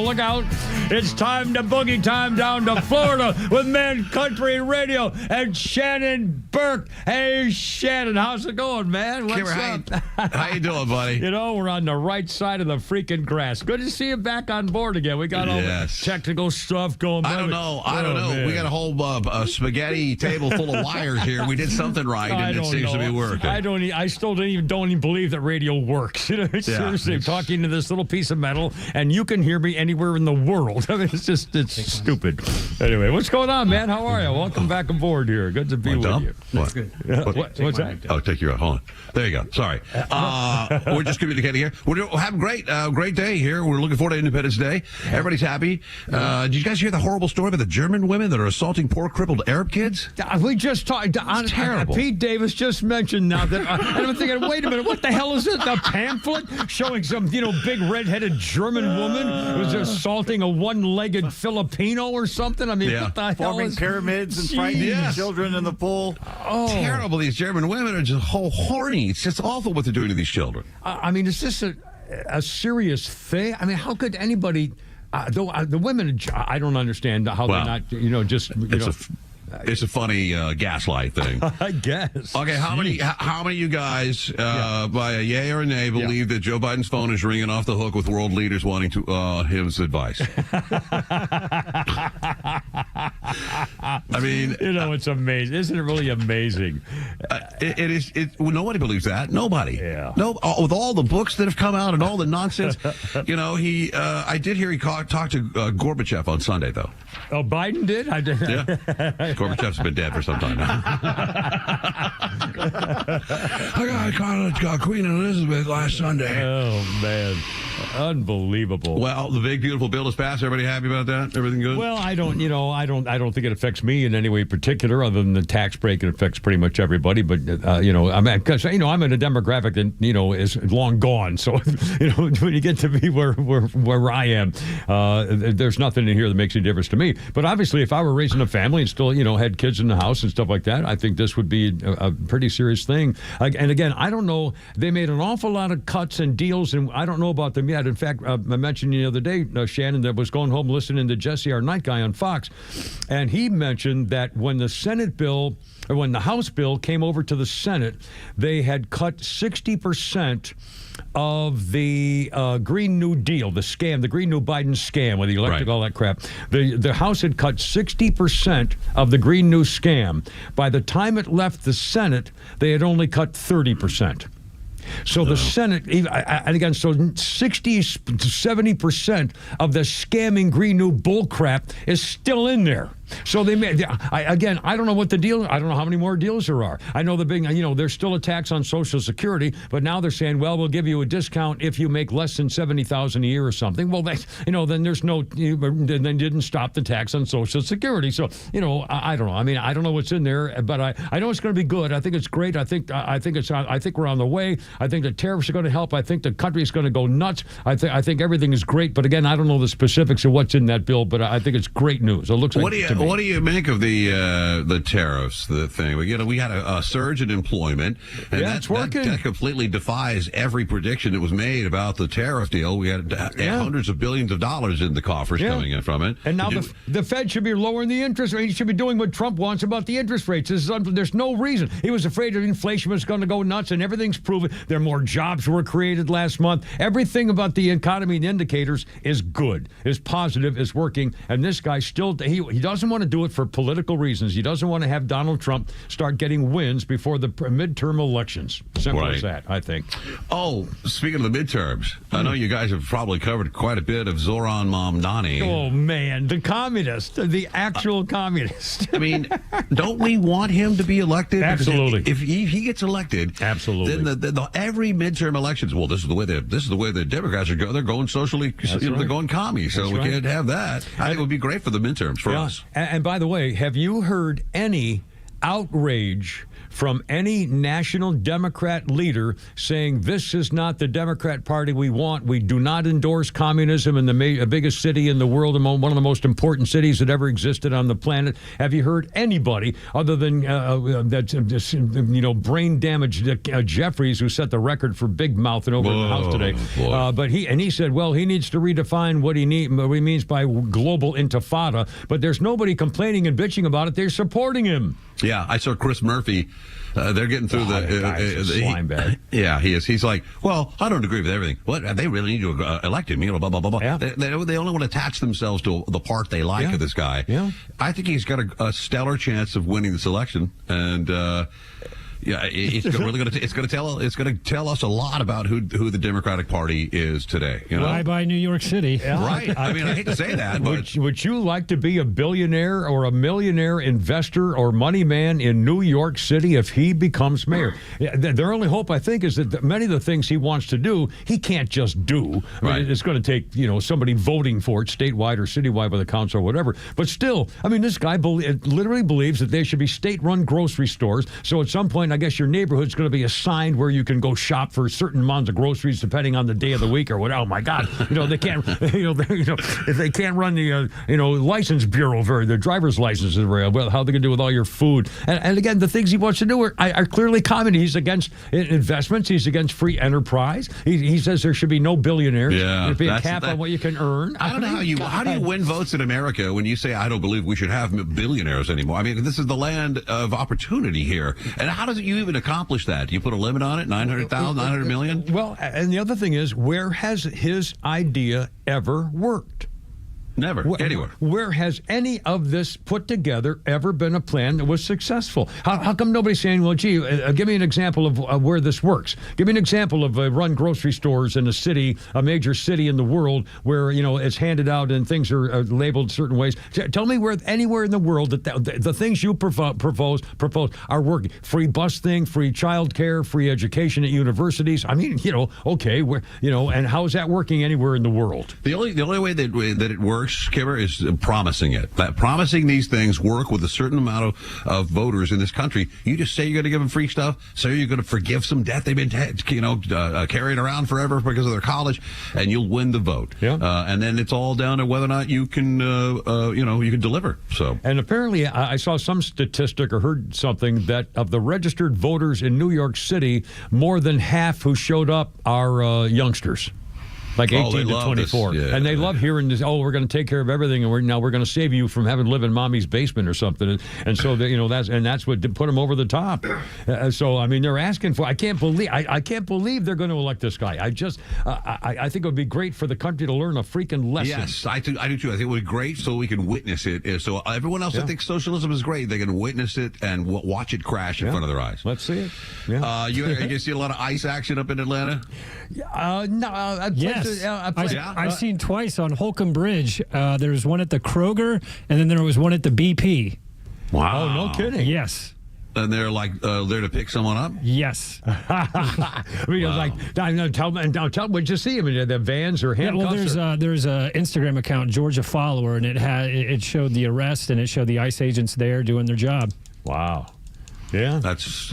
Look out. It's time to boogie time down to Florida with Man Country Radio and Shannon Burke. Hey, Shannon, how's it going, man? What's up? How you doing, buddy? You know, we're on the right side of the freaking grass. Good to see you back on board again. We got all the technical stuff going. I don't know. Man. We got a whole spaghetti table full of wires here. We did something right, and it seems to be working. I still don't even believe that radio works. You know, seriously, I'm talking to this little piece of metal, and you can hear me anywhere in the world. I mean, it's stupid. Anyway, what's going on, man? How are you? Welcome back aboard here. Good to be with you. That's good. What's that? Oh, take you out. Hold on. There you go. Sorry. We're just communicating here. We're having a great day here. We're looking forward to Independence Day. Everybody's happy. Did you guys hear the horrible story about the German women that are assaulting poor crippled Arab kids? We just talked. Terrible. Pete Davis just mentioned now that and I'm thinking, wait a minute, what the hell is it? The pamphlet showing some big red-headed German woman who was assaulting a one-legged Filipino or something? I mean, what the hell? Forming pyramids and frightening children in the pool. Oh, terrible! These German women are just horny. It's just awful what they're doing to these children. I mean, is this a serious thing? I mean, how could anybody? The women, I don't understand how they're not. It's a funny gaslight thing. I guess. Okay, how many of you guys, by a yay or a nay, believe that Joe Biden's phone is ringing off the hook with world leaders wanting to his advice? I mean, it's amazing. Isn't it really amazing? It is. Well, nobody believes that. Nobody. Yeah. No. With all the books that have come out and all the nonsense, he. I did hear he talked to Gorbachev on Sunday, though. Oh, Biden did? I did. Yeah. Gorbachev's been dead for some time now. I got Queen Elizabeth last Sunday. Oh, man. Unbelievable. Well, the big, beautiful bill is passed. Everybody happy about that? Everything good? Well, I don't think it affects me in any way particular other than the tax break. It affects pretty much everybody. But, I'm in a demographic that, is long gone. So, when you get to be where I am, there's nothing in here that makes any difference to me. But obviously, if I were raising a family and still, had kids in the house and stuff like that, I think this would be a pretty serious thing. And again, I don't know. They made an awful lot of cuts and deals, and I don't know about them yet. In fact, I mentioned the other day, Shannon, that was going home listening to Jesse, our night guy on Fox, and he mentioned that when the House bill came over to the Senate, they had cut 60% of the Green New Deal, the scam, the Green New Biden scam with the electric, all that crap. The House had cut 60% of the Green New scam. By the time it left the Senate, they had only cut 30%. So the Senate, and again, so 60 to 70% of the scamming Green New bullcrap is still in there. So they made, I don't know what the deal, I don't know how many more deals there are. I know there's still a tax on Social Security, but now they're saying, well, we'll give you a discount if you make less than $70,000 a year or something. Well, then there's no, then didn't stop the tax on Social Security. So, I don't know. I mean, I don't know what's in there, but I know it's going to be good. I think it's great. I think we're on the way. I think the tariffs are going to help. I think the country is going to go nuts. I think everything is great. But again, I don't know the specifics of what's in that bill, but I think it's great news. It looks like What do you make of the tariffs, the thing? We had a surge in employment, and it's working. That completely defies every prediction that was made about the tariff deal. We had hundreds of billions of dollars in the coffers coming in from it. And now the Fed should be lowering the interest rate. He should be doing what Trump wants about the interest rates. There's no reason. He was afraid that inflation was going to go nuts, and everything's proven. There are more jobs were created last month. Everything about the economy and indicators is good, is positive, is working. And this guy still, he doesn't want to do it for political reasons. He doesn't want to have Donald Trump start geting wins before the midterm elections. Simple as that, I think. Oh, speaking of the midterms, I know you guys have probably covered quite a bit of Zoran Mamdani. Oh, man, the communist, the actual communist. I mean, don't we want him to be elected? Absolutely. If he gets elected, absolutely. Then every midterm elections, well, this is the way the Democrats are going. They're going socially, they're going commie, so we can't have that. I think it would be great for the midterms for us. And by the way, have you heard any outrage from any national Democrat leader saying this is not the Democrat Party we want? We do not endorse communism in the biggest city in the world, and one of the most important cities that ever existed on the planet. Have you heard anybody other than brain damaged Jeffries, who set the record for big mouthing over in the House today? But he said, well, he needs to redefine what he means by global intifada. But there's nobody complaining and bitching about it. They're supporting him. Yeah, I saw Chris Murphy. They're getting through the slime bag. Yeah, he is. He's like, well, I don't agree with everything. What? They really need to elect him. Blah blah blah blah. Yeah. They only want to attach themselves to the part they like of this guy. Yeah. I think he's got a stellar chance of winning this election, and. Yeah, it's going to tell us a lot about who the Democratic Party is today. Bye New York City. Yeah. Right. I mean, I hate to say that, but would you like to be a billionaire or a millionaire investor or money man in New York City if he becomes mayor? Their only hope, I think, is that many of the things he wants to do, he can't just do. I mean, it's going to take somebody voting for it statewide or citywide by the council or whatever. But still, I mean, this guy literally believes that there should be state-run grocery stores. So at some point, I guess your neighborhood's going to be assigned where you can go shop for certain amounts of groceries depending on the day of the week or what. Oh my God, they can't. If they can't run the license bureau the driver's licenses very well, how are they going to do with all your food? And again, the things he wants to do are clearly communist. He's against investments. He's against free enterprise. He says there should be no billionaires. Yeah, there'd be a cap on what you can earn. I don't know how do you win votes in America when you say I don't believe we should have billionaires anymore? I mean, this is the land of opportunity here, and how does you even accomplish that? Do you put a limit on it? 900,000, 900 million? Well, and the other thing is, where has his idea ever worked? Never. Anywhere. Where has any of this put together ever been a plan that was successful? How come nobody's saying, well, gee, give me an example of where this works? Give me an example of run grocery stores in a city, a major city in the world where, it's handed out and things are labeled certain ways. Tell me where anywhere in the world that the things you propose are working. Free bus thing, free child care, free education at universities. I mean, okay, where, and how is that working anywhere in the world? The only way that it works works, Kimmer, is promising it. Promising these things work with a certain amount of voters in this country. You just say you're going to give them free stuff, say you're going to forgive some debt they've been carrying around forever because of their college, and you'll win the vote. Yeah. And then it's all down to whether or not you can, you can deliver. So. And apparently, I saw some statistic or heard something that of the registered voters in New York City, more than half who showed up are youngsters. Like 18 to 24. Yeah, and they love hearing this, we're going to take care of everything, and we're going to save you from having to live in mommy's basement or something. And so, that's what put them over the top. So, I mean, they're asking for, I can't believe they're going to elect this guy. I think it would be great for the country to learn a freaking lesson. Yes, I do too. I think it would be great so we can witness it. So everyone else that thinks socialism is great, they can witness it and watch it crash in front of their eyes. Let's see it. Yeah. You see a lot of ICE action up in Atlanta? No. Yes. I've seen twice on Holcomb Bridge. There's one at the Kroger, and then there was one at the BP. Wow. Oh, no kidding. Yes. And they're there to pick someone up? Yes. I mean, wow. Tell them what you see. I mean, the vans or handcuffs. Well, there's a Instagram account, Georgia Follower, and it showed the arrest, and it showed the ICE agents there doing their job. Wow. Yeah. That's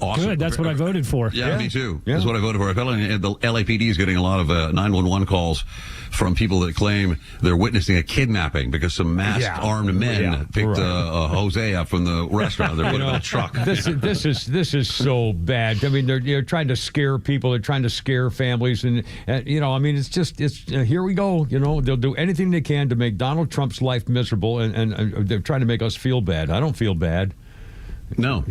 awesome. Good. That's what I voted for. Yeah, me too. Yeah. That's what I voted for. Apparently, the LAPD is getting a lot of 911 calls from people that claim they're witnessing a kidnapping because some masked armed men picked Jose up from the restaurant. They're putting in a truck. This is so bad. I mean, they're trying to scare people. They're trying to scare families, and I mean, it's here we go. They'll do anything they can to make Donald Trump's life miserable, and they're trying to make us feel bad. I don't feel bad. No,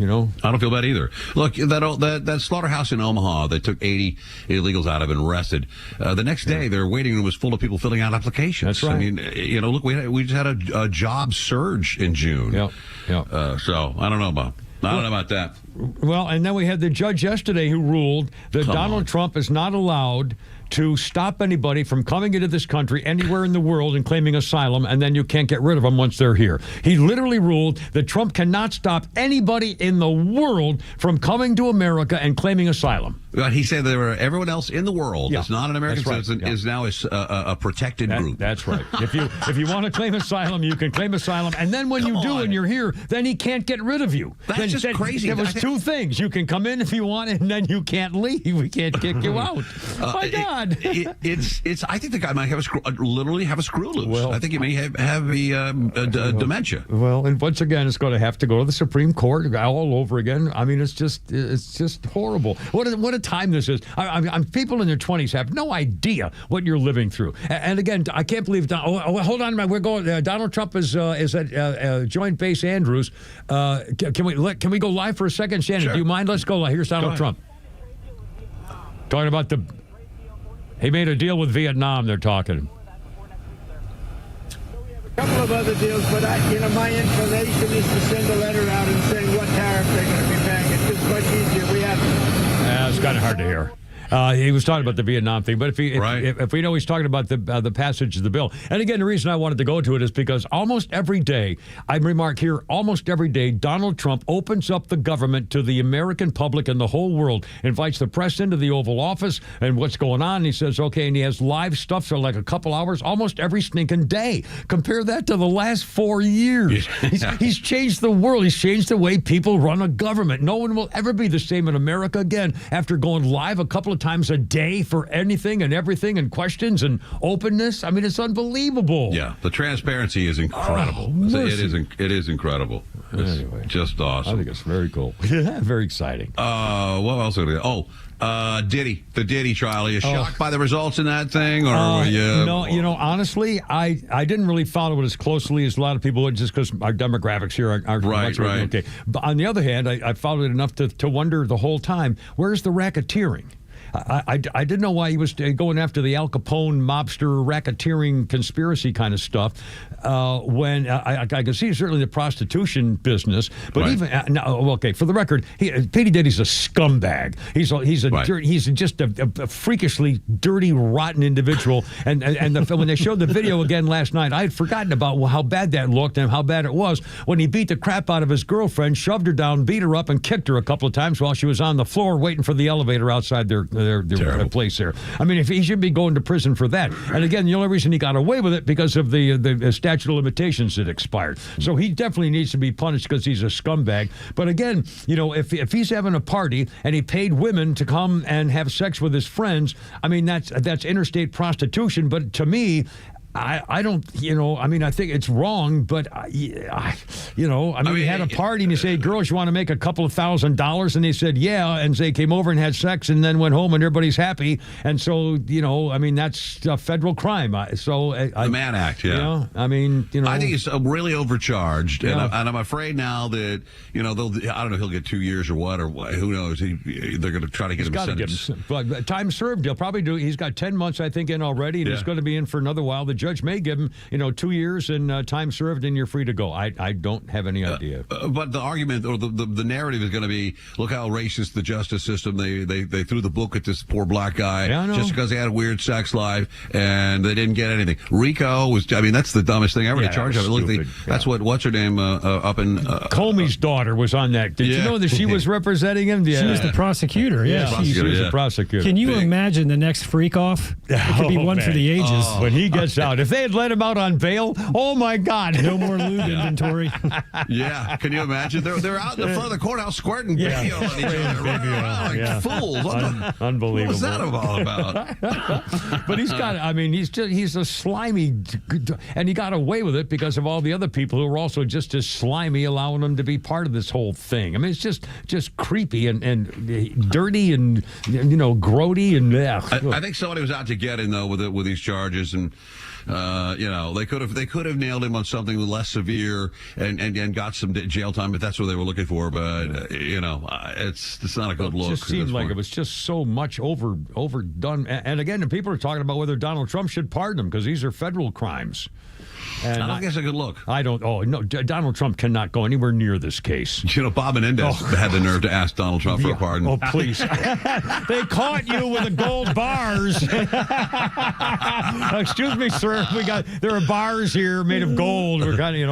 I don't feel bad either. Look, that slaughterhouse in Omaha, they took 80 illegals out of and arrested. The next day, their waiting room was full of people filling out applications. That's right. I mean, look, we just had a job surge in June. Yeah. So I don't know about that. Well, and then we had the judge yesterday who ruled that Donald Trump is not allowed to stop anybody from coming into this country anywhere in the world and claiming asylum, and then you can't get rid of them once they're here. He literally ruled that Trump cannot stop anybody in the world from coming to America and claiming asylum. But he said that everyone else in the world that's not an American citizen is now a protected group. That's right. If you want to claim asylum, you can claim asylum, and then when you do and you're here, then he can't get rid of you. That's just crazy. There was two things: you can come in if you want, and then you can't leave. We can't kick you out. My God. It's. I think the guy might literally have a screw loose. Well, I think he may have dementia. Well, and once again, it's going to have to go to the Supreme Court all over again. I mean, it's just horrible. What a time this is. People in their 20s have no idea what you're living through. And again, I can't believe. Hold on a minute. We're going. Donald Trump is at Joint Base Andrews. Can we go live for a second, Shannon? Sure. Do you mind? Let's go live. Here's Donald Trump talking about he made a deal with Vietnam. They're talking. A couple of other deals, but my inclination is to send a letter out and saying what tariff they're going to be paying. It's just much easier. We have. It's kind of hard to hear. He was talking about the Vietnam thing, but if we know he's talking about the passage of the bill, and again, the reason I wanted to go to it is because almost every day, I remark here, almost every day, Donald Trump opens up the government to the American public and the whole world, invites the press into the Oval Office and what's going on. And he says, okay, and he has live stuff for like a couple hours almost every stinking day. Compare that to the last 4 years. He's changed the world. He's changed the way people run a government. No one will ever be the same in America again after going live a couple of times a day for anything and everything and questions and openness. I mean, it's unbelievable. Yeah, the transparency is incredible. It is incredible. It's just awesome. I think it's very cool. Very exciting. What else are we going to Diddy, the Diddy trial. Are you shocked by the results in that thing? Or were you... No, honestly, I didn't really follow it as closely as a lot of people would, just because our demographics here aren't right. Okay. But on the other hand, I followed it enough to wonder the whole time, where's the racketeering? I didn't know why he was going after the Al Capone mobster racketeering conspiracy kind of stuff. When I can see certainly the prostitution business, but for the record, P. Diddy's a scumbag. He's just a freakishly dirty, rotten individual. And when they showed the video again last night, I had forgotten about how bad that looked and how bad it was when he beat the crap out of his girlfriend, shoved her down, beat her up, and kicked her a couple of times while she was on the floor waiting for the elevator outside their their place there. I mean, if he should be going to prison for that. And again, the only reason he got away with it because of the statute of limitations that expired. So he definitely needs to be punished because he's a scumbag. But again, if he's having a party and he paid women to come and have sex with his friends, I mean, that's interstate prostitution. But to me, I don't, I think it's wrong, but, he had a party and he said, girls, you want to make a couple of $1,000s? And they said, yeah. And they came over and had sex and then went home and everybody's happy. And so, that's a federal crime. The Mann Act, yeah. I think he's really overcharged. Yeah. And I'm afraid now that, I don't know if he'll get 2 years or what, or who knows. They're going to try to get him sentenced. But time served, he'll probably do. He's got 10 months, I think, in already, and he's going to be in for another while. The judge may give him, 2 years and time served, and you're free to go. I don't have any idea. But the argument or the narrative is going to be, look how racist the justice system. They threw the book at this poor black guy just because he had a weird sex life, and they didn't get anything. Rico was, that's the dumbest thing ever to charge him. Look, that's what's her name up in Comey's daughter was on that. Did you know that she was representing him? Yeah. She was the prosecutor. Yeah, she was the prosecutor. Can you imagine the next freak off? It could be one for the ages. When he gets out. If they had let him out on bail, oh my God. No more lube inventory. Yeah, can you imagine? They're out in the front of the courthouse squirting baby on each other. Like fools. Unbelievable. What's that all about? But he's a slimy, and he got away with it because of all the other people who are also just as slimy, allowing him to be part of this whole thing. I mean, it's just creepy and dirty and, grody and I think somebody was out to get him, though, with these charges, and they could have nailed him on something less severe and got some jail time if that's what they were looking for. But it's not a good look. It just seemed like it was just so much overdone. And again, people are talking about whether Donald Trump should pardon him because these are federal crimes. And I don't think it's a good look. I don't. Oh no, Donald Trump cannot go anywhere near this case. Bob Menendez had the nerve to ask Donald Trump for a pardon. Oh please! They caught you with the gold bars. Excuse me, sir. There are bars here made of gold. We're kind of,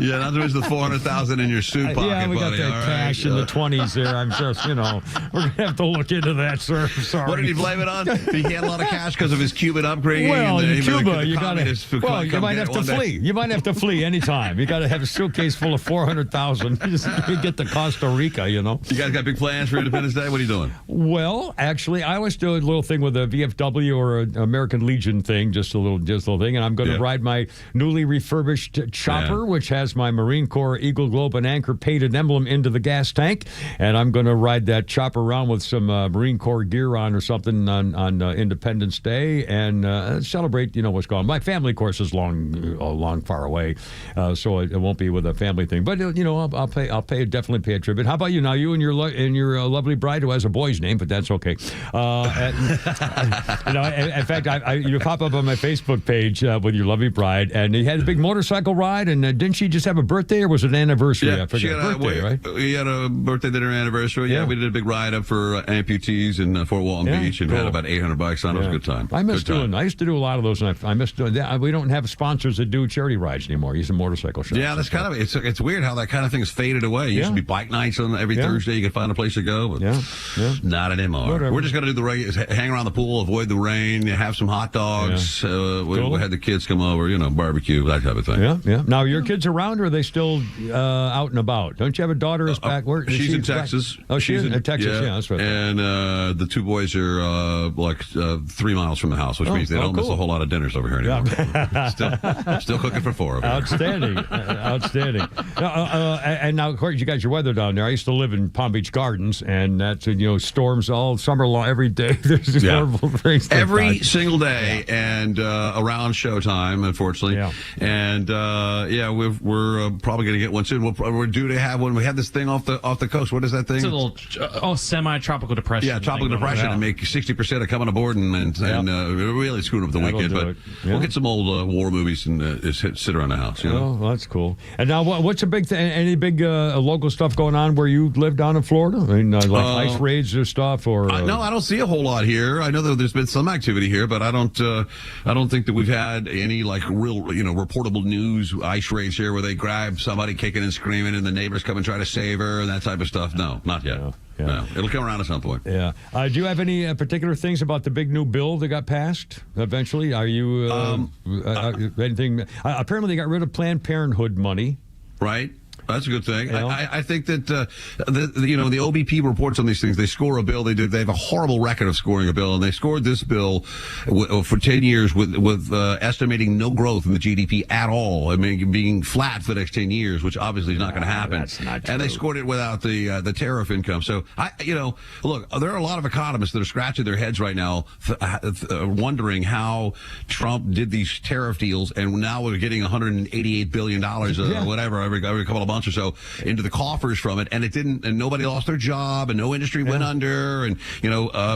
Yeah, not to mention the $400,000 in your suit pocket. Yeah, we got buddy. that cash in the 20s there. I'm just, we're gonna have to look into that, sir. Sorry. What did he blame it on? He had a lot of cash because of his Cuban upbringing. Well, in Cuba, you got to. Well, you might have to flee. You might have to flee anytime. You got to have a suitcase full of $400,000. You get to Costa Rica, You guys got big plans for Independence Day? What are you doing? Well, actually, I was doing a little thing with a VFW or an American Legion thing, just a little thing, and I'm going to ride my newly refurbished chopper, which has my Marine Corps Eagle Globe and Anchor painted emblem into the gas tank, and I'm going to ride that chopper around with some Marine Corps gear on or something on Independence Day and celebrate, what's going on. My family, of course, is long far away, so it won't be with a family thing. But I'll definitely pay a tribute. How about you now? You and your lovely bride who has a boy's name, but that's okay. In fact, you pop up on my Facebook page with your lovely bride, and you had a big motorcycle ride. And didn't she just have a birthday, or was it an anniversary? Yeah, I forget. She had birthday, right? We had a birthday dinner anniversary. Yeah, we did a big ride up for amputees in Fort Walton Beach, and we had about $800 on it. It was a good time. I used to do a lot of those, and I miss doing that. We don't have sponsors that do charity rides anymore. Use a motorcycle shops. Yeah, that's kind of it's weird how that kind of thing has faded away. It used to be bike nights on every Thursday. You could find a place to go, but not anymore. Whatever. We're just going to do the regular, hang around the pool, avoid the rain, have some hot dogs. We had the kids come over, barbecue, that type of thing. Yeah. Now, your kids around, or are they still out and about? Don't you have a daughter who's back? Where, she's in Texas. Back? Oh, she's in Texas. Yeah, that's right. And the two boys are 3 miles from the house, which means they don't miss a whole lot of dinners over here anymore. Still cooking for four of them. Outstanding. And now, of course, you got your weather down there. I used to live in Palm Beach Gardens, and that's storms all summer long, every day. There's horrible things. Every single day, and around showtime, unfortunately. Yeah. And we're probably going to get one soon. We're due to have one. We had this thing off the coast. What is that thing? It's a little semi-tropical depression. Yeah, tropical depression, and make 60% of coming aboard and really screwing up the weekend. But we'll get some old war movies and sit around the house. Oh, that's cool. And now, what's a big thing? Any big local stuff going on where you live down in Florida? I mean, like ice raids or stuff? Or no, I don't see a whole lot here. I know that there's been some activity here, but I don't think that we've had any like real, reportable news ice raids here where they grab somebody kicking and screaming and the neighbors come and try to save her and that type of stuff? No, not yet. Yeah. No, it'll come around at some point. Yeah. Do you have any particular things about the big new bill that got passed eventually? Are you anything? Apparently, they got rid of Planned Parenthood money. Right. That's a good thing. I think that the OBP reports on these things. They score a bill. They have a horrible record of scoring a bill, and they scored this bill for 10 years with estimating no growth in the GDP at all. I mean, being flat for the next 10 years, which obviously is not going to happen. That's not true. And they scored it without the tariff income. So look, there are a lot of economists that are scratching their heads right now, wondering how Trump did these tariff deals, and now we're getting $188 billion or whatever every couple of months or so into the coffers from it, and it didn't, and nobody lost their job, and no industry went under, and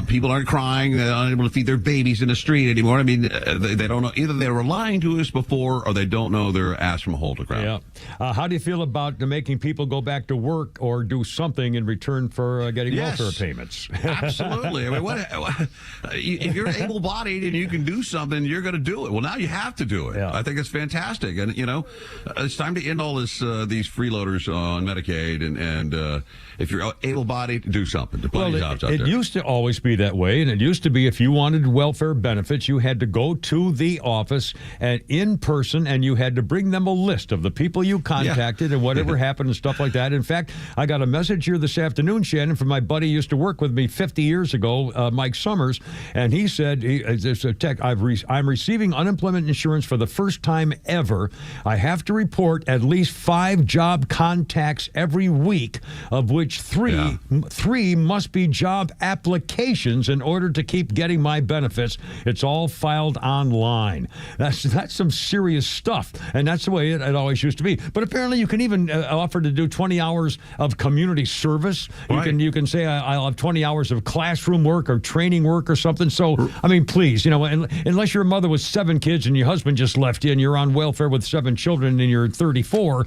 people aren't crying, they're unable to feed their babies in the street anymore. I mean, they don't know, either they were lying to us before, or they don't know their ass from a hole to ground. Yeah. How do you feel about making people go back to work or do something in return for getting welfare payments? Absolutely. I mean, if you're able-bodied and you can do something, you're going to do it. Well, now you have to do it. Yeah. I think it's fantastic, and it's time to end all this these freeloaders on Medicaid, and if you're able-bodied, do something. There's plenty of jobs out there. It used to always be that way, and it used to be if you wanted welfare benefits, you had to go to the office and in person, and you had to bring them a list of the people you contacted and whatever happened and stuff like that. In fact, I got a message here this afternoon, Shannon, from my buddy who used to work with me 50 years ago, Mike Summers, and he said, there's a tech, I'm receiving unemployment insurance for the first time ever. I have to report at least 5 job contacts every week, of which three must be job applications in order to keep getting my benefits. It's all filed online. That's some serious stuff, and that's the way it always used to be. But apparently, you can even offer to do 20 hours of community service. Right. You can say I'll have 20 hours of classroom work or training work or something. So I mean, please, unless your mother with 7 kids and your husband just left you and you're on welfare with 7 children and you're 34,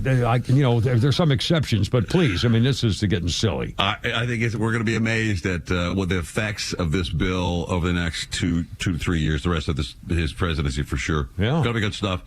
there's some exceptions, but please, I mean, this is getting silly. I think we're going to be amazed at what the effects of this bill over the next 2 to 3 years, the rest of his presidency for sure. Yeah. Going to be good stuff.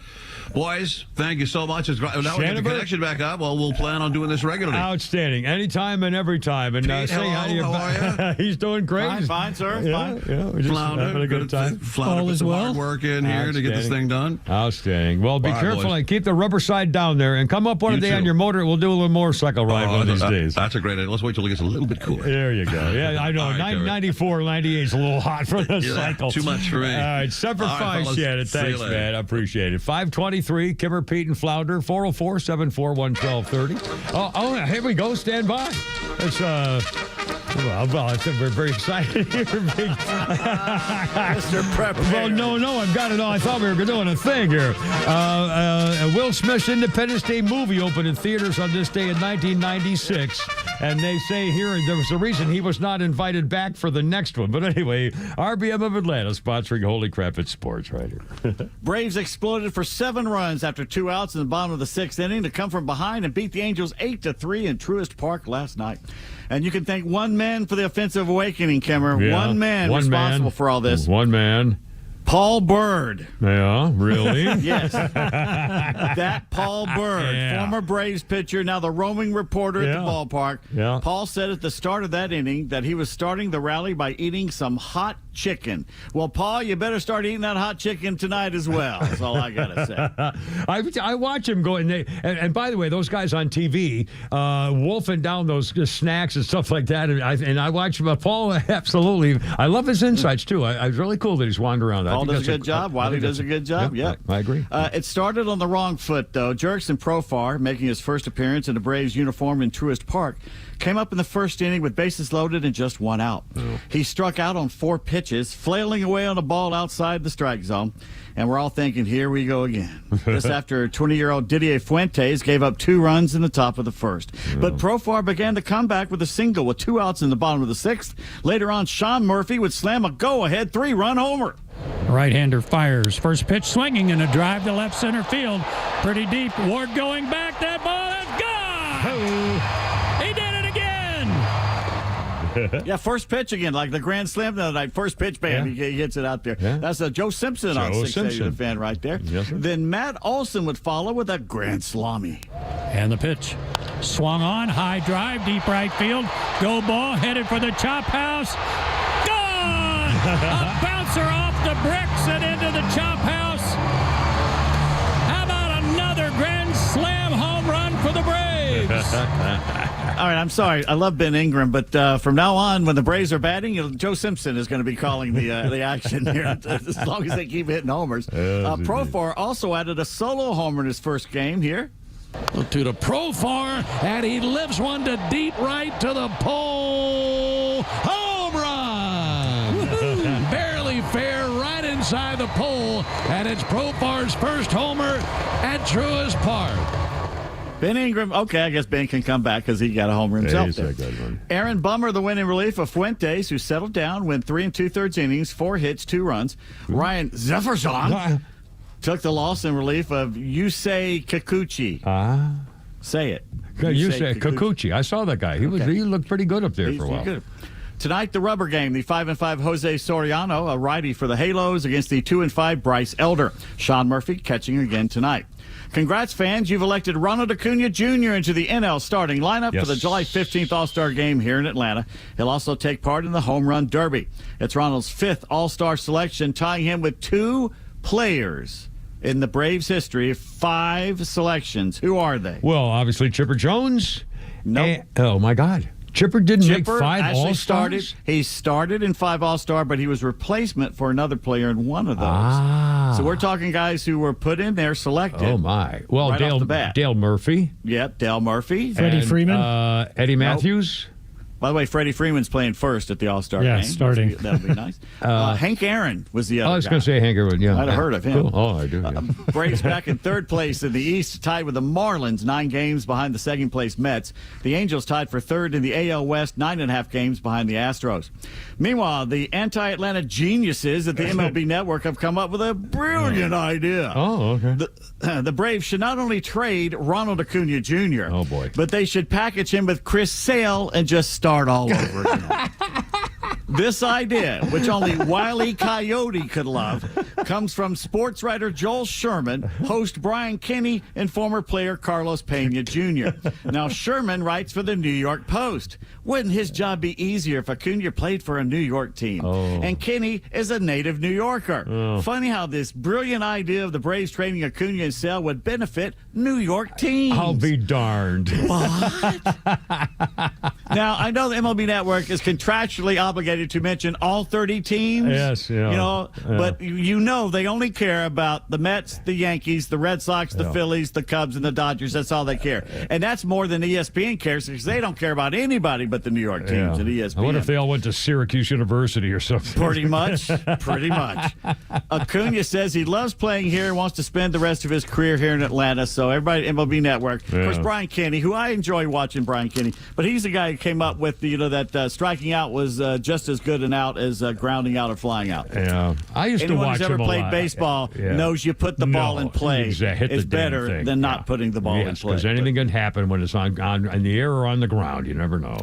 Boys, thank you so much. Now we get the connection back up. Well, we'll plan on doing this regularly. Outstanding. Anytime and every time. And Pete, say hi to how are you? He's doing great. Fine, sir. Yeah, we're just having a good time. Flounder put some hard work in here to get this thing done. Outstanding. Well, be careful boys. and keep the rubber side down there. And come up one day on your motor. We'll do a little motorcycle ride one of these days. That's a great idea. Let's wait till it gets a little bit cooler. There you go. Yeah, I know. 94, 98 is a little hot for the cycle. Too much for me. All right, 7-5, Shannon. Thanks, man. I appreciate it. 523, Kimmer, Pete, and Flounder, 404-741-1230. Oh, here we go. Stand by. It's, I think we're very excited here. Mr. Prep. Well, no, I've got it all. I thought we were doing a thing here. Will Smith's Independence Day movie opened in theaters on this day in 1996. And they say here there was a reason he was not invited back for the next one. But anyway, RBM of Atlanta sponsoring Holy Crap It's Sports right here. Braves exploded for 7 runs after 2 outs in the bottom of the 6th inning to come from behind and beat the Angels 8-3 in Truist Park last night. And you can thank one man for the offensive awakening, Kimmer. Yeah, one man responsible for all this. One man. Paul Bird. Yeah, really? Yes. That Paul Bird, former Braves pitcher, now the roaming reporter at the ballpark. Yeah. Paul said at the start of that inning that he was starting the rally by eating some hot chicken. Well, Paul, you better start eating that hot chicken tonight as well. That's all I got to say. I watch him go, and by the way, those guys on TV, wolfing down those snacks and stuff like that, and I watch Paul, absolutely. I love his insights, too. It's really cool that he's wandering around. Paul does a good job. Wiley does a good job. Yep. I agree. It started on the wrong foot, though. Jurickson Profar, making his first appearance in the Braves uniform in Truist Park, came up in the first inning with bases loaded and just 1 out. Oh. He struck out on 4 pitches, flailing away on a ball outside the strike zone. And we're all thinking, here we go again. This after 20-year-old Didier Fuentes gave up 2 runs in the top of the first. Oh. But Profar began the comeback with a single with 2 outs in the bottom of the 6th. Later on, Sean Murphy would slam a go-ahead 3-run homer. Right-hander fires. First pitch swinging and a drive to left center field. Pretty deep. Ward going back. That ball is gone. Oh. He did it again. Yeah, first pitch again, like the Grand Slam the other night. First pitch, bam, he hits it out there. Yeah. That's Joe Simpson on 680 The Fan right there. Yes, sir. Then Matt Olson would follow with a Grand Slammy. And the pitch. Swung on, high drive, deep right field. Go ball, headed for the chop house. Gone! A bouncer off the bricks and into the chop house. How about another Grand Slam home run for the Braves? All right, I'm sorry. I love Ben Ingram, but from now on, when the Braves are batting, Joe Simpson is going to be calling the action here as long as they keep hitting homers. Profar also added a solo homer in his first game here. To the Profar, and he lifts one to deep right to the pole. Home run! Barely fair, right inside the pole, and it's Profar's first homer at Truist Park. Ben Ingram, okay, I guess Ben can come back because he got a homer himself. He's a good one. Aaron Bummer, the winning relief of Fuentes, who settled down, went 3 2/3 innings, 4 hits, 2 runs. Ryan Jefferson took the loss in relief of Yusei Kikuchi. Say it. Yusei Kikuchi. I saw that guy. He looked pretty good up there for a while. Good. Tonight, the rubber game. The 5-5 Jose Soriano, a righty for the Halos, against the 2-5 Bryce Elder. Sean Murphy catching again tonight. Congrats, fans. You've elected Ronald Acuna Jr. into the NL starting lineup for the July 15th All-Star game here in Atlanta. He'll also take part in the Home Run Derby. It's Ronald's 5th All-Star selection, tying him with 2 players in the Braves' history of 5 selections. Who are they? Well, obviously Chipper Jones. Nope. Oh, my God. Chipper didn't make 5 All-Stars? He started in 5 All-Star, but he was replacement for another player in one of those. So we're talking guys who were put in there, selected. Oh, my. Well, right off the bat. Dale Murphy. Yep, Dale Murphy. Freddie Freeman. Eddie Matthews. By the way, Freddie Freeman's playing first at the All-Star game. Yeah, starting. That'll be nice. Hank Aaron was the other guy. I was going to say Hank Aaron, yeah. I'd have heard of him. Cool. Oh, I do. Yeah. Braves back in 3rd place in the East, tied with the Marlins, 9 games behind the 2nd-place Mets. The Angels tied for 3rd in the AL West, 9.5 games behind the Astros. Meanwhile, the anti-Atlanta geniuses at the MLB Network have come up with a brilliant idea. Oh, okay. The Braves should not only trade Ronald Acuna Jr., oh boy, but they should package him with Chris Sale and just start all over again. This idea, which only Wile E. Coyote could love, comes from sports writer Joel Sherman, host Brian Kenny, and former player Carlos Pena Jr. Now, Sherman writes for the New York Post. Wouldn't his job be easier if Acuna played for a New York team? And Kenny is a native New Yorker. Funny how this brilliant idea of the Braves trading Acuna and Sale would benefit New York teams. I'll be darned. What? Now, I know the MLB Network is contractually obligated to mention all 30 teams. Yes, yeah. You know, but you know they only care about the Mets, the Yankees, the Red Sox, the Phillies, the Cubs, and the Dodgers. That's all they care. And that's more than ESPN cares because they don't care about anybody but the New York teams and ESPN. I wonder if they all went to Syracuse University or something. Pretty much. Pretty much. Acuna says he loves playing here and wants to spend the rest of his career here in Atlanta. So everybody at MLB Network. Of course, Brian Kenny, who I enjoy watching Brian Kenny, but he's the guy who came up with, that striking out was just as good an out as grounding out or flying out. Yeah. I used Anyone to watch who's ever him a played lot. baseball knows you put the ball in play is better than not putting the ball in play. Because anything can happen when it's on in the air or on the ground. You never know.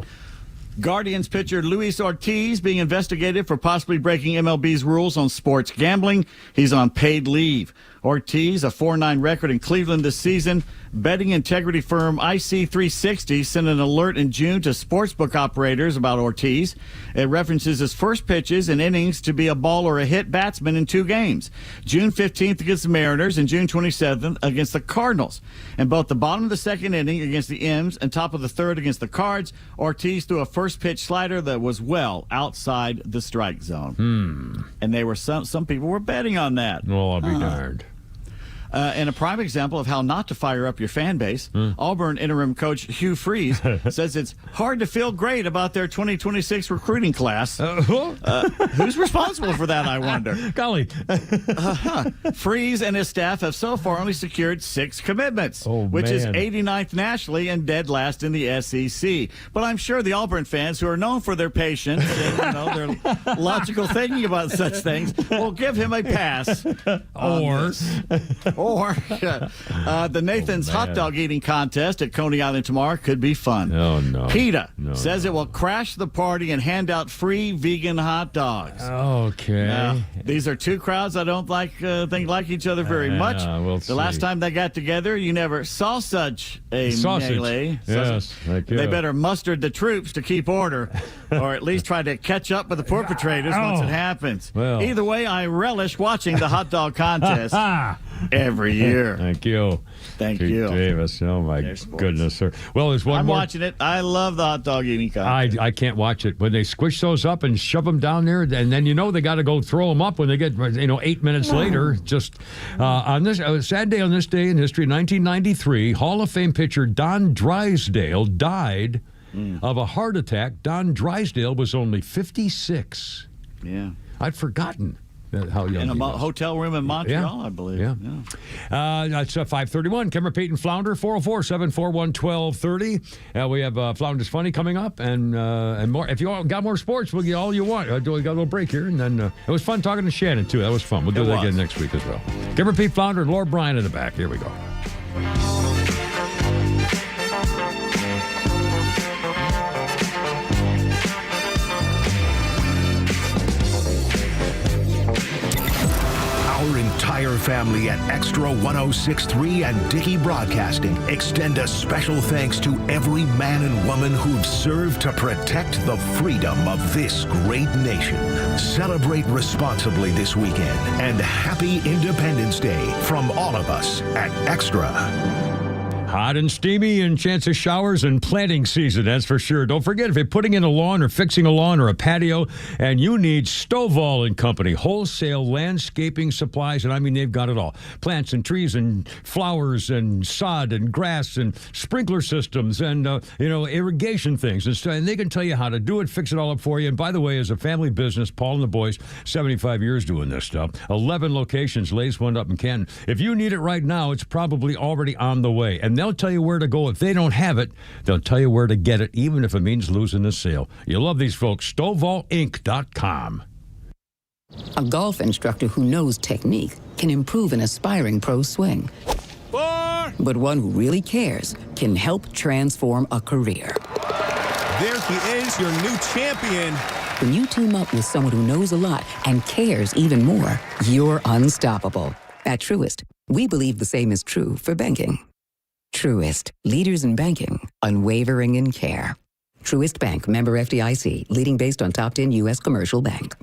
Guardians pitcher Luis Ortiz being investigated for possibly breaking MLB's rules on sports gambling. He's on paid leave. Ortiz, a 4-9 record in Cleveland this season. Betting integrity firm IC360 sent an alert in June to sportsbook operators about Ortiz. It references his first pitches and innings to be a ball or a hit batsman in 2 games. June 15th against the Mariners and June 27th against the Cardinals. And both the bottom of the 2nd inning against the M's and top of the 3rd against the Cards, Ortiz threw a first pitch slider that was well outside the strike zone. And they were some people were betting on that. Well, I'll be darned. And a prime example of how not to fire up your fan base, Auburn interim coach Hugh Freeze says it's hard to feel great about their 2026 recruiting class. Who's responsible for that, I wonder? Golly. Freeze and his staff have so far only secured 6 commitments, which is 89th nationally and dead last in the SEC. But I'm sure the Auburn fans, who are known for their patience and their logical thinking about such things, will give him a pass. Or the Nathan's hot dog eating contest at Coney Island tomorrow could be fun. Oh, no. PETA says it will crash the party and hand out free vegan hot dogs. Okay. Now, these are two crowds I don't think like each other very much. The last time they got together, you never saw such a melee. Yes, They better muster the troops to keep order, or at least try to catch up with the perpetrators once it happens. Well. Either way, I relish watching the hot dog contest every year. Thank you. Thank Pete you. Davis. Oh, my goodness, sir. Well, there's one I'm more. watching it. I love the hot dog eating contest. I can't watch it. When they squish those up and shove them down there, and then they got to go throw them up when they get 8 minutes later. Just on this sad day on this day in history, 1993, Hall of Fame pitcher Don Drysdale died of a heart attack. Don Drysdale was only 56. Yeah. I'd forgotten how young in a he was. hotel room in Montreal, I believe. Yeah. That's 5:31. Kimmer Payton Flounder, 404-741-1230. We have Flounder's Funny coming up and more. If you all got more sports, we'll get all you want. We got a little break here, and then it was fun talking to Shannon, too. That was fun. We'll do that again next week as well. Kimmer Pete Flounder and Laura Bryan in the back. Here we go. Our entire family at Extra 106.3 and Dickey Broadcasting extend a special thanks to every man and woman who've served to protect the freedom of this great nation. Celebrate responsibly this weekend, and happy Independence Day from all of us at Extra. Hot and steamy and chance of showers and planting season, that's for sure. Don't forget, if you're putting in a lawn or fixing a lawn or a patio and you need Stovall and Company, wholesale landscaping supplies, and I mean, they've got it all. Plants and trees and flowers and sod and grass and sprinkler systems and, irrigation things. And they can tell you how to do it, fix it all up for you. And by the way, as a family business, Paul and the boys, 75 years doing this stuff. 11 locations, lays one up in Canton. If you need it right now, it's probably already on the way. And they'll tell you where to go. If they don't have it, they'll tell you where to get it, even if it means losing the sale. You love these folks. StovallInc.com. A golf instructor who knows technique can improve an aspiring pro's swing. But one who really cares can help transform a career. There he is, your new champion. When you team up with someone who knows a lot and cares even more, you're unstoppable. At Truist, we believe the same is true for banking. Truist, leaders in banking, unwavering in care. Truist Bank, member FDIC, leading based on top 10 U.S. commercial bank.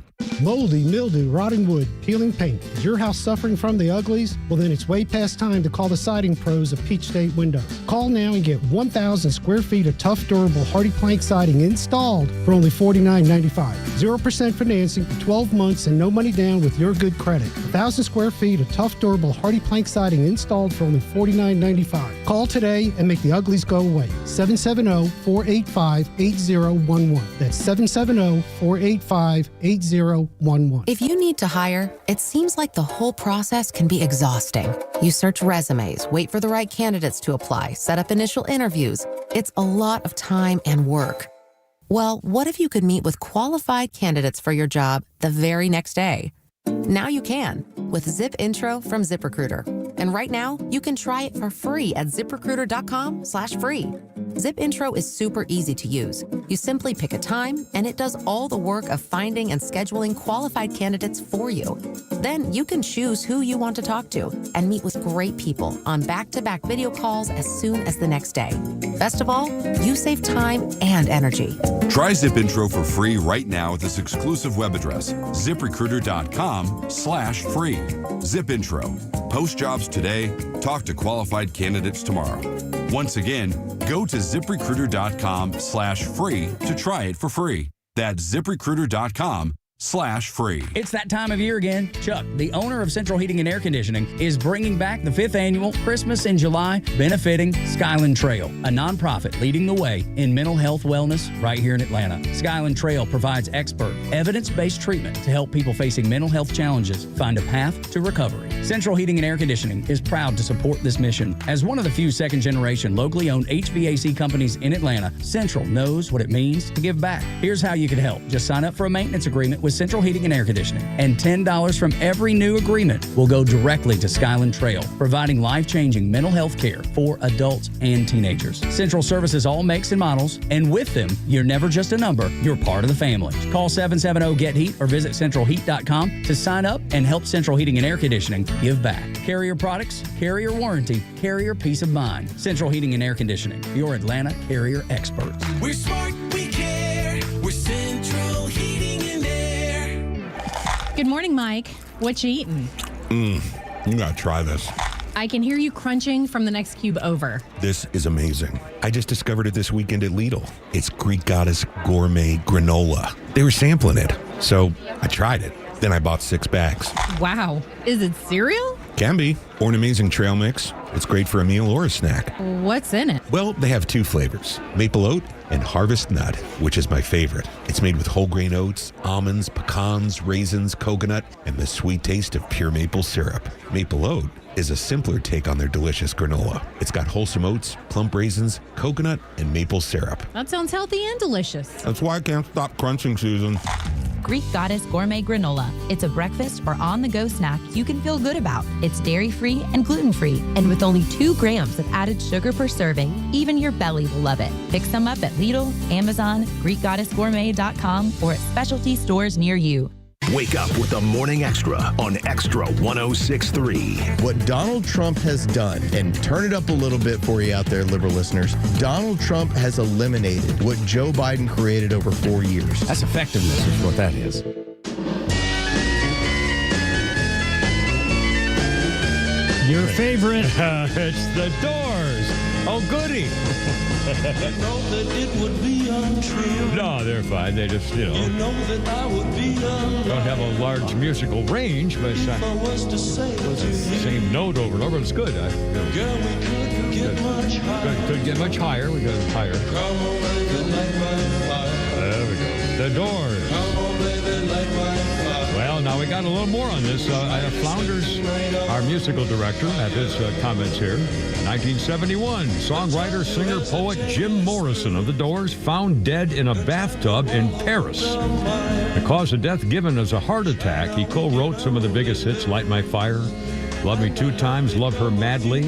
Moldy, mildew, rotting wood, peeling paint. Is your house suffering from the uglies? Well, then it's way past time to call the siding pros of Peach State Windows. Call now and get 1,000 square feet of tough, durable, hardy plank siding installed for only $49.95. 0% financing for 12 months and no money down with your good credit. 1,000 square feet of tough, durable, hardy plank siding installed for only $49.95. Call today and make the uglies go away. 770-485-8011. That's 770-485-8011. If you need to hire, it seems like the whole process can be exhausting. You search resumes, wait for the right candidates to apply, set up initial interviews. It's a lot of time and work. Well, what if you could meet with qualified candidates for your job the very next day? Now you can with Zip Intro from ZipRecruiter. And right now, you can try it for free at ZipRecruiter.com/free. Zip Intro is super easy to use. You simply pick a time, and it does all the work of finding and scheduling qualified candidates for you. Then you can choose who you want to talk to and meet with great people on back-to-back video calls as soon as the next day. Best of all, you save time and energy. Try Zip Intro for free right now at this exclusive web address, ZipRecruiter.com/free. Zip Intro. Post jobs today. Talk to qualified candidates tomorrow. Once again, go to ZipRecruiter.com/free to try it for free. That's ZipRecruiter.com/free. It's that time of year again. Chuck, the owner of Central Heating and Air Conditioning, is bringing back the 5th annual Christmas in July benefiting Skyland Trail, a nonprofit leading the way in mental health wellness right here in Atlanta. Skyland Trail provides expert, evidence-based treatment to help people facing mental health challenges find a path to recovery. Central Heating and Air Conditioning is proud to support this mission. As one of the few second-generation locally owned HVAC companies in Atlanta, Central knows what it means to give back. Here's how you can help. Just sign up for a maintenance agreement with with Central Heating and Air Conditioning. And $10 from every new agreement will go directly to Skyland Trail, providing life-changing mental health care for adults and teenagers. Central services all makes and models, and with them, you're never just a number, you're part of the family. Call 770-GET-HEAT or visit centralheat.com to sign up and help Central Heating and Air Conditioning give back. Carrier products, carrier warranty, carrier peace of mind. Central Heating and Air Conditioning, your Atlanta carrier experts. We're smart, we care. We're Central Heating and Air. Good morning, Mike. What you eating? You gotta try this. I can hear you crunching from the next cube over. This is amazing. I just discovered it this weekend at Lidl. It's Greek Goddess Gourmet Granola. They were sampling it, so I tried it. Then I bought 6 bags. Wow. Is it cereal? Can be. Or an amazing trail mix. It's great for a meal or a snack. What's in it? Well, they have 2 flavors, maple oat and harvest nut, which is my favorite. It's made with whole grain oats, almonds, pecans, raisins, coconut, and the sweet taste of pure maple syrup. Maple oat is a simpler take on their delicious granola. It's got wholesome oats, plump raisins, coconut, and maple syrup. That sounds healthy and delicious. That's why I can't stop crunching, Susan. Greek Goddess Gourmet Granola. It's a breakfast or on-the-go snack you can feel good about. It's dairy-free and gluten-free, and with only 2 grams of added sugar per serving, even your belly will love it. Pick some up at Lidl, Amazon, GreekGoddessGourmet.com, or at specialty stores near you. Wake up with the Morning Extra on Extra 106.3. What Donald Trump has done, and turn it up a little bit for you out there, liberal listeners, Donald Trump has eliminated what Joe Biden created over 4 years. That's effectiveness is what that is. Your favorite. It's the Doors. Oh, goody. know that it would be untrue. No, they're fine. They just, You know that I would be alone. don't have a large musical range, but If I was to say to you, same note over and over. It's good. girl, we couldn't get much higher. Couldn't get much higher. We got higher. Come on, baby, light my fire. There we go. The Doors. Come on, baby, light my fire. Well, now we got a little more on this. Flounders, our musical director, had his comments here. 1971, songwriter, singer, poet Jim Morrison of The Doors found dead in a bathtub in Paris. The cause of death given as a heart attack. He co-wrote some of the biggest hits, Light My Fire, Love Me 2 Times, Love Her Madly.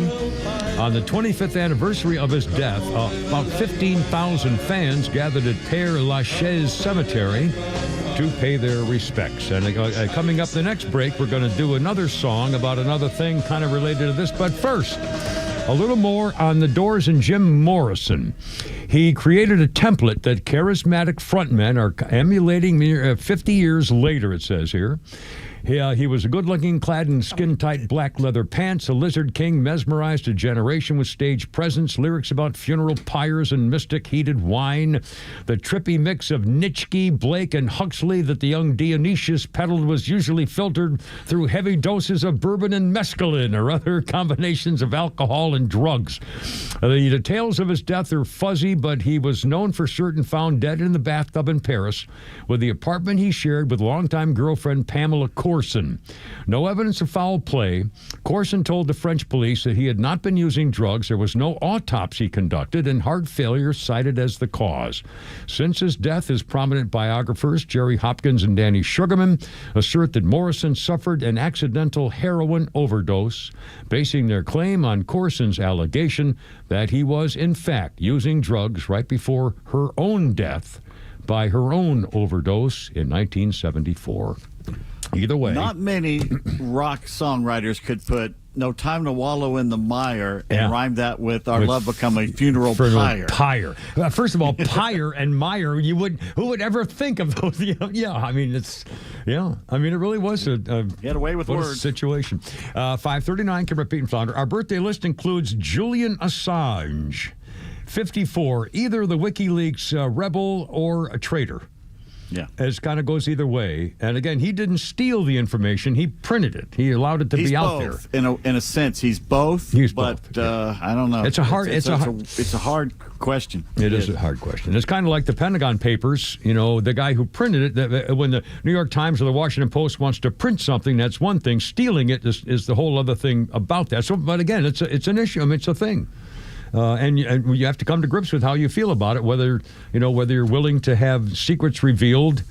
On the 25th anniversary of his death, about 15,000 fans gathered at Père Lachaise Cemetery to pay their respects. And coming up the next break, we're going to do another song about another thing kind of related to this. But first, a little more on The Doors and Jim Morrison. He created a template that charismatic frontmen are emulating 50 years later, it says here. He was good-looking, clad in skin-tight black leather pants. A lizard king mesmerized a generation with stage presence, lyrics about funeral pyres and mystic heated wine. The trippy mix of Nitschke, Blake, and Huxley that the young Dionysius peddled was usually filtered through heavy doses of bourbon and mescaline or other combinations of alcohol and drugs. The details of his death are fuzzy, but he was known for certain found dead in the bathtub in Paris with the apartment he shared with longtime girlfriend Pamela Corson. No evidence of foul play. Corson told the French police that he had not been using drugs. There was no autopsy conducted, and heart failure cited as the cause. Since his death, his prominent biographers, Jerry Hopkins and Danny Sugarman, assert that Morrison suffered an accidental heroin overdose, basing their claim on Corson's allegation that he was, in fact, using drugs right before her own death by her own overdose in 1974. Either way. Not many rock songwriters could put No Time to Wallow in the Mire and rhyme that with Our Love Become a Funeral Pyre. Pyre. First of all, pyre and mire, who would ever think of those? I mean, it really was a get away with words situation. 539, can repeat and flounder. Our birthday list includes Julian Assange, 54, either the WikiLeaks rebel or a traitor. Yeah. It kind of goes either way. And again, he didn't steal the information. He printed it. He allowed it to be out there. In a sense, he's both. I don't know. It's a hard question. It is a hard question. It's kind of like the Pentagon Papers. The guy who printed it, when the New York Times or the Washington Post wants to print something, that's one thing. Stealing it is the whole other thing about that. So, but again, it's an issue. I mean, it's a thing. and you have to come to grips with how you feel about it, whether you're willing to have secrets revealed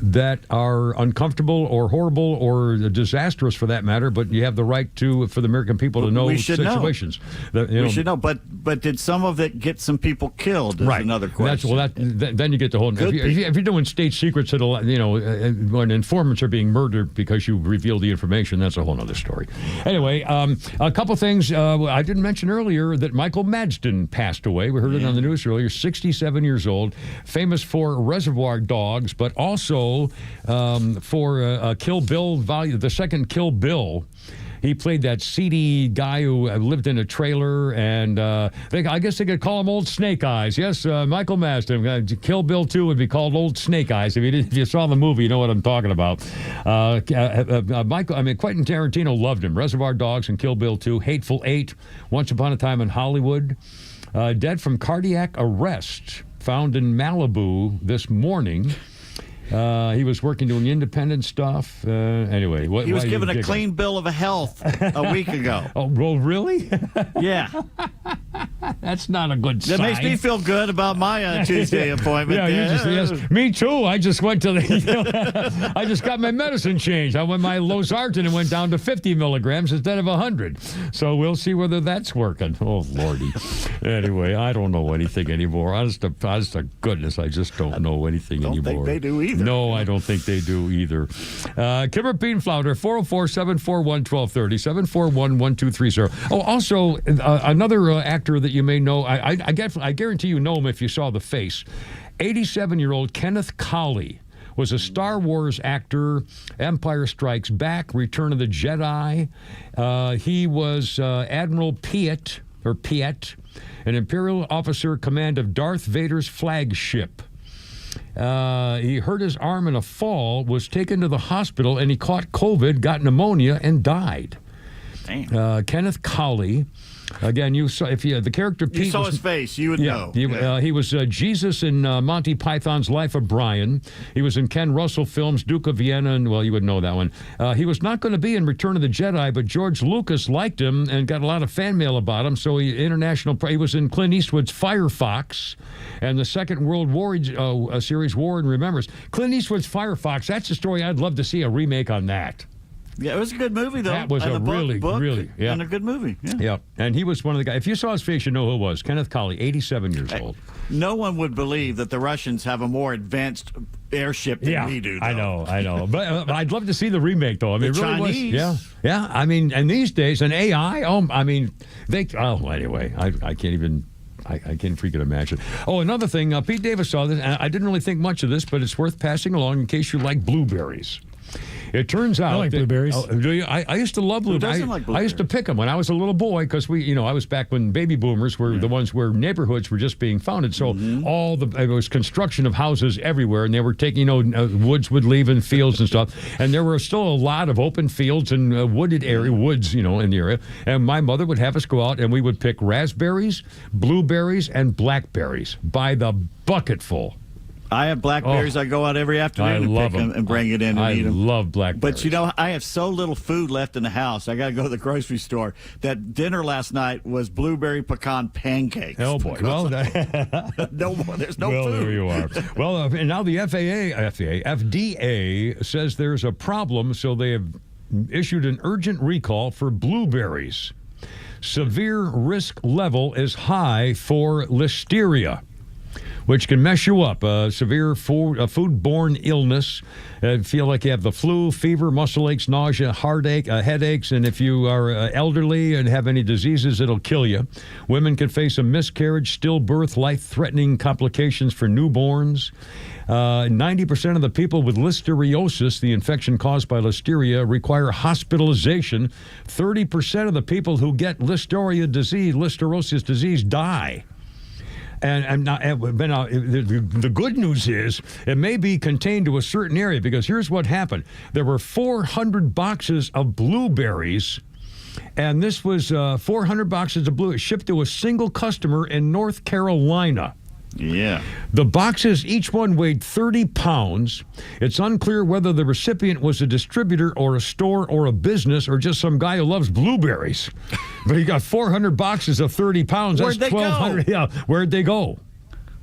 that are uncomfortable or horrible or disastrous for that matter, but you have the right for the American people to know situations. We should know, but did some of it get some people killed? Is another question. Then you get the whole. If you're doing state secrets, when informants are being murdered because you reveal the information, that's a whole other story. Anyway, a couple things I didn't mention earlier that Michael Madsen passed away. We heard it on the news earlier. 67 years old, famous for Reservoir Dogs, but also for Kill Bill, the second Kill Bill. He played that seedy guy who lived in a trailer, and I guess they could call him Old Snake Eyes. Yes, Michael Madsen. Kill Bill 2 would be called Old Snake Eyes. If you saw the movie, you know what I'm talking about. Quentin Tarantino loved him. Reservoir Dogs and Kill Bill 2, Hateful Eight, Once Upon a Time in Hollywood. Dead from cardiac arrest, found in Malibu this morning. He was working doing independent stuff. Anyway, he was given a clean bill of health a week ago. Oh, well, really? Yeah. That's not a good sign. That makes me feel good about my Tuesday appointment. Yes, me too. I just went to the. I just got my medicine changed. I went my losartan and went down to 50 milligrams instead of 100. So we'll see whether that's working. Oh Lordy. Anyway, I don't know anything anymore. Honest to goodness, I just don't know anything anymore. Don't think they do either. No, I don't think they do either. Kimmer Beanflounder, 404-741-1230, 741-1230. Oh, also, another actor that you may know, I guarantee you know him if you saw the face. 87-year-old Kenneth Colley was a Star Wars actor, Empire Strikes Back, Return of the Jedi. He was Admiral Piet, an Imperial officer command of Darth Vader's flagship. He hurt his arm in a fall, was taken to the hospital, and he caught COVID, got pneumonia, and died. Damn. Kenneth Colley. Again, you saw the character Pete. You saw his face, you would know. He was Jesus in Monty Python's Life of Brian. He was in Ken Russell films, Duke of Vienna, and you would know that one. He was not going to be in Return of the Jedi, but George Lucas liked him and got a lot of fan mail about him. So he was in Clint Eastwood's Firefox and the Second World War series, War and Remembrance. Clint Eastwood's Firefox. That's a story I'd love to see a remake on that. Yeah, it was a good movie, though. That was a really, and a good movie. Yeah. And he was one of the guys. If you saw his face, you know who it was. Kenneth Colley, 87 years old. No one would believe that the Russians have a more advanced airship than we do, though. I know. But I'd love to see the remake, though. I mean, the it really Chinese. was. Yeah. I mean, and these days, an AI, anyway, I can't even. I can't freaking imagine. Oh, another thing, Pete Davis saw this, and I didn't really think much of this, but it's worth passing along in case you like blueberries. It turns out I like blueberries. Do you? I used to love blueberries. Who doesn't like blueberries? I used to pick them when I was a little boy because I was back when baby boomers were the ones where neighborhoods were just being founded. So it was construction of houses everywhere, and they were taking woods would leave in fields and stuff, and there were still a lot of open fields and wooded woods in the area. And my mother would have us go out and we would pick raspberries, blueberries, and blackberries by the bucketful. I have blackberries. I go out every afternoon to pick them and bring it in and eat them. I love blackberries. But, I have so little food left in the house. I got to go to the grocery store. That dinner last night was blueberry pecan pancakes. Oh, boy. Well, no more. There's no food. Well, there you are. Well, and now the FDA says there's a problem, so they have issued an urgent recall for blueberries. Severe risk level is high for listeria, which can mess you up. Severe foodborne illness. Feel like you have the flu, fever, muscle aches, nausea, heartache, headaches, and if you are elderly and have any diseases, it'll kill you. Women can face a miscarriage, stillbirth, life-threatening complications for newborns. 90% of the people with listeriosis, the infection caused by listeria, require hospitalization. 30% of the people who get listeriosis disease die. The good news is it may be contained to a certain area because here's what happened. There were 400 boxes of blueberries, and this was 400 boxes of blueberries shipped to a single customer in North Carolina. Yeah. The boxes, each one weighed 30 pounds. It's unclear whether the recipient was a distributor or a store or a business or just some guy who loves blueberries. But he got 400 boxes of 30 pounds. Where'd That's they 1,200. go? Yeah, where'd they go?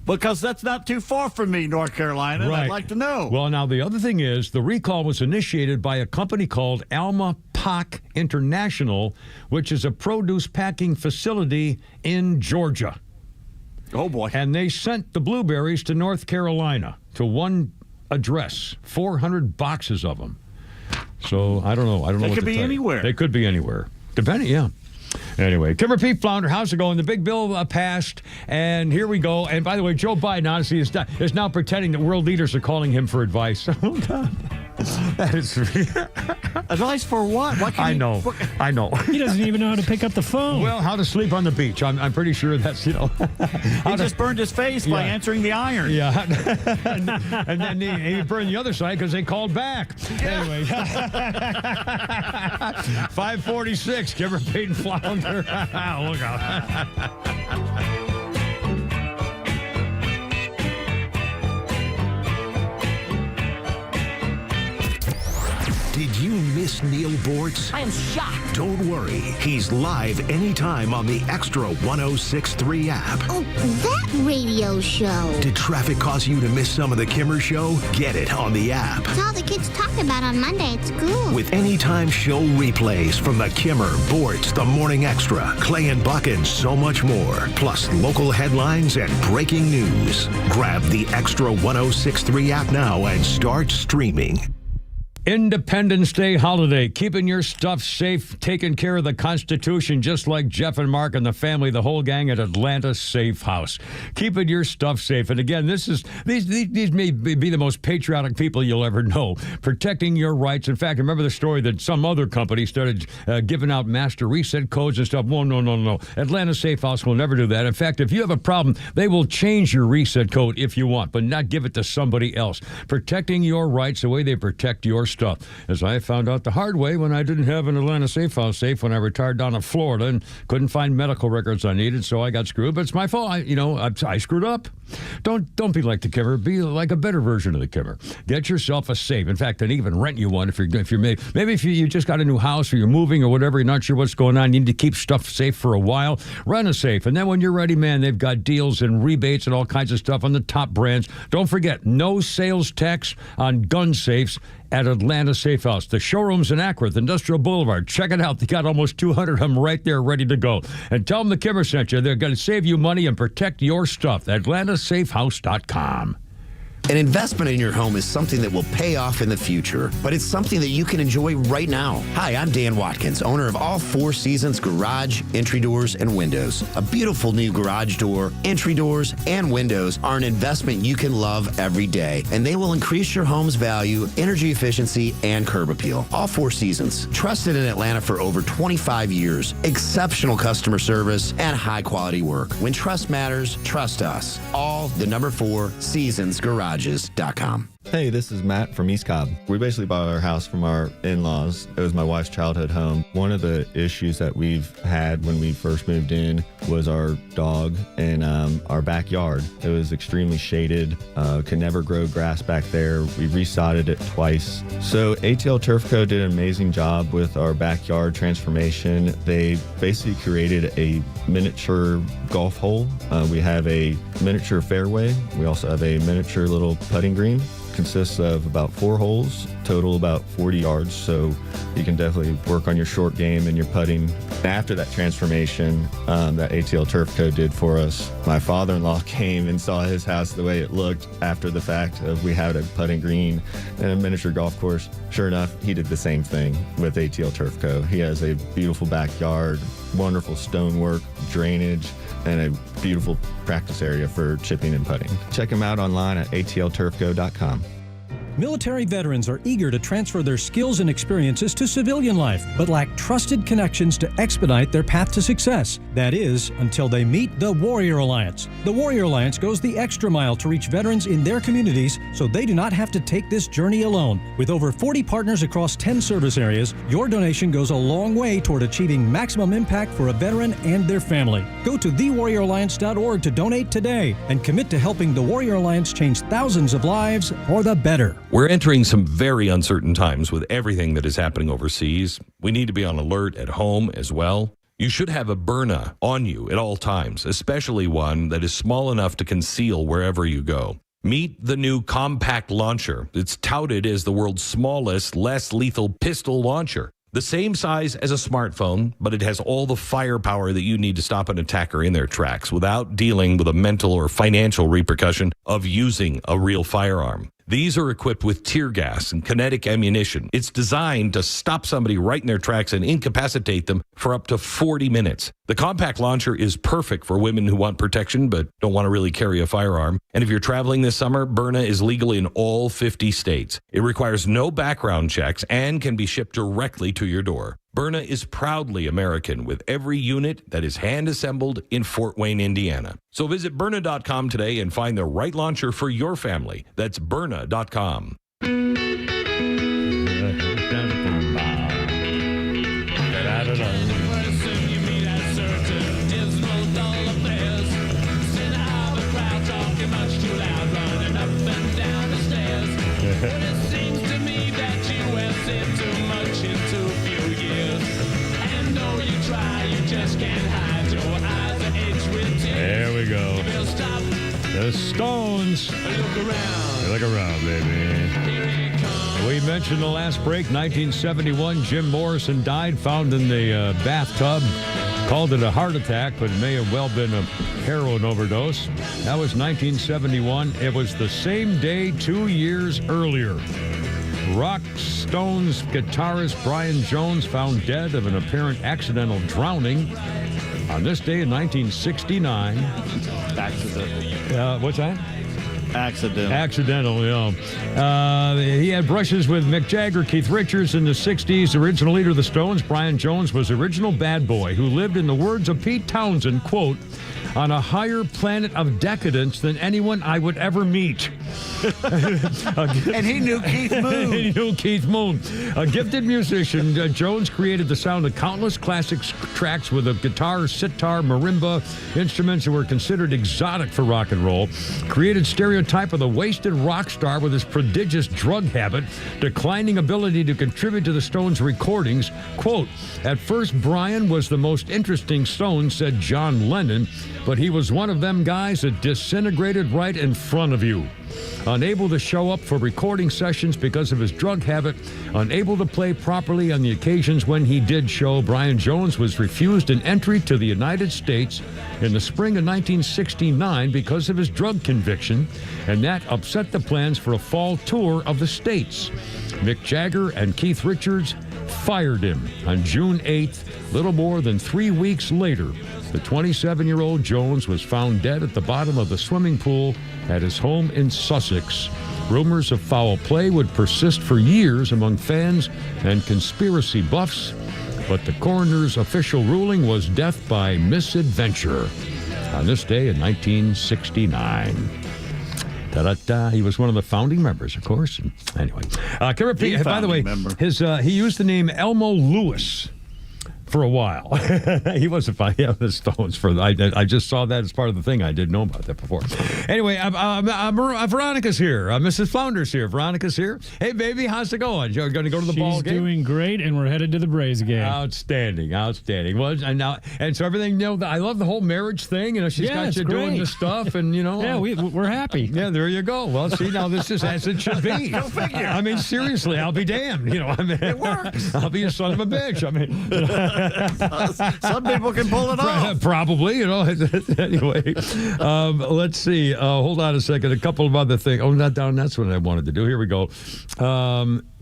Because that's not too far from me, North Carolina. Right. I'd like to know. Well, now the other thing is the recall was initiated by a company called Alma Pack International, which is a produce packing facility in Georgia. Oh, boy. And they sent the blueberries to North Carolina to one address, 400 boxes of them. So I don't know. I don't know. They what could to be tell you. anywhere. They could be anywhere. Depending, yeah. Anyway, Kimmer Pete Flounder, how's it going? The big bill passed, and here we go. And by the way, Joe Biden, honestly, is now pretending that world leaders are calling him for advice. Oh, God. That is advice for what? I know. He doesn't even know how to pick up the phone. Well, how to sleep on the beach. I'm pretty sure that's, He just burned his face by answering the iron. Yeah. and then he burned the other side because they called back. Anyway. 546, Kimmer Pete and Flounder. Look out. Did you miss Neil Bortz? I am shocked. Don't worry. He's live anytime on the Extra 106.3 app. Oh, that radio show. Did traffic cause you to miss some of the Kimmer Show? Get it on the app. It's all the kids talk about on Monday at school. With anytime show replays from the Kimmer, Bortz, The Morning Extra, Clay and Buck, and so much more. Plus local headlines and breaking news. Grab the Extra 106.3 app now and start streaming. Independence Day holiday, keeping your stuff safe, taking care of the Constitution, just like Jeff and Mark and the family, the whole gang at Atlanta Safe House. Keeping your stuff safe. And again, these may be the most patriotic people you'll ever know. Protecting your rights. In fact, remember the story that some other company started giving out master reset codes and stuff. Well, no. Atlanta Safe House will never do that. In fact, if you have a problem, they will change your reset code if you want, but not give it to somebody else. Protecting your rights the way they protect your stuff. As I found out the hard way when I didn't have an Atlanta Safe House safe when I retired down in Florida and couldn't find medical records I needed, so I got screwed. But it's my fault. I screwed up. Don't be like the Kimmer. Be like a better version of the Kimmer. Get yourself a safe. In fact, and even rent you one if you just got a new house or you're moving or whatever, you're not sure what's going on, you need to keep stuff safe for a while. Rent a safe, and then when you're ready, man, they've got deals and rebates and all kinds of stuff on the top brands. Don't forget, no sales tax on gun safes at Atlanta Safe House. The showroom's in Acworth, Industrial Boulevard. Check it out. They got almost 200 of them right there ready to go. And tell them the Kimmer sent you. They're going to save you money and protect your stuff. AtlantaSafeHouse.com. An investment in your home is something that will pay off in the future, but it's something that you can enjoy right now. Hi, I'm Dan Watkins, owner of All Four Seasons Garage, Entry Doors, and Windows. A beautiful new garage door, entry doors, and windows are an investment you can love every day, and they will increase your home's value, energy efficiency, and curb appeal. All Four Seasons, trusted in Atlanta for over 25 years, exceptional customer service, and high-quality work. When trust matters, trust us. All the number 4 Seasons Garage. Hey, this is Matt from East Cobb. We basically bought our house from our in-laws. It was my wife's childhood home. One of the issues that we've had when we first moved in was our dog in our backyard. It was extremely shaded, could never grow grass back there. We resodded it twice. So ATL Turf Co. did an amazing job with our backyard transformation. They basically created a miniature golf hole. We have a miniature fairway. We also have a miniature little putting green. Consists of about 4 holes, total about 40 yards, so you can definitely work on your short game and your putting. After that transformation that ATL Turf Co. did for us, my father-in-law came and saw his house the way it looked after the fact of we had a putting green and a miniature golf course. Sure enough, he did the same thing with ATL Turf Co. He has a beautiful backyard, wonderful stonework, drainage, and a beautiful practice area for chipping and putting. Check him out online at atlturfco.com. Military veterans are eager to transfer their skills and experiences to civilian life, but lack trusted connections to expedite their path to success. That is, until they meet the Warrior Alliance. The Warrior Alliance goes the extra mile to reach veterans in their communities so they do not have to take this journey alone. With over 40 partners across 10 service areas, your donation goes a long way toward achieving maximum impact for a veteran and their family. Go to thewarrioralliance.org to donate today and commit to helping the Warrior Alliance change thousands of lives for the better. We're entering some very uncertain times with everything that is happening overseas. We need to be on alert at home as well. You should have a Byrna on you at all times, especially one that is small enough to conceal wherever you go. Meet the new compact launcher. It's touted as the world's smallest, less lethal pistol launcher. The same size as a smartphone, but it has all the firepower that you need to stop an attacker in their tracks without dealing with a mental or financial repercussion of using a real firearm. These are equipped with tear gas and kinetic ammunition. It's designed to stop somebody right in their tracks and incapacitate them for up to 40 minutes. The compact launcher is perfect for women who want protection but don't want to really carry a firearm. And if you're traveling this summer, Byrna is legal in all 50 states. It requires no background checks and can be shipped directly to your door. Byrna is proudly American with every unit that is hand-assembled in Fort Wayne, Indiana. So visit Byrna.com today and find the right launcher for your family. That's Byrna.com. There we go. The Stones. Look around, baby. We mentioned the last break, 1971, Jim Morrison died, found in the bathtub. Called it a heart attack, but it may have well been a heroin overdose. That was 1971. It was the same day 2 years earlier. Rock Stones guitarist Brian Jones found dead of an apparent accidental drowning on this day in 1969. Accident. What's that? Accidental, yeah. He had brushes with Mick Jagger, Keith Richards in the 60s. Original leader of the Stones, Brian Jones, was original bad boy who lived, in the words of Pete Townsend, quote, on a higher planet of decadence than anyone I would ever meet. And he knew Keith Moon. He knew Keith Moon. A gifted musician, Jones created the sound of countless classic tracks with a guitar, sitar, marimba, instruments that were considered exotic for rock and roll. Created stereotype of the wasted rock star with his prodigious drug habit, declining ability to contribute to the Stones' recordings. Quote, at first, Brian was the most interesting Stone, said John Lennon, but he was one of them guys that disintegrated right in front of you. Unable to show up for recording sessions because of his drug habit, unable to play properly on the occasions when he did show, Brian Jones was refused an entry to the United States in the spring of 1969 because of his drug conviction, and that upset the plans for a fall tour of the States. Mick Jagger and Keith Richards fired him on June 8th, little more than 3 weeks later. The 27-year-old Jones was found dead at the bottom of the swimming pool at his home in Sussex. Rumors of foul play would persist for years among fans and conspiracy buffs, but the coroner's official ruling was death by misadventure on this day in 1969. Da-da-da. He was one of the founding members, of course. Anyway, by the way, he used the name Elmo Lewis for a while. He wasn't fine. Yeah, the Stones. I just saw that as part of the thing. I didn't know about that before. Anyway, Veronica's here. Mrs. Flounder's here. Veronica's here. Hey, baby, how's it going? You're going to go to the ball game? She's doing great, and we're headed to the Braves game. Outstanding. Well, and so everything. I love the whole marriage thing. She's got you doing the stuff, and Yeah, we're happy. Yeah, there you go. Well, see, now this is as it should be. Go figure. I mean, seriously, I'll be damned. It works. I'll be a son of a bitch. I mean. Some people can pull it off. Probably, Anyway, let's see. Hold on a second. A couple of other things. Oh, not down. That's what I wanted to do. Here we go.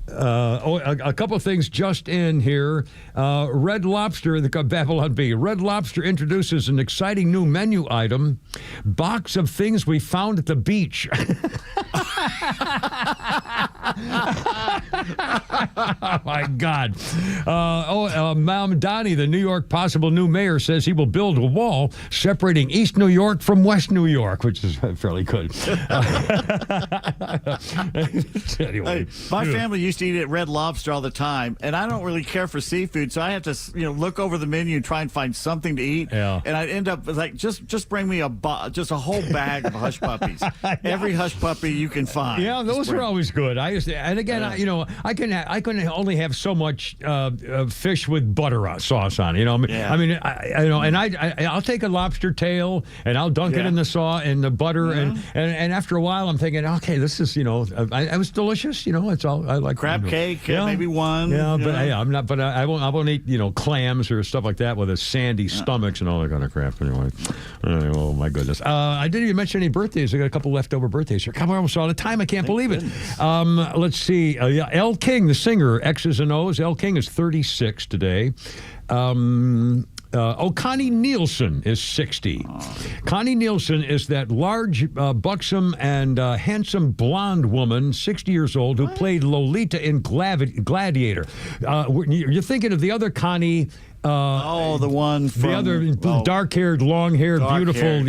A couple of things just in here. Red Lobster, the Babylon Bee. Red Lobster introduces an exciting new menu item: box of things we found at the beach. Oh, my God. Mom Donnie, the New York possible new mayor, says he will build a wall separating East New York from West New York, which is fairly good. Anyway. Hey, my family used to eat at Red Lobster all the time, and I don't really care for seafood, so I have to, look over the menu and try and find something to eat. Yeah. And I'd end up with just bring me just a whole bag of hush puppies. Every hush puppy you can find. Yeah, those were always good. I used to, and again, I can only have so much fish with butter sauce on. I'll take a lobster tail and I'll dunk it in the the butter, and after a while I'm thinking, okay, this is it was delicious. It's all I like. Crab cake, maybe one. Yeah, but I'm not. But I won't eat clams or stuff like that with a sandy stomachs and all that kind of crap. Anyway, oh my goodness. I didn't even mention any birthdays. I got a couple leftover birthdays here. Come on, almost all the time. I can't believe it. Let's see. Elle King, the singer, X's and O's. Elle King is 36 today. Connie Nielsen is 60. Connie Nielsen is that large, buxom, and handsome blonde woman, 60 years old, who played Lolita in Gladiator. You're thinking of the other Connie. The one from... The other dark-haired, long-haired, beautiful,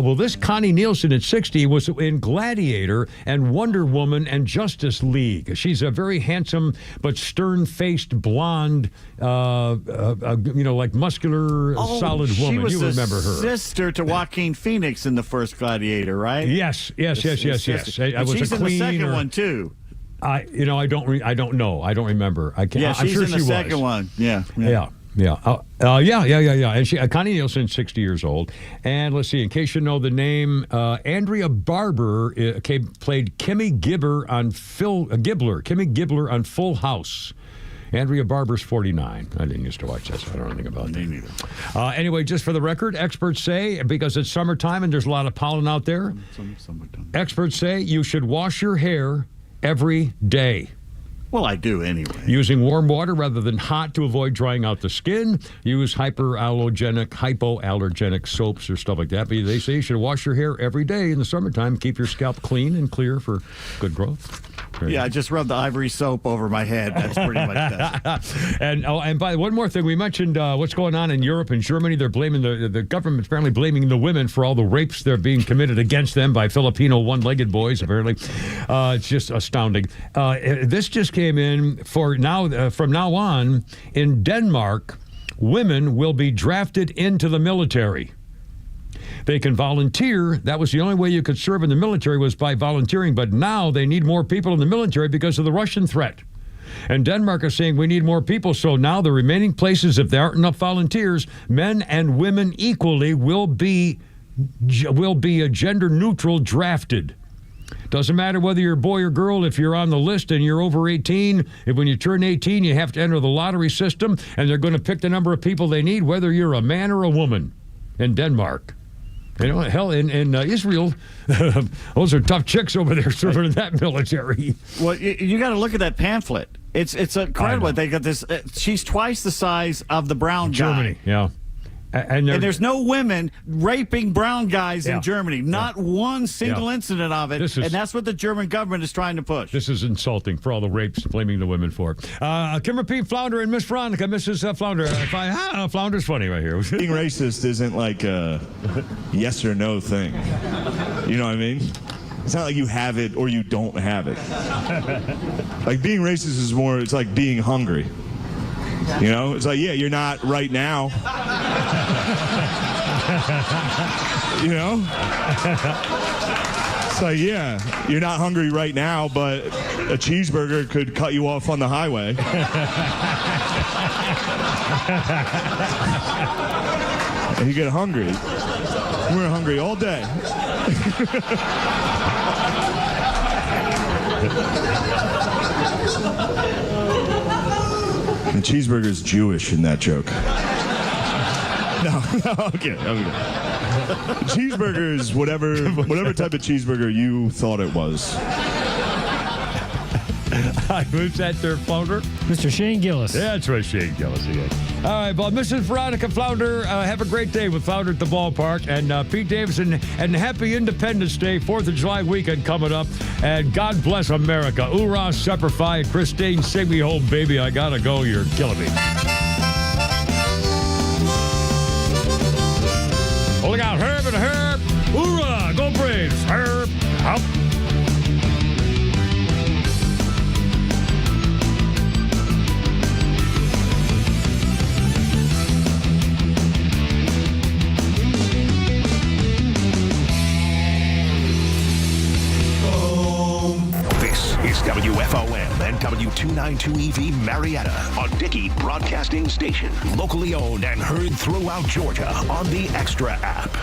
well, this Connie Nielsen at 60 was in Gladiator and Wonder Woman and Justice League. She's a very handsome but stern-faced blonde, like muscular, solid woman. You remember her. Sister to Joaquin Phoenix in the first Gladiator, right? Yes. I was she's in the second one, too. I don't know. I don't remember. I can't. Yeah, I'm she's sure in the she second one. Yeah. Yeah. And Connie Nielsen, 60 years old. And let's see, in case you know the name, Andrea Barber played Kimmy Gibbler on Full House. Andrea Barber's 49. I didn't used to watch that, so I don't know anything about that. Me neither. Anyway, just for the record, experts say, because it's summertime and there's a lot of pollen out there, experts say you should wash your hair every day. Well, I do anyway. Using warm water rather than hot to avoid drying out the skin. Use hypoallergenic soaps or stuff like that. But they say you should wash your hair every day in the summertime. Keep your scalp clean and clear for good growth. I just rubbed the ivory soap over my head. That's pretty much that. And by one more thing, we mentioned what's going on in Europe and Germany. They're blaming the government's apparently blaming the women for all the rapes that are being committed against them by Filipino one-legged boys. Apparently, it's just astounding. This just came in from now on in Denmark. Women will be drafted into the military. They can volunteer. That was the only way you could serve in the military was by volunteering. But now they need more people in the military because of the Russian threat. And Denmark is saying we need more people. So now the remaining places, if there aren't enough volunteers, men and women equally will be a gender neutral drafted. Doesn't matter whether you're a boy or girl. If you're on the list and you're over 18, when you turn 18, you have to enter the lottery system, and they're going to pick the number of people they need, whether you're a man or a woman in Denmark. Hell, in Israel, those are tough chicks over there serving in that military. Well, you got to look at that pamphlet. It's incredible. They got this. She's twice the size of the brown guy. Germany, yeah. And there's no women raping brown guys in Germany. Not one single incident of it. And that's what the German government is trying to push. This is insulting for all the rapes, blaming the women for it. Kimmer P. Flounder and Miss Veronica. Mrs. Flounder. Flounder's funny right here. Being racist isn't like a yes or no thing. You know what I mean? It's not like you have it or you don't have it. Like being racist is more, it's like being hungry. You know, it's like, yeah, you're not right now. You know? It's like, yeah, you're not hungry right now, but a cheeseburger could cut you off on the highway. And you get hungry. We're hungry all day. The cheeseburger's Jewish in that joke. No, okay. Cheeseburger is whatever type of cheeseburger you thought it was. Who's that there, Flounder? Mr. Shane Gillis. Yeah, that's right, Shane Gillis again. All right, well, Mrs. Veronica Flounder, have a great day with Flounder at the ballpark. And Pete Davidson, and happy Independence Day, 4th of July weekend coming up. And God bless America. Oorah, Semper Fi, and Christine, sing me home, baby. I gotta go. You're killing me. Oh, look out, Herb and Herb. Oorah, go Braves. Herb, up. This is WFOM and W292EV Marietta on Dickey Broadcasting Station. Locally owned and heard throughout Georgia on the Extra app.